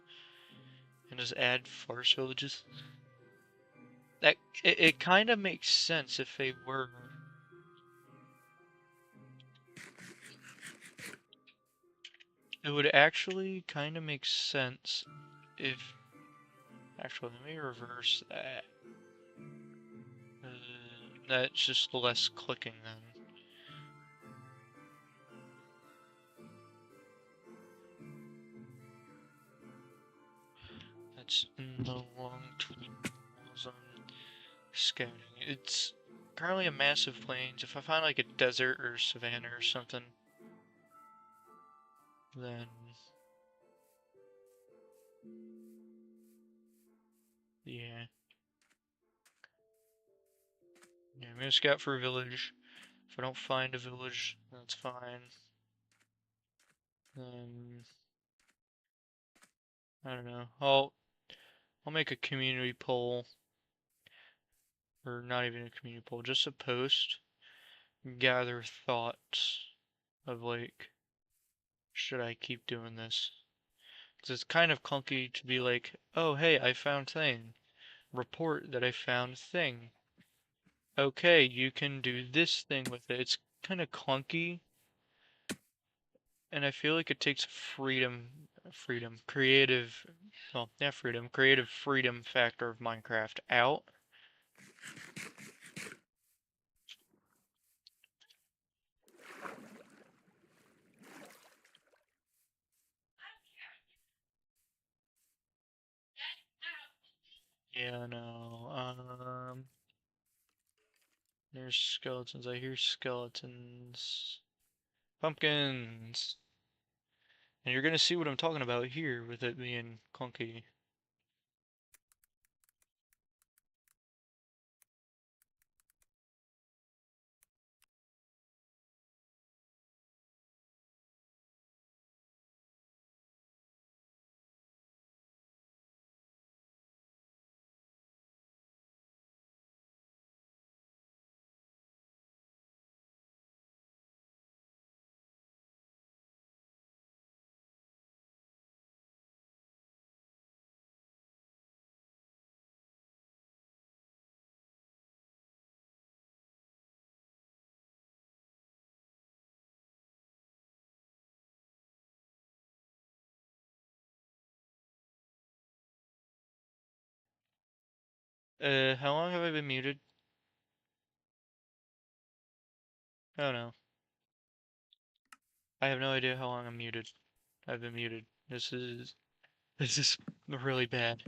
Speaker 1: And just add forest villages. That it kinda makes sense if they were. It would actually kinda make sense if... Actually, let me reverse that. That's just less clicking then. That's in the long tools on scouting. It's currently a massive plains. If I find like a desert or savanna or something, then yeah. Yeah, I'm gonna scout for a village. If I don't find a village, that's fine. Then I don't know. I'll make a community poll, or not even a community poll, just a post. Gather thoughts of like, should I keep doing this? Because it's kind of clunky to be like, oh hey, I found thing. Report that I found thing. Okay, you can do this thing with it. It's kind of clunky, and I feel like it takes creative, well, yeah, creative freedom factor of Minecraft out. Yeah, no, there's skeletons. I hear skeletons. Pumpkins! And you're gonna see what I'm talking about here with it being clunky. How long have I been muted? Oh no. I have no idea how long I'm muted. I've been muted. This is really bad.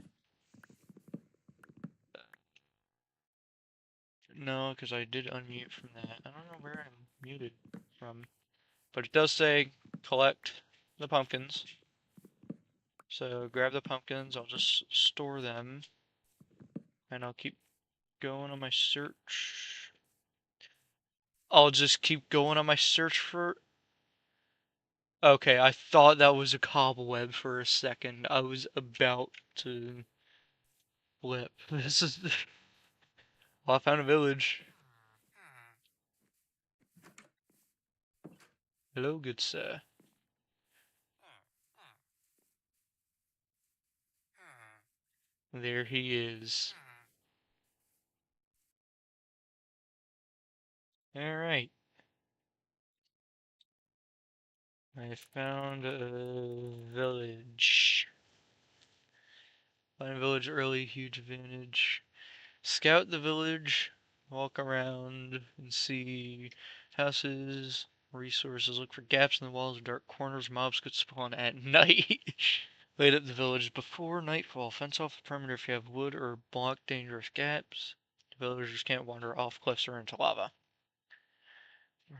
Speaker 1: No, because I did unmute from that. I don't know where I'm muted from. But it does say collect the pumpkins. So grab the pumpkins, I'll just store them. And I'll keep going on my search. I'll just keep going on my search for... Okay, I thought that was a cobweb for a second. I was about to flip. This is... Well, I found a village. Hello, good sir. There he is. Alright. I found a village. Find a village early, huge advantage. Scout the village, walk around and see houses, resources, look for gaps in the walls or dark corners. Mobs could spawn at night. Light up the village before nightfall. Fence off the perimeter if you have wood or block dangerous gaps. The villagers can't wander off cliffs or into lava.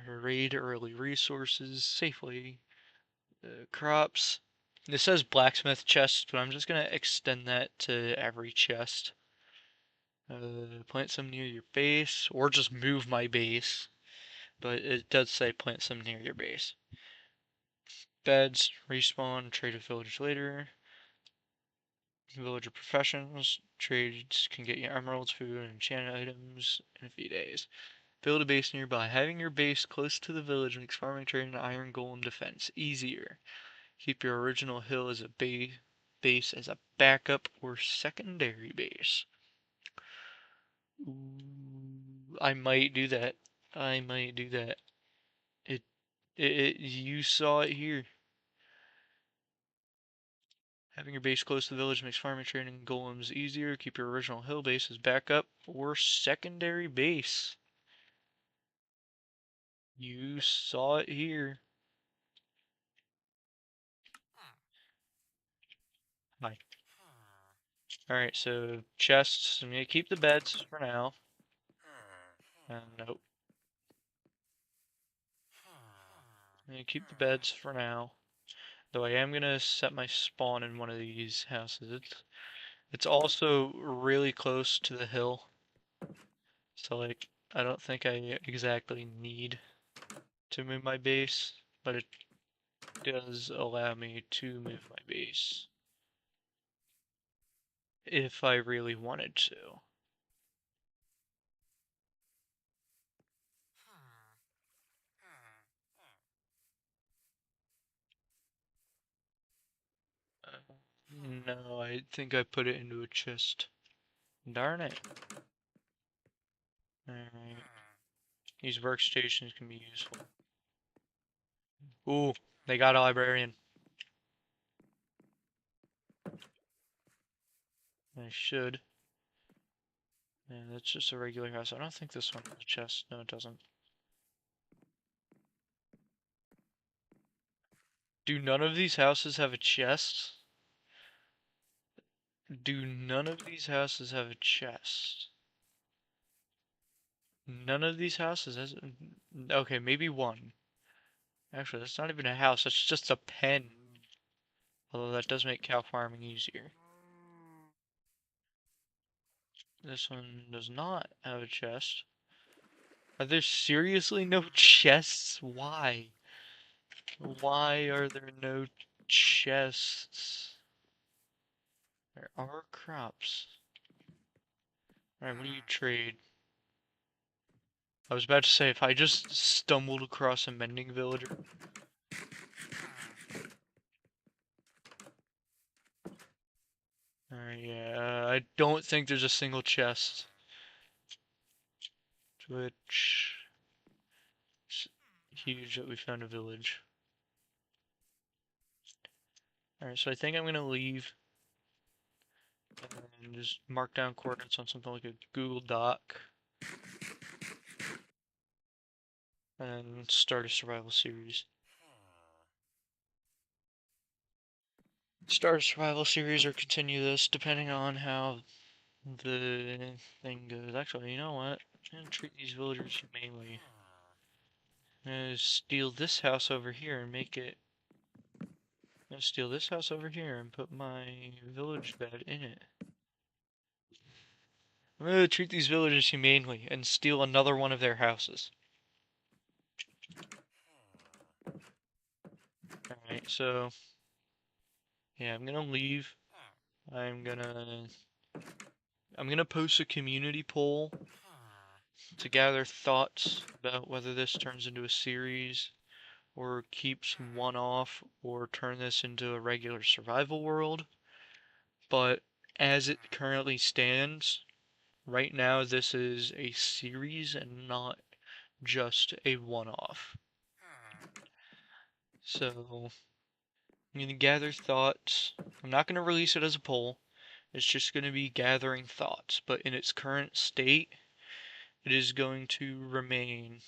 Speaker 1: Raid early resources safely. Crops. It says blacksmith chest, but I'm just gonna extend that to every chest. Plant some near your base, or just move my base. But it does say plant some near your base. Beds, respawn, trade with village later. Villager professions, trades can get you emeralds, food, and enchanted items in a few days. Build a base nearby. Having your base close to the village makes farming, trading, and iron golem defense easier. Keep your original hill as a base as a backup or secondary base. Ooh, I might do that. I might do that. You saw it here. Having your base close to the village makes farming, trading, and golems easier. Keep your original hill base as backup or secondary base. You saw it here. Hi. Alright, so chests. I'm gonna keep the beds for now. Nope. I'm gonna keep the beds for now. Though I am gonna set my spawn in one of these houses. It's also really close to the hill. So like I don't think I exactly need to move my base, but it does allow me to move my base if I really wanted to. No, I think I put it into a chest. Darn it. Alright. These workstations can be useful. Ooh, they got a librarian. I should. And that's just a regular house. I don't think this one has a chest. No, it doesn't. Do none of these houses have a chest? Do none of these houses have a chest? None of these houses has... Okay, maybe one. Actually, that's not even a house. That's just a pen. Although that does make cow farming easier. This one does not have a chest. Are there seriously no chests? Why? Why are there no chests? There are crops. Alright, what do you trade? I was about to say, if I just stumbled across a mending villager. Alright, yeah, I don't think there's a single chest. Which... It's huge that we found a village. Alright, so I think I'm gonna leave and just mark down coordinates on something like a Google Doc and start a survival series. Start a survival series or continue this depending on how the thing goes. Actually, you know what? I'm gonna treat these villagers humanely. I'm gonna steal this house over here and make it. I'm gonna steal this house over here and put my village bed in it. I'm gonna treat these villagers humanely and steal another one of their houses. Alright, so yeah, I'm gonna leave. I'm gonna post a community poll to gather thoughts about whether this turns into a series or keeps one off or turn this into a regular survival world. But as it currently stands, right now this is a series and not just a one-off. So I'm going to gather thoughts. I'm not going to release it as a poll. It's just going to be gathering thoughts. But in its current state, it is going to remain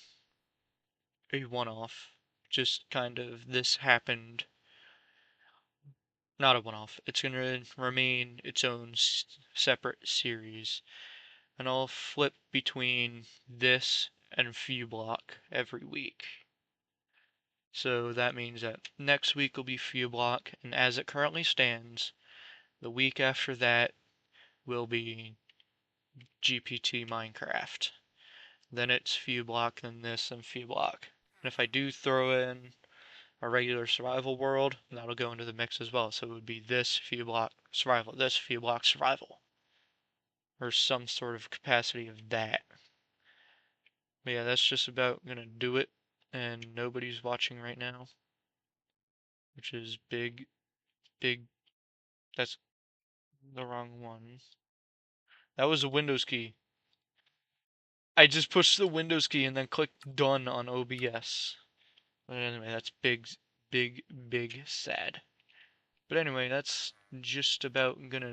Speaker 1: a one-off. Just kind of this happened. Not a one-off. It's going to remain its own separate series. And I'll flip between this and FewBlock every week. So that means that next week will be FewBlock, and as it currently stands, the week after that will be GPT Minecraft. Then it's FewBlock, then this, and FewBlock. And if I do throw in a regular survival world, that'll go into the mix as well. So it would be this FewBlock survival, this FewBlock survival, or some sort of capacity of that. But yeah, that's just about gonna do it, and nobody's watching right now, which is big. That's the wrong one. That was a Windows key. I just pushed the Windows key and then clicked done on OBS. But anyway, that's big sad. But anyway, that's just about gonna